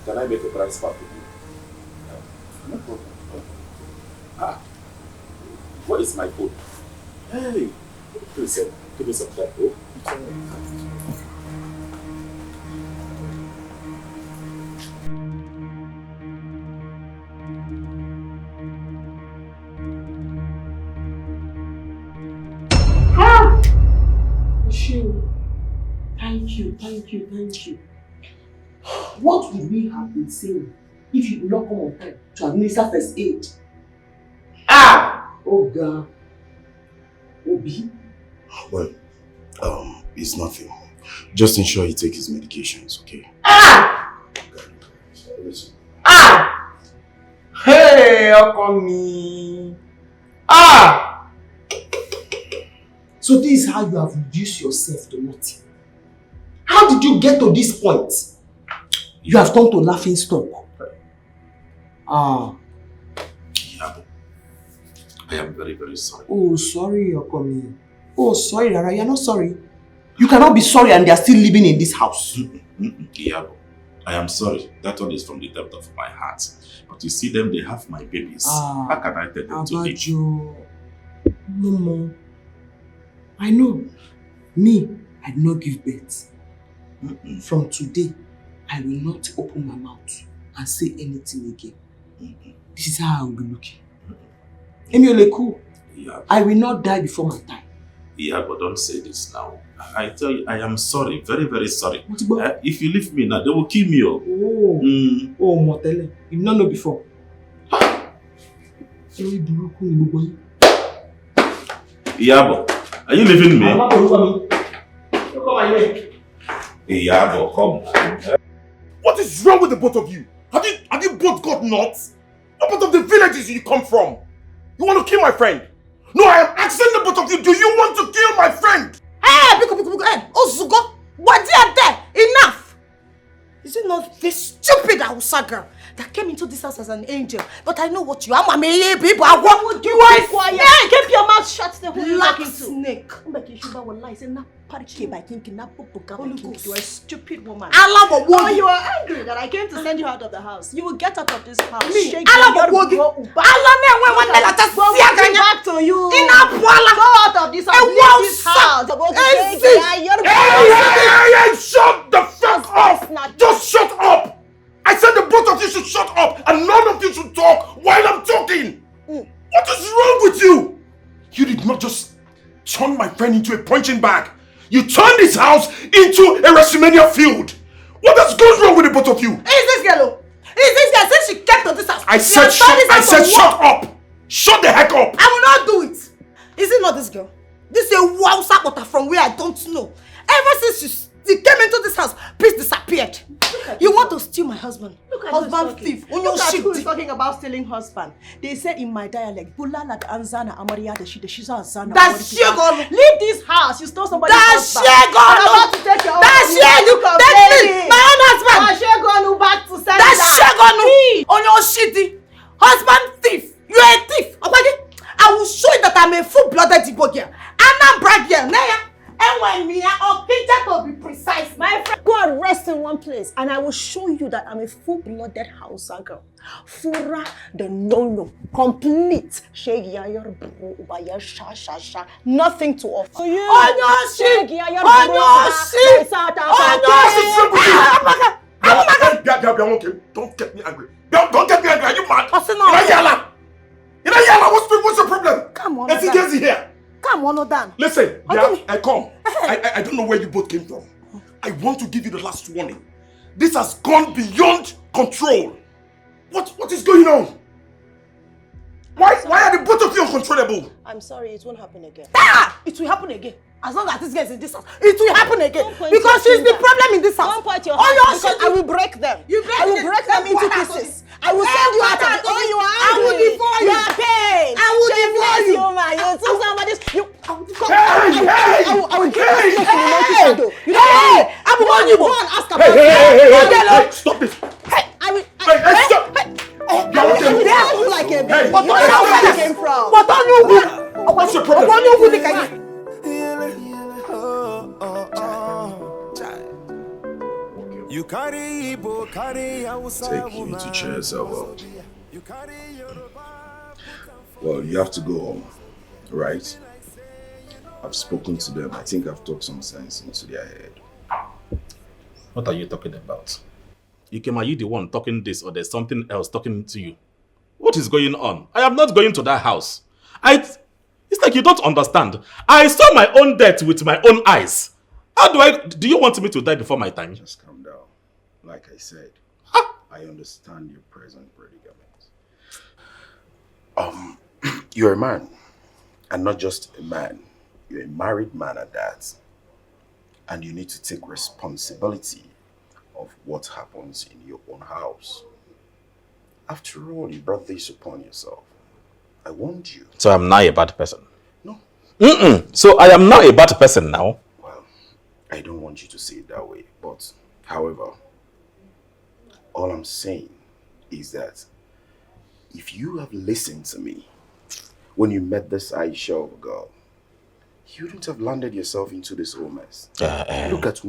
Can I make a price part with you? No problem. What is my food? Hey, please give me some time. Oh. Thank you. What would we have been saying if you would not come on time to administer first aid? Oh God. Obi? Well, it's nothing. Just ensure he takes his medications, okay? Hey, how come me? So this is how you have reduced yourself to nothing. How did you get to this point? You have turned to laughing stock. Yeah, I am very, very sorry. Oh, sorry, Okomi. Oh, sorry, Rara. You're not sorry. You cannot be sorry and they are still living in this house. Yeah, I am sorry. That one is from the depth of my heart. But you see them, they have my babies. How can I tell them to leave? No more. I know. Me, I did not give birth. From today, I will not open my mouth and say anything again. This is how I will be looking. Emiole, yeah. I will not die before my time. Yeah, but don't say this now. I tell you, I am sorry. Very, very sorry. If you leave me now, they will kill me. Oh, Motele. You did not know before. Iyabo, are you leaving me? I'm not going to come my way. Iyabo, come. What is wrong with the both of you? Have you both got nuts? What part of the villages you come from? You want to kill my friend? No, I am asking the both of you, do you want to kill my friend? Hey, Ozugo, what are there? Enough! Is it not this stupid Hausa girl that came into this house as an angel? But I know what you are, Mama. People, what would you want? Quiet. Keep your mouth shut. The who you talking to? Snake. parke by thinking that You are a stupid woman. Oh, you are angry that I came to send you out of the house. You will get out of this house. Me? Shake Go back to you. Go out of this house. Leave this house. Hey, shut the fuck up! Just shut up! I said the both of you should shut up and none of you should talk while I'm talking! What is wrong with you? You did not just turn my friend into a punching bag. You turned this house into a WrestleMania field. What has gone wrong with the both of you? Is this girl? Is this girl? Since she kept to this house. I said shut up! Shut the heck up! I will not do it. Is it not this girl? This is a wow sapota from where I don't know. Ever since she came into this house, peace disappeared. You want to steal my husband? Husband thief. Look at who is talking about stealing husband. They say in my dialect, Bulala the Anzana Amaria the Shiza Azana. That's Shegon. Leave this house. You stole somebody's That's husband. Shegon. I'm about to take your That's Shegon. That's me. My own husband. That's Shegon back to send That's Shegon. On your shitty husband thief. You're a thief. I will show you that I'm a full-blooded Igbo girl. I'm not brag girl. And when me or Kinja to be precise, my friend. Go and rest in one place and I will show you that I'm a full-blooded Hausa girl. Fura the no, complete. Nothing to offer. On your shit. Don't get me angry. Don't get me angry. Are you mad? What's the problem? Come on. Let's get here. Come on, Dan. Listen, I come. I don't know where you both came from. I want to give you the last warning. This has gone beyond control. What is going on? Why are the both of you uncontrollable? I'm sorry, it won't happen again. It will happen again. As long as this girl is in this house, it will happen again. Because she's the problem in this house. Don't point your hands because I will break them. I will break them into pieces. I will send you out of the... Oh, you are angry. I will devour you. You are paid. I will devour you. Man. You took somebody's... I will give you a monkey shadow. I will warn you. Go and ask about Hey, stop this. I will... Stop. I will dare you like a baby. But you know where I came from. But on you. What's your problem? You carry Igbo, carry Hausa. Take you to chairs, well. Well, you have to go home, right? I've spoken to them. I think I've talked some sense into their head. What are you talking about? Ikem, are you the one talking this or there's something else talking to you? What is going on? I am not going to that house. It's like you don't understand. I saw my own death with my own eyes. Do you want me to die before my time? Just calm down. Like I said, I understand your present predicament. You're a man. And not just a man. You're a married man at that. And you need to take responsibility of what happens in your own house. After all, you brought this upon yourself. I warned you. So I'm not a bad person? No. So I am not a bad person now? Well, I don't want you to see it that way. But, however, all I'm saying is that if you have listened to me when you met this Aisha girl, you wouldn't have landed yourself into this whole mess. Look at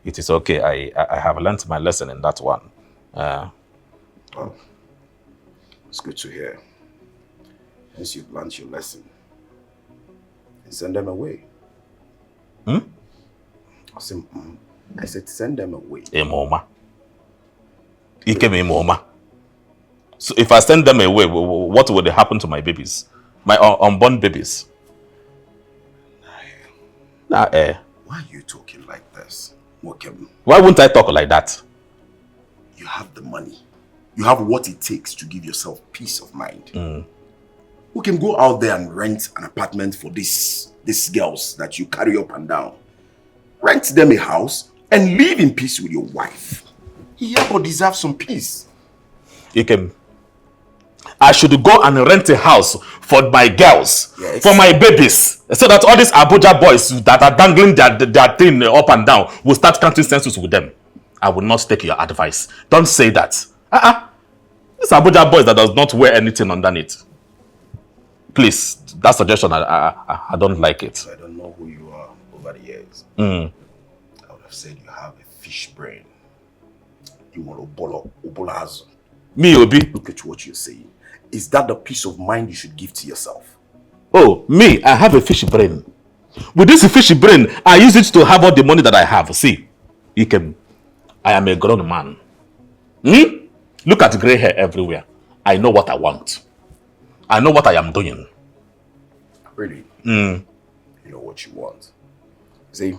it is okay. I have learnt my lesson in that one. Well, it's good to hear. Once you've learnt your lesson, and send them away. I said send them away. Moma. So if I send them away, what would happen to my babies? My unborn babies? Why are you talking like this? Why wouldn't I talk like that? You have the money. You have what it takes to give yourself peace of mind. We can go out there and rent an apartment for these girls that you carry up and down. Rent them a house and live in peace with your wife. Iyabo deserves some peace. Ikem, I should go and rent a house for my girls, for my babies, so that all these Abuja boys that are dangling their thing up and down will start counting census with them. I will not take your advice. Don't say that. These Abuja boys that does not wear anything underneath. Please, that suggestion, I don't like it. I don't know who you are over the years. Mm. I would have said you have a fish brain. You want Obolazo. Me, Obi? Look at what you're saying. Is that the peace of mind you should give to yourself? Oh, me, I have a fishy brain. With this fishy brain, I use it to have all the money that I have. See, Ikem, I am a grown man. Hmm? Look at gray hair everywhere. I know what I want. I know what I am doing. Really? Mm. You know what you want. See,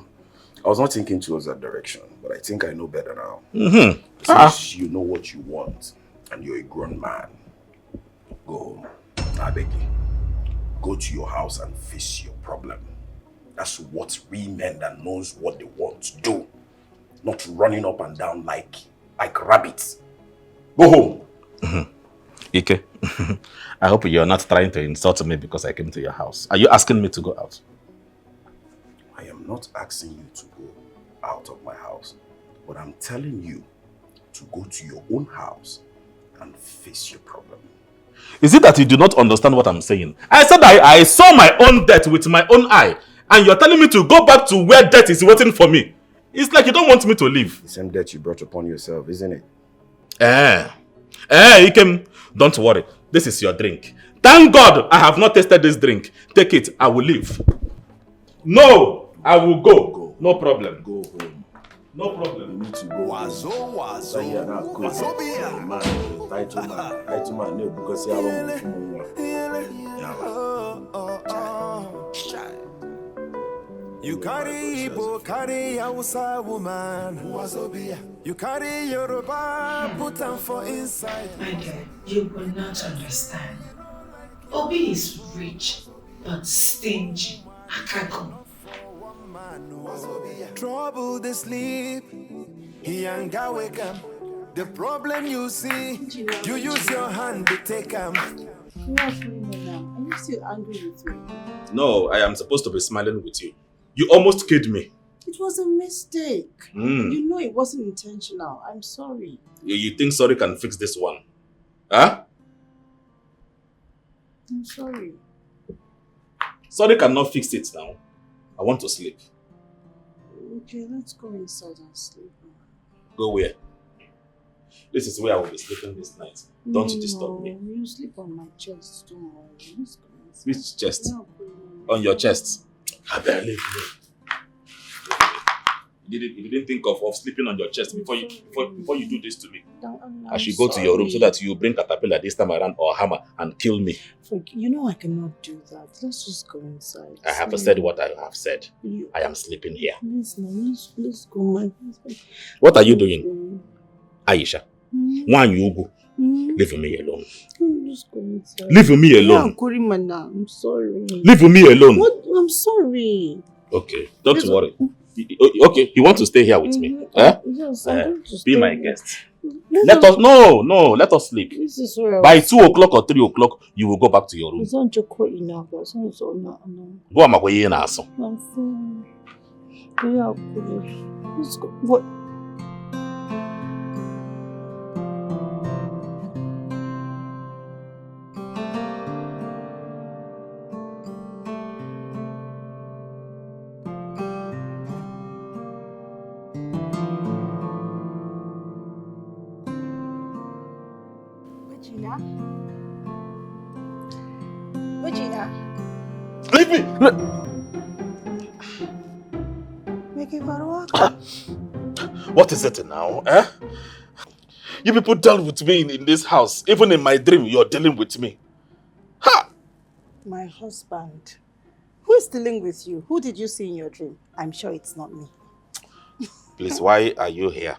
I was not thinking towards that direction, but I think I know better now. Mm-hmm. Since you know what you want, and you're a grown man, go home. I beg you. Go to your house and face your problem. That's what real men that knows what they want to do. Not running up and down like rabbits. Go home. Mm-hmm. Ike, I hope you're not trying to insult me because I came to your house. Are you asking me to go out? I am not asking you to go out of my house, but I'm telling you to go to your own house and face your problem. Is it that you do not understand what I'm saying? I said I saw my own death with my own eye, and you're telling me to go back to where death is waiting for me. It's like you don't want me to leave. The same death you brought upon yourself, isn't it? Ikem, don't worry. This is your drink. Thank God I have not tasted this drink. Take it. I will leave. No, I will go. No problem. Go home. No problem. You need to go. You carry Igbo, carry Hausa woman. You carry Yoruba, put them for inside. My dear, you will not understand. Obi is rich, but stingy. Akago. Trouble they sleep, he ain't got wake up. The problem you see, you use your hand to take him. Are you still angry with me? No, I am supposed to be smiling with you. You almost killed me. It was a mistake. You know it wasn't intentional. I'm sorry. You think sorry can fix this one? Huh? I'm sorry. Sorry cannot fix it now. I want to sleep. Okay, let's go inside and sleep. Go where? This is where I will be sleeping this night. Don't disturb me. You sleep on my chest. Don't worry. Let's go inside. Which chest? On your chest. I barely leave you. You didn't think of sleeping on your chest before you do this to me. I should go to your room so that you bring caterpillar this time around or hammer and kill me. You know I cannot do that. Let's just go inside. I have said what I have said. I am sleeping here. Let's go, my husband. What are you doing? Aisha. Why you leave me alone. Just go inside. Leave me alone. Yeah, I'm sorry. Leave me alone. What? I'm sorry. Okay, don't worry. Okay, you want to stay here with me? Yes, I'm going to be my guest. Let us sleep. This is where by 2 o'clock or 3 o'clock, you will go back to your room. It's not enough. It's not so no. Go on, my I'm sorry. Yeah, let's go. What? Regina. Leave me! What is it now? You people dealt with me in this house. Even in my dream, you're dealing with me. Ha! My husband. Who is dealing with you? Who did you see in your dream? I'm sure it's not me. Please, why are you here?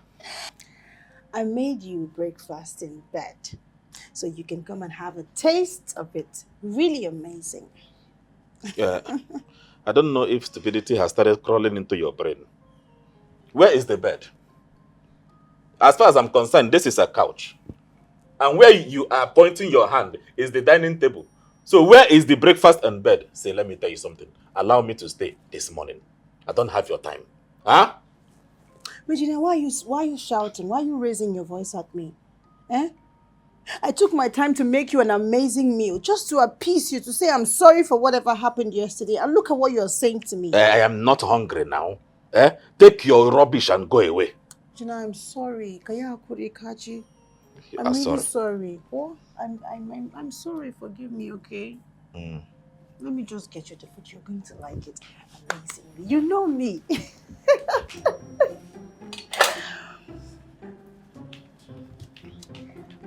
I made you breakfast in bed, so you can come and have a taste of it. Really amazing. Yeah. I don't know if stupidity has started crawling into your brain. Where is the bed? As far as I'm concerned, this is a couch. And where you are pointing your hand is the dining table. So where is the breakfast and bed? Say, let me tell you something. Allow me to stay this morning. I don't have your time. Huh? Regina, why are you shouting? Why are you raising your voice at me? I took my time to make you an amazing meal just to appease you, to say I'm sorry for whatever happened yesterday. And look at what you're saying to me. I am not hungry now. Take your rubbish and go away. Gina, I'm sorry. I'm I'm really sorry. sorry. Oh, I'm sorry. Forgive me, okay? Let me just get you the food. You're going to like it amazingly. You know me.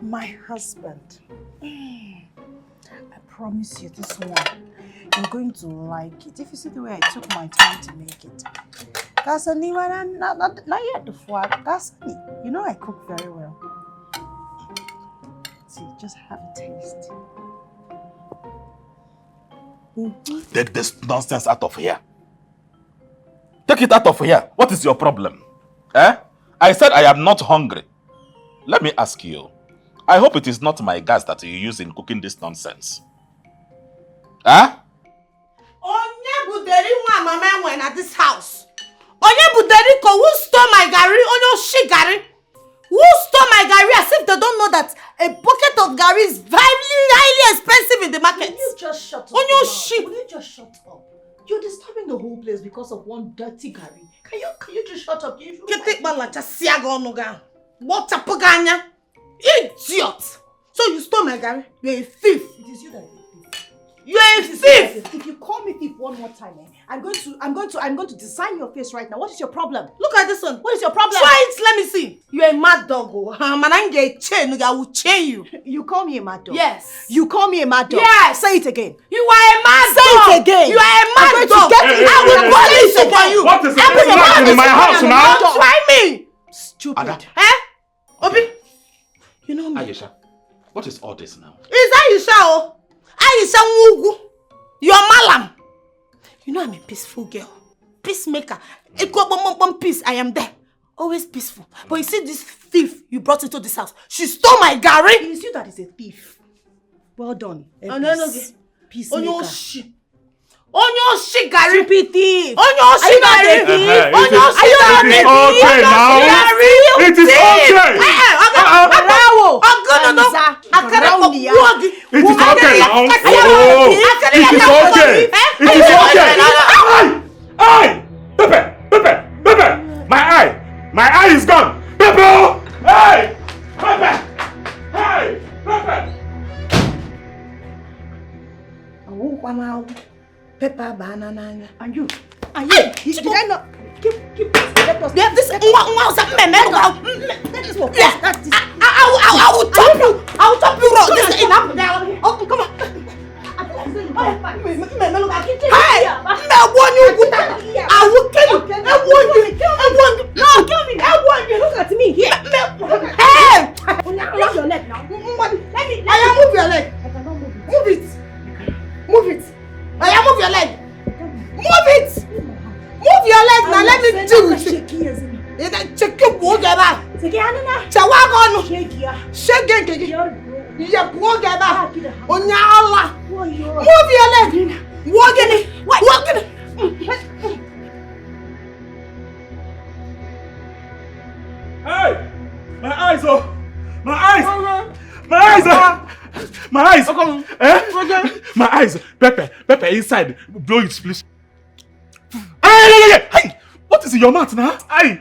My husband. I promise you this one. You're going to like it. If you see the way I took my time to make it. Not yet the foie. You know I cook very well. See, just have a taste. Take this nonsense out of here. Take it out of here. What is your problem? I said I am not hungry. Let me ask you. I hope it is not my gas that you use in cooking this nonsense. Onye buderi nwa mama went at this house. Onye buderi ko who stole my gari? Onyo shi gari. Who stole my gari as if they don't know that a bucket of gari is highly expensive in the market? Will you just shut up? Onyo shi. Will you just shut up? You're disturbing the whole place because of one dirty gari. Can you just shut up? Kete balacha siaga onuga. What a poganya. Idiot. So you stole my gari? You're a thief. It is you that is a thief. You're a thief. If you call me thief one more time, I'm going to design your face right now. What is your problem? Look at this one. What is your problem? Try it, let me see. You're a mad dog. I will chain you. You call me a mad dog? Yes. You call me a mad dog? Yes. Say it again. You are a mad Say dog. it again. You are a mad dog. I will police you for you. What is it in my house now? Don't try me. Stupid. Ada. Obi. You know me. Ayesha, what is all this now? Is Ayesha? Ayesha Mugu. You're Malam. You know I'm a peaceful girl. Peacemaker. Peace. I am there. Always peaceful. But you see this thief you brought into this house. She stole my gari. It is you that is a thief. Well done. Peacemaker. Onyo shi gari. Stupid thief. Onyo shi gari. Onyo shi gari. It is okay now. It is okay. It is okay now. Oh, it is okay. It is okay. Eye! Pepe! My eye is gone. Pepe! Hey! Pepe! Hey! Pepe! Pepper banana. And you? Did I not keep let us? Yeah, this I will chop you. I will chop you raw. This is enough. Oh, come on. Hey, I will kill you. I want you. No, kill me. I want you. Look at me here. Hey, Raise your leg now. move your leg. I cannot move it. Move it. Move it. Move your leg. Move it. Move your leg now. Let me do it. Check your book about. Chawagon. Shake. Yeah, walk about. Onyala. Move your leg. Walk in it. Walk in it. Hey! My eyes, oh! My eyes! My eyes! My eyes! My eyes! Pepe, inside. Blow it, please. Hey! What is in your mouth now? Hey!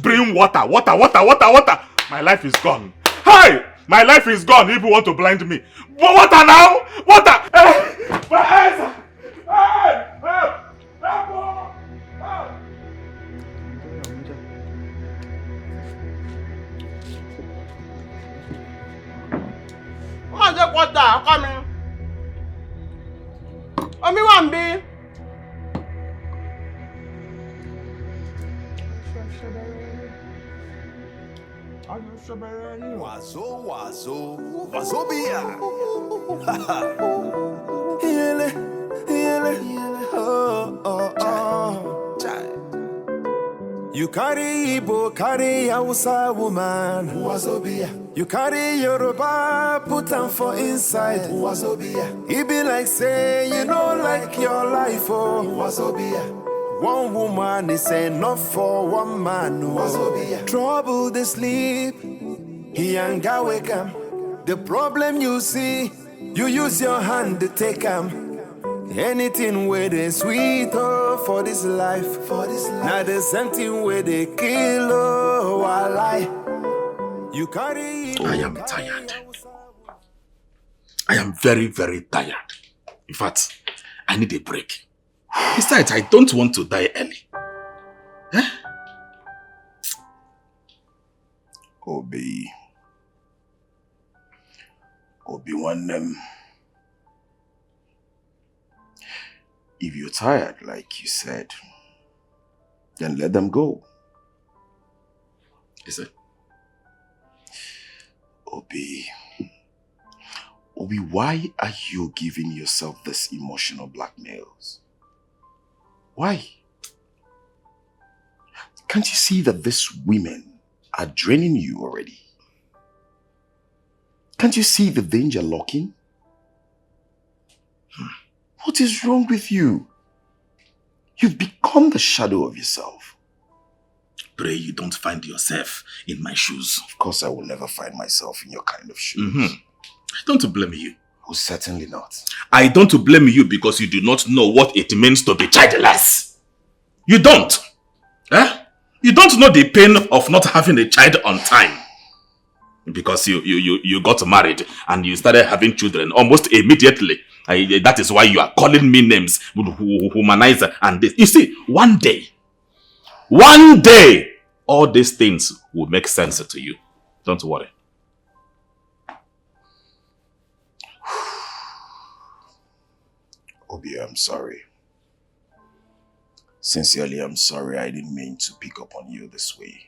Bring water. My life is gone. Hey! My life is gone. People want to blind me. Water now! Water! My eyes! Hey! Just water, coming. Omi one be. Wazobia. You carry Igbo, carry Hausa woman. Wazobia. You carry Yoruba, put them for inside. Wazobia. It be like say you don't like your life, oh. Wazobia. One woman is enough for one man. Oh. Trouble they sleep, he ain't got wake up. The problem you see, you use your hand to take 'em. Anything where they sweet for this life. Now the same thing where they kill while you carry. I am tired. I am very, very tired. In fact, I need a break. Besides, I don't want to die early. Huh? Obi, want them. If you're tired, like you said, then let them go. Is it? Obi, why are you giving yourself this emotional blackmails? Why? Can't you see that these women are draining you already? Can't you see the danger lurking? What is wrong with you? You've become the shadow of yourself. Pray you don't find yourself in my shoes. Of course I will never find myself in your kind of shoes. I don't blame you. Oh, certainly not. I don't blame you because you do not know what it means to be childless. You don't. Eh? You don't know the pain of not having a child on time. Because you got married and you started having children almost immediately. That is why you are calling me names, humanizer and this. You see, one day, all these things will make sense to you. Don't worry. Obi, I'm sorry. Sincerely, I'm sorry I didn't mean to pick up on you this way.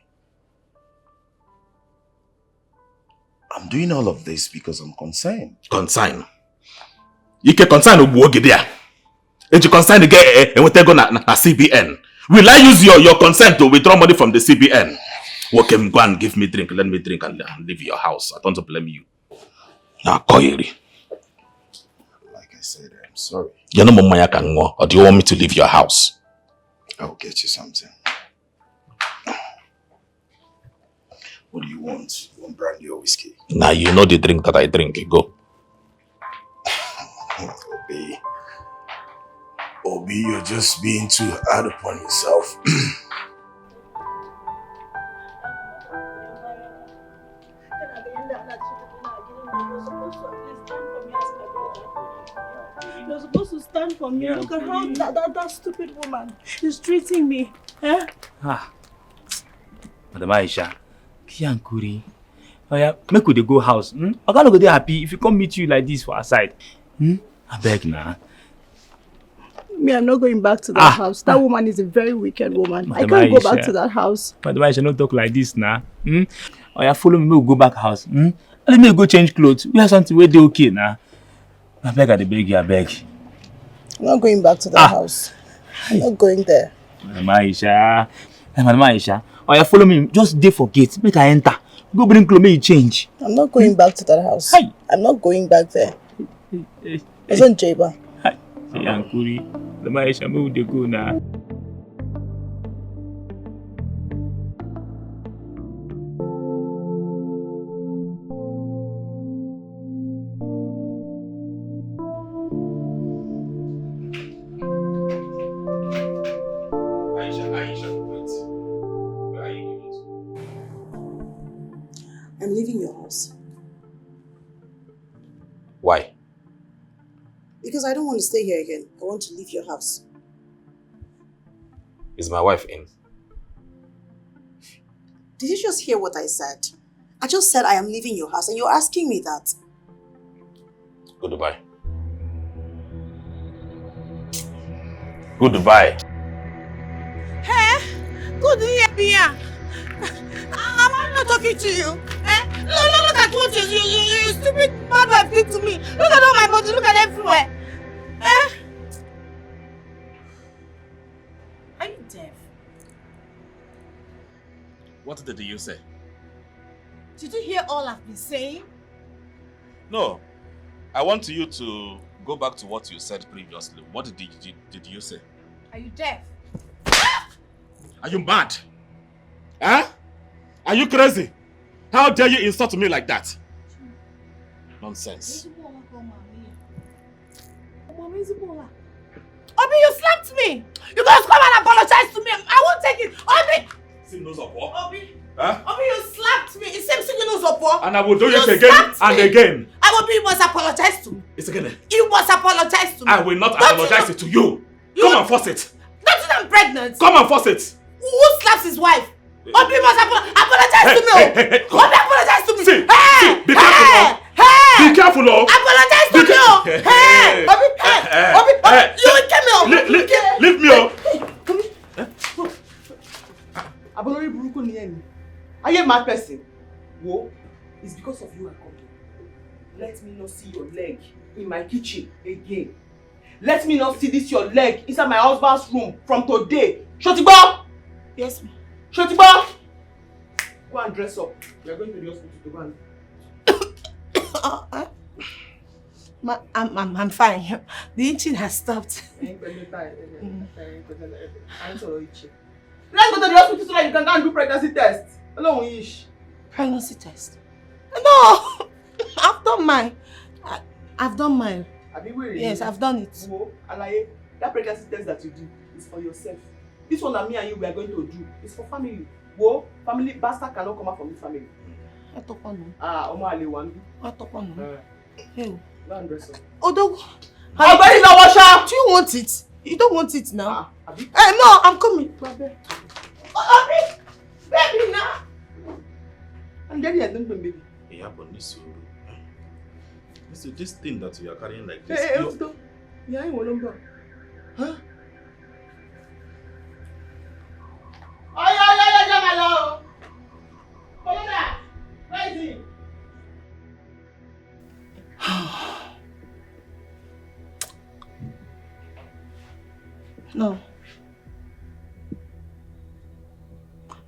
I'm doing all of this because I'm concerned. Concern? You can concern Ubuogidea. And you concern again and we take on a CBN. Will I use your consent to withdraw money from the CBN? Okay, go and give me drink. Let me drink and leave your house. I don't blame you. Now, Koyeri. Like I said, I'm sorry. You know Mama Yakango, or do you want me to leave your house? I'll get you something. What do you want? You want brandy or whiskey? Now you know the drink that I drink. Go. Obi, you're just being too hard upon yourself. You're supposed to stand for me. Look at how that stupid woman is treating me. Eh? Madam Aisha, Kiankuri. Oh yeah, make we go house. I can't go there happy if you come meet you like this for our side. I beg now. Me, I'm not going back to that house. That woman is a very wicked woman. Madam I can't Aisha. go back to that house. Madam Aisha, don't talk like this now. Oh yeah, follow me, we'll go back house. Let me go change clothes. We have something where they okay now. I beg, I beg you, I beg. I'm not going back to that house. I'm not going there. Madam Aisha. Madam Aisha. Oh yeah, follow me. Just dey for gate. Make I enter. Go bring clothes, make you change. I'm not going back to that house. I'm not going back there. It's on Jaba. Say Ankuri. Madam Aisha, make we go now. I'm leaving your house. Why? Because I don't want to stay here again. I want to leave your house. Is my wife in? Did you just hear what I said? I just said I am leaving your house and you're asking me that. Goodbye. Goodbye. Hey, good here. I'm not talking to you. Look at what you stupid bad wife did to me. Look at all my body, look at everywhere. Are you deaf? What did you say? Did you hear all I've been saying? No. I want you to go back to what you said previously. What did you say? Are you deaf? Are you mad? Huh? Are you crazy? How dare you insult me like that? Nonsense. Obi, you slapped me. You guys come and apologize to me. I won't take it. Obi! Obi, you slapped me. It seems you know Zopo. And I will do it again and again. Obi, you must apologize to me. It's again. You must apologize to me. I will not apologize to you. Come and force it. Don't you know I'm pregnant? Come and force it. Who slaps his wife? Obi must apologize to me. Obi, apologize to me. See, Hey! be careful. Be careful, oh. Apologize to me. Oh. Hey! Obi, you will kill me. Leave me, oh. Abolori buruku ni eni. Are you a mad person? Wo, it's because of you I come here. Let me not see your leg in my kitchen again. Let me not see this your leg inside my husband's room from today. Shotibo! Yes, ma'am. Shotibo! Go and dress up. We are going to the hospital to go and... I'm fine. The itching has stopped. Let's go to the hospital so that you can go and do pregnancy test. Alone ish. Pregnancy test? No! I've done mine. I've done mine. Yes, I've done it. Alaye, that pregnancy test that you do is for yourself. This one that me and you we are going to do is for family. Wo, family bastard cannot come out from this family. Omo ale wan bi. Hey. Go and dress up. Odogo. Do you want it? You don't want it now. Hey, no, I'm coming. Baby, now. I'm getting a baby. Yeah, but this thing that you are carrying like this. Hey, Odo. Yeah, you want to huh? Jamalo. Follow that. Where is he? No.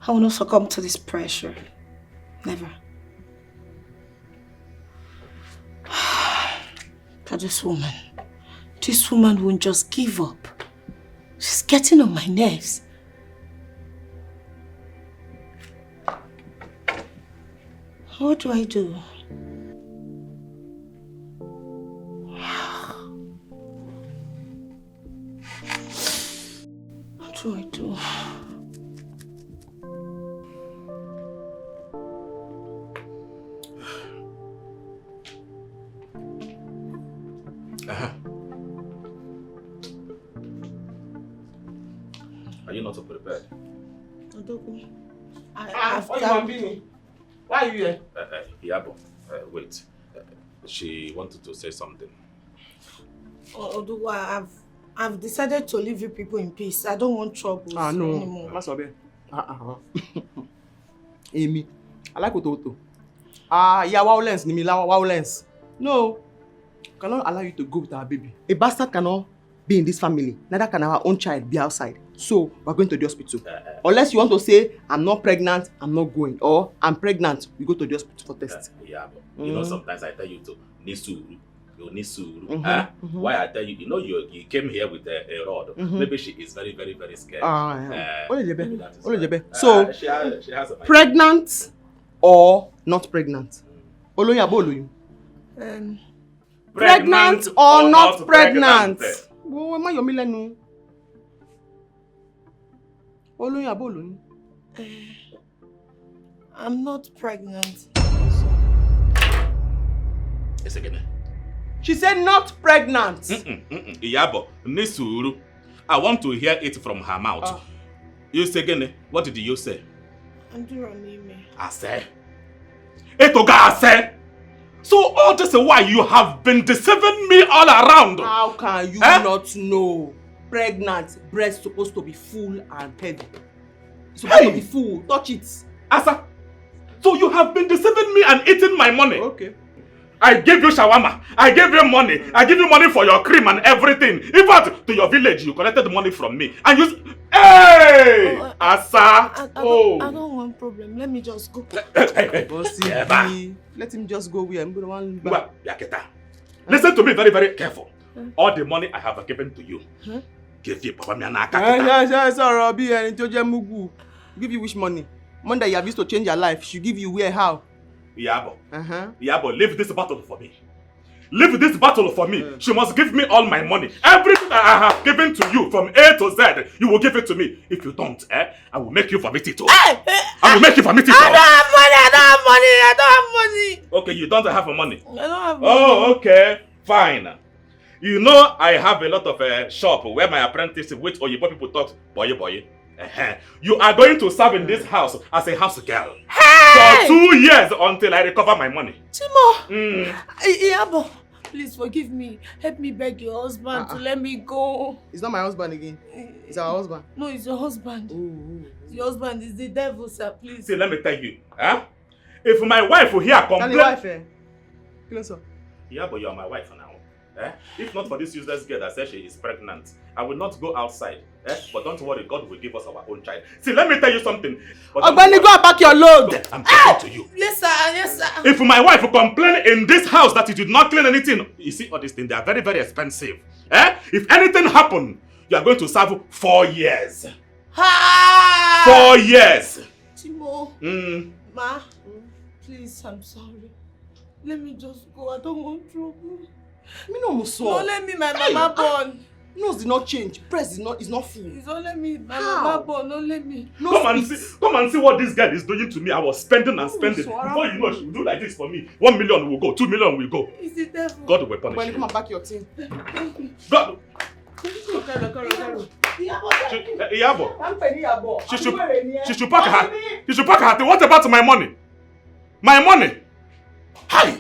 I will not succumb to this pressure. Never. But this woman won't just give up. She's getting on my nerves. What do I do? What do I do? Are you not prepared? Why are you here? Yabo, wait. She wanted to say something. Oduwa, I've decided to leave you people in peace. I don't want troubles anymore. Amy, I like Ototo. Yeah, violence, Nimila, violence. No, cannot allow you to go with our baby. A bastard cannot be in this family. Neither can our own child be outside. So we're going to the hospital. Unless you want to say, I'm not pregnant, I'm not going. Or I'm pregnant, we go to the hospital for test. Yeah, but you know, sometimes I tell you to Nisuru. You Nisuru. Why I tell you, you know, you came here with a rod. Maybe she is very, very, very scared. So, she has a pregnant or not pregnant? Oloyabo pregnant or not pregnant? I'm not pregnant. It's again. She said not pregnant. Iyabo, Nisuru. I want to hear it from her mouth. You say again, what did you say? I say. Etoga, I say. So all this is why you have been deceiving me all around. How can you not know? Pregnant, breast supposed to be full and heavy. It's supposed to be full. Touch it. Asa, so you have been deceiving me and eating my money. Okay. I gave you shawarma. I gave you money. I give you money for your cream and everything. In fact, to your village, you collected money from me. And you... Hey! Asa! I don't want problem. Let me just go. Bossy, let him just go where I'm going to Listen to me very, very careful. All the money I have given to you. Give you Papa Mianaka. Give you which money? Money that you have used to change your life. She give you where, how? Yabo. Yabo, leave this battle for me. leave this battle for me. She must give me all my money. Everything I have given to you from A to Z, you will give it to me. If you don't, I will make you vomit it all. I will make you vomit it all. I don't have money. Okay, you don't have money. I don't have money. Oh, okay. Fine. You know I have a lot of shop where my apprentice with Oyibo people talk boy. You are going to serve in this house as a house girl for 2 years until I recover my money. Timo! Iyabo, please forgive me. Help me beg your husband to let me go. It's not my husband again. It's our husband. No, it's your husband. Your husband is the devil, sir. Please. See, let me tell you. If my wife will hear complain... Tell your wife, Closer. Yeah, but you are my wife now. If not for this useless girl that says she is pregnant, I will not go outside. But don't worry, God will give us our own child. See, let me tell you something. Ogbeni, go and pack your load. I'm talking to you. Yes, sir. If my wife will complain in this house that you did not clean anything, you see all these things, they are very, very expensive. If anything happens, you are going to serve 4 years. 4 years. Timo. Ma, please, I'm sorry. Let me just go. I don't want trouble. No, let me, my mama born. Nose did not change. Breast is not full. It's don't let me, my mama born. Don't let me. Come and see what this girl is doing to me. I was spending and spending. Before you know, she will do like this for me. 1 million will go, 2 million will go. It's the devil. God will punish you. Come and back your thing. God. Iyabo. She should pack her. She should pack her thing. What about my money? My money. Hi.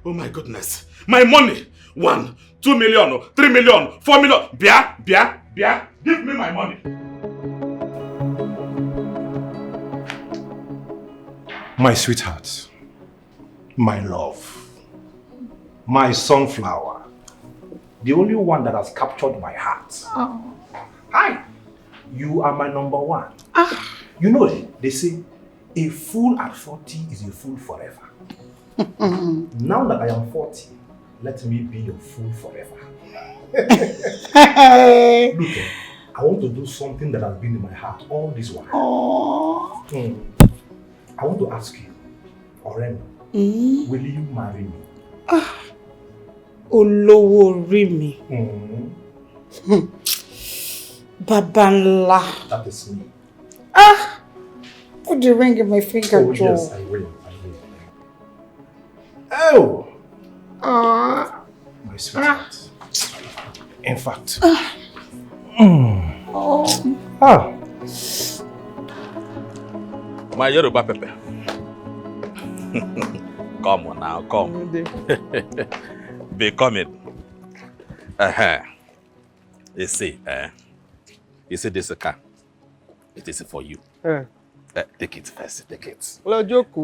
Oh my goodness. My money. 1, 2 million, 3 million, 4 million. Bia. Give me my money. My sweetheart, my love, my sunflower, the only one that has captured my heart. Hi, you are my number one. You know, they say, a fool at 40 is a fool forever. Now that I am 40, let me be your fool forever. Look, I want to do something that has been in my heart all this while. I want to ask you, Oremi, will you marry me? Olowo Rimi. Babanla. That is me. Put the ring in my finger, Oh, Joe. yes, I will. Oh! My sweetheart. In fact. My Yoruba Pepe. Come on now, come. Be coming. You see this car. It is for you. Take it first, take it.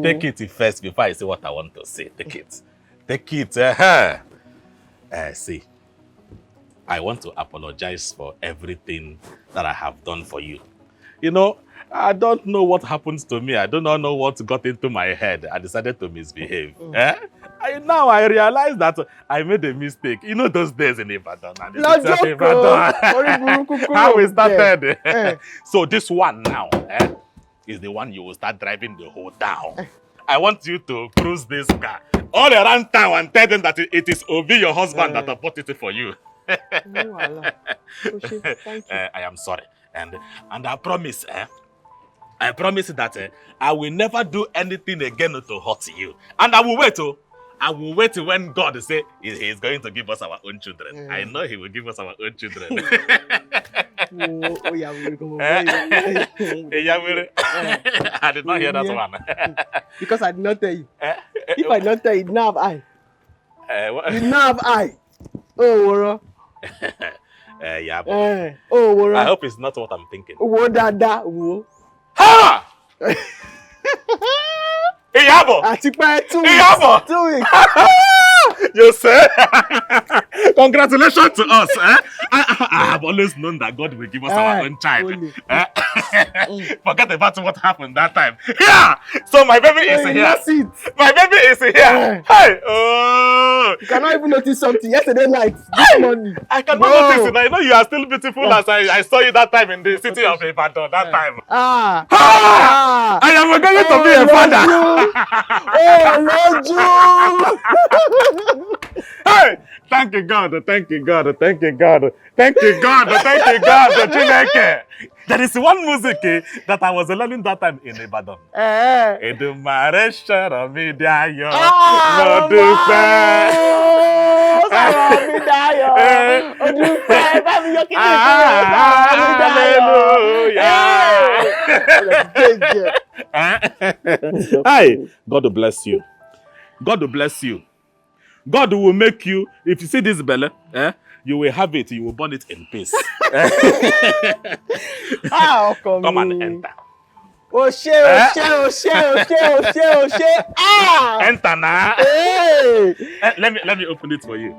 Take it first before I say what I want to say. Take it. Take it. See, I want to apologize for everything that I have done for you. You know, I don't know what happens to me. I do not know what got into my head. I decided to misbehave. Now I realize that I made a mistake. You know those days in Ibadan. How we started. So this one now is the one you will start driving the whole town. I want you to cruise this car all around town and tell them that it is Obi, your husband, that bought it for you. Thank you. I am sorry. And I promise, that I will never do anything again to hurt you. And I will wait. I will wait when God say He is going to give us our own children. I know He will give us our own children. I did not hear that one. Because I did not tell you. If I don't tell you, now have I. You now have I. Oh, Woro. Yeah, but Woro. I hope it's not what I'm thinking. Wo. Ha! Iyabo! Iyabo! 2 weeks. You say? Congratulations to us. I have always known that God will give us our own child. Forget about what happened that time. Yeah! So my baby is here. My baby is here. Hey! Oh! You cannot even notice something. Yesterday night, this morning. I cannot notice it. I know you are still beautiful as I saw you that time in the city of Ibadan that time. I am are going to be a father. Hey, thank you God, thank you God, thank you God, thank you God, thank you God, Chineke. There is one music that I was learning that time in Ibadan. Edumare shara mi dayo, mo dupe. Shara mi dayo, mo dupe. Bá mi yọ kí ni Hallelujah. Hi, God will bless you. God will bless you. God will make you, if you see this belly, you will have it, you will burn it in peace. Come and enter. Enter now. Hey. Let me open it for you.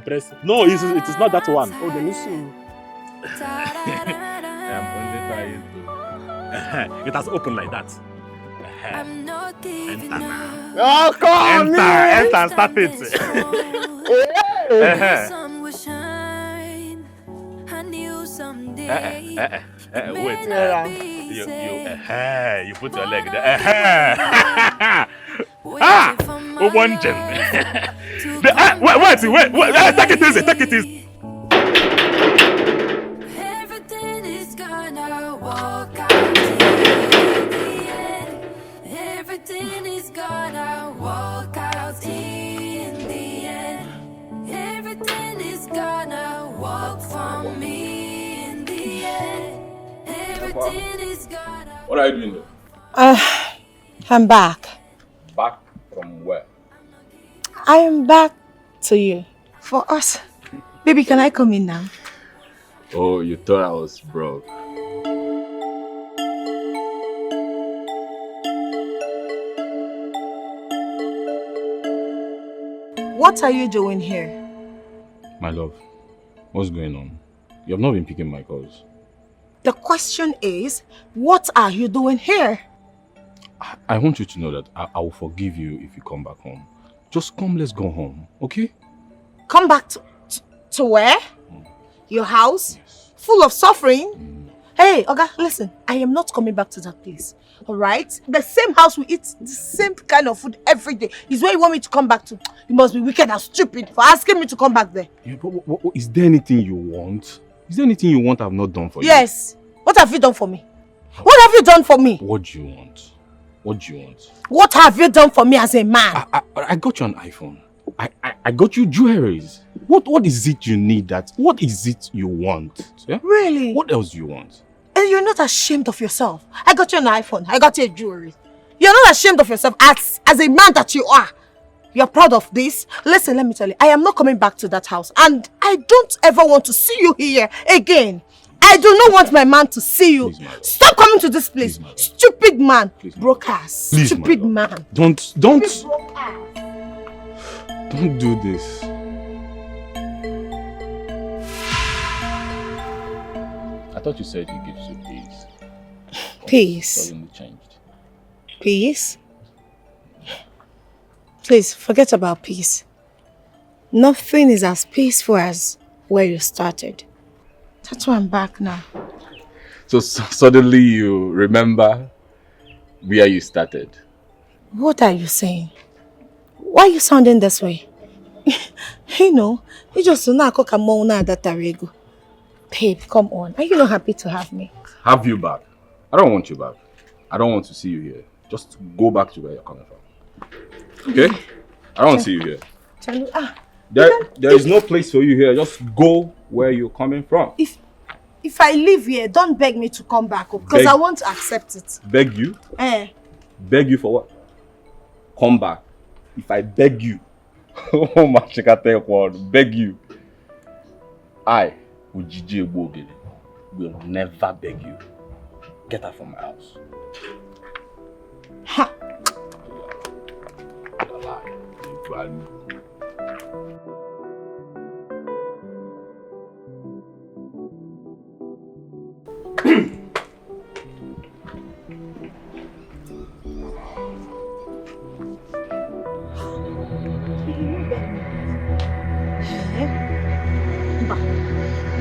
Press. No, it is not that one. Oh, let me see. I'm only trying to. It has opened like that. Enter now. Oh, come enter and start it. Wait. You put your leg there. One gem. Wait. Take it easy. Everything is gonna walk out in the end. Everything is gonna walk for me in the end. Everything is gonna. What are you doing there? I'm back. Back from where? I am back to you. For us. Baby, can I come in now? Oh, you thought I was broke. What are you doing here? My love, what's going on? You have not been picking my calls. The question is, what are you doing here? I want you to know that I will forgive you if you come back home. Just come, let's go home, okay? Come back to where? Your house? Yes. Full of suffering? Hey, Oga, listen, I am not coming back to that place. Alright? The same house we eat the same kind of food every day is where you want me to come back to. You must be wicked and stupid for asking me to come back there. Yeah, but is there anything you want? Is there anything you want I've not done for you? Yes. What have you done for me? What have you done for me? What do you want? What do you want? What have you done for me as a man? I got you an iPhone. I got you jewelries. What is it you need what is it you want? Yeah? Really? What else do you want? And you're not ashamed of yourself. I got you an iPhone. I got you a jewelry. You're not ashamed of yourself as a man that you are. You're proud of this. Listen, let me tell you. I am not coming back to that house. And I don't ever want to see you here again. I do not want my man to see you. Stop coming to this place. Stupid man. Broke ass. Stupid man. Don't do this. I thought you said you gives you peace. Peace. Suddenly changed. Peace? Please, forget about peace. Nothing is as peaceful as where you started. That's why I'm back now. So suddenly you remember where you started? What are you saying? Why are you sounding this way? You know, you just know that tarego. Babe, come on. Are you not happy to have me? Have you back? I don't want you back. I don't want to see you here. Just go back to where you're coming from. Okay? I don't want to see you here. There is no place for you here. Just go where you're coming from. If I leave here, don't beg me to come back because I won't accept it. Beg you? Beg you for what? Come back. If I beg you, oh my word, beg you, I, Ujiji Egboogele, will never beg you. Get out from my house. Ha!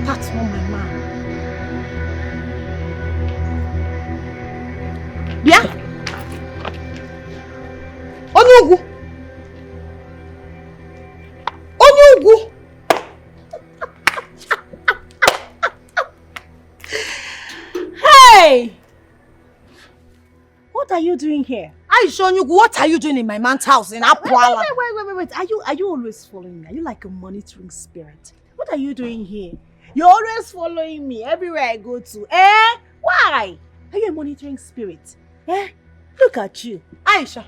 That's not my man. Yeah? Onyugu. Onyugu. Hey! What are you doing here? Onyugu, what are you doing in my man's house in Apwala? Wait. Are you always following me? Are you like a monitoring spirit? What are you doing here? You're always following me everywhere I go to. Eh? Why? Are you a monitoring spirit? Eh? Look at you. Aisha,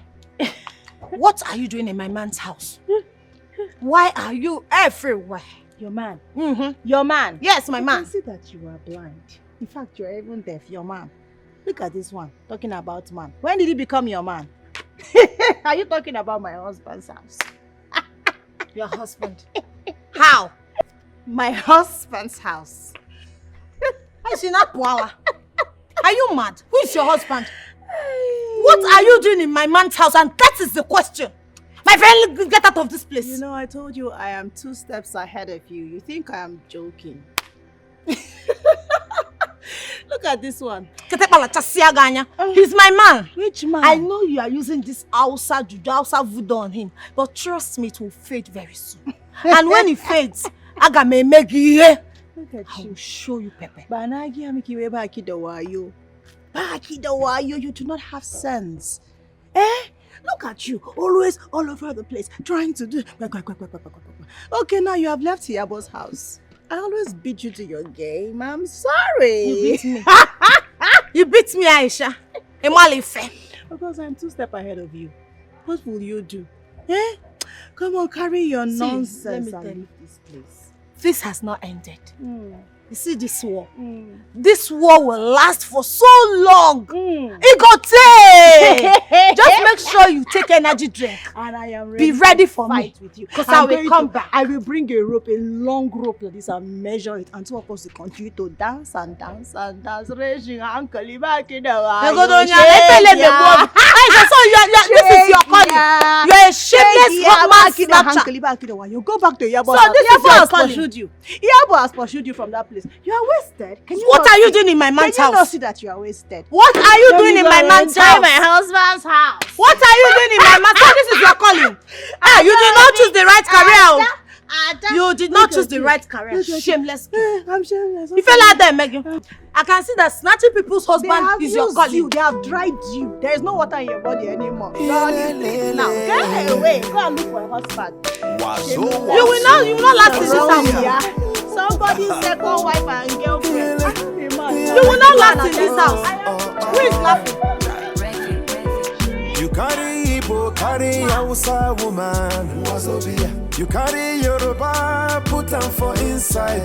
what are you doing in my man's house? Why are you everywhere? Your man. Mm-hmm. Your man. Yes, my man. I can see that you are blind. In fact, you're even deaf. Your man. Look at this one. Talking about man. When did he become your man? Are you talking about my husband's house? Your husband? How? My husband's house. Are you mad? Who is your husband? What are you doing in my man's house? And that is the question. My friend, get out of this place. You know, I told you I am 2 steps ahead of you. You think I am joking? Look at this one. He's my man. Which man? I know you are using this Hausa voodoo on him, but trust me, it will fade very soon. And when it fades, I will show you Pepe. You do not have sense. Eh? Look at you, always all over the place, trying to do... Okay, now you have left Yabo's house. I always beat you to your game. I'm sorry. You beat me. You beat me, Aisha. Because I'm 2 steps ahead of you. What will you do? Eh? Come on, carry your nonsense and leave this place. This has not ended. You see this war? This war will last for so long. It got take. Just make sure you take energy drink. And I am ready. Be ready for fight me. with you. Because I will come back. I will bring a rope, a long rope like this, and measure it until of course you continue to dance and dance and dance. Raging uncle, back in the this is your calling. You're a shameless hotman snatcher. You go back to Yabo. So this is your calling. Pursued you. Yabo has pursued you from that place. You are wasted. What are you doing in my man's house? Can you not see that you are wasted? What are you doing in my man's house? My husband's house. What are you doing in my man's house? This is your calling. You did not choose the right career. You did not choose the right career. Shameless. I'm shameless. You fell out there, Megan. I can see that snatching people's husband is your calling. They have dried you. There is no water in your body anymore. You are now. Get away. Go and look for a husband. You will not last in this house. Somebody's second wife and girlfriend. You will not last in this house. Who is laughing? You carry Igbo, carry Hausa woman. You carry Yoruba, put them for inside.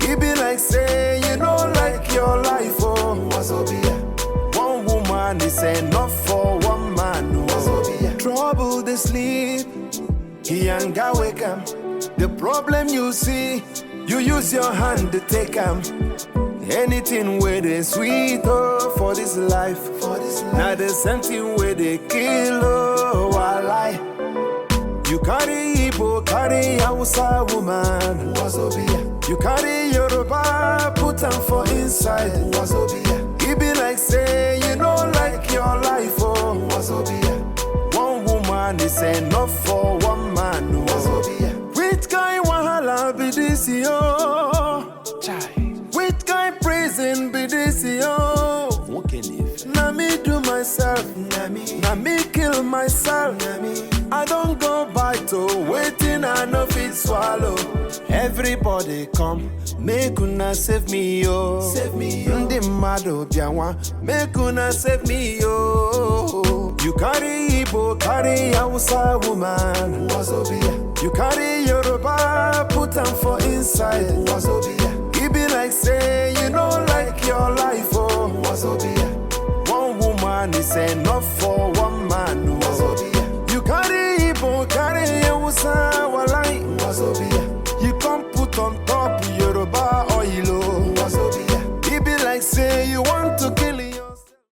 It be like say you know like your life, oh. One woman is enough for one man, oh. Trouble they sleep, he ain't got wake up. The problem you see, you use your hand to take them. Anything where they sweet, oh, for this life. Now the same thing where they kill, oh, I lie. You carry Igbo, carry Hausa woman. You carry Yoruba, put them for inside. It be like say you know like your life, oh. One woman is enough for one man, oh. Which kind wahala be this, yo? Which kind prison be this, yo? Na me do myself, na me kill myself. I don't go by to waiting, I no fit swallow. Everybody come, make una save me, yo. Save me, yo. Ndi mado biawa, make una save me, yo. You carry Igbo, carry Hausa woman. You carry Yoruba, put them for inside. It be like say you know like your life, oh. One woman is enough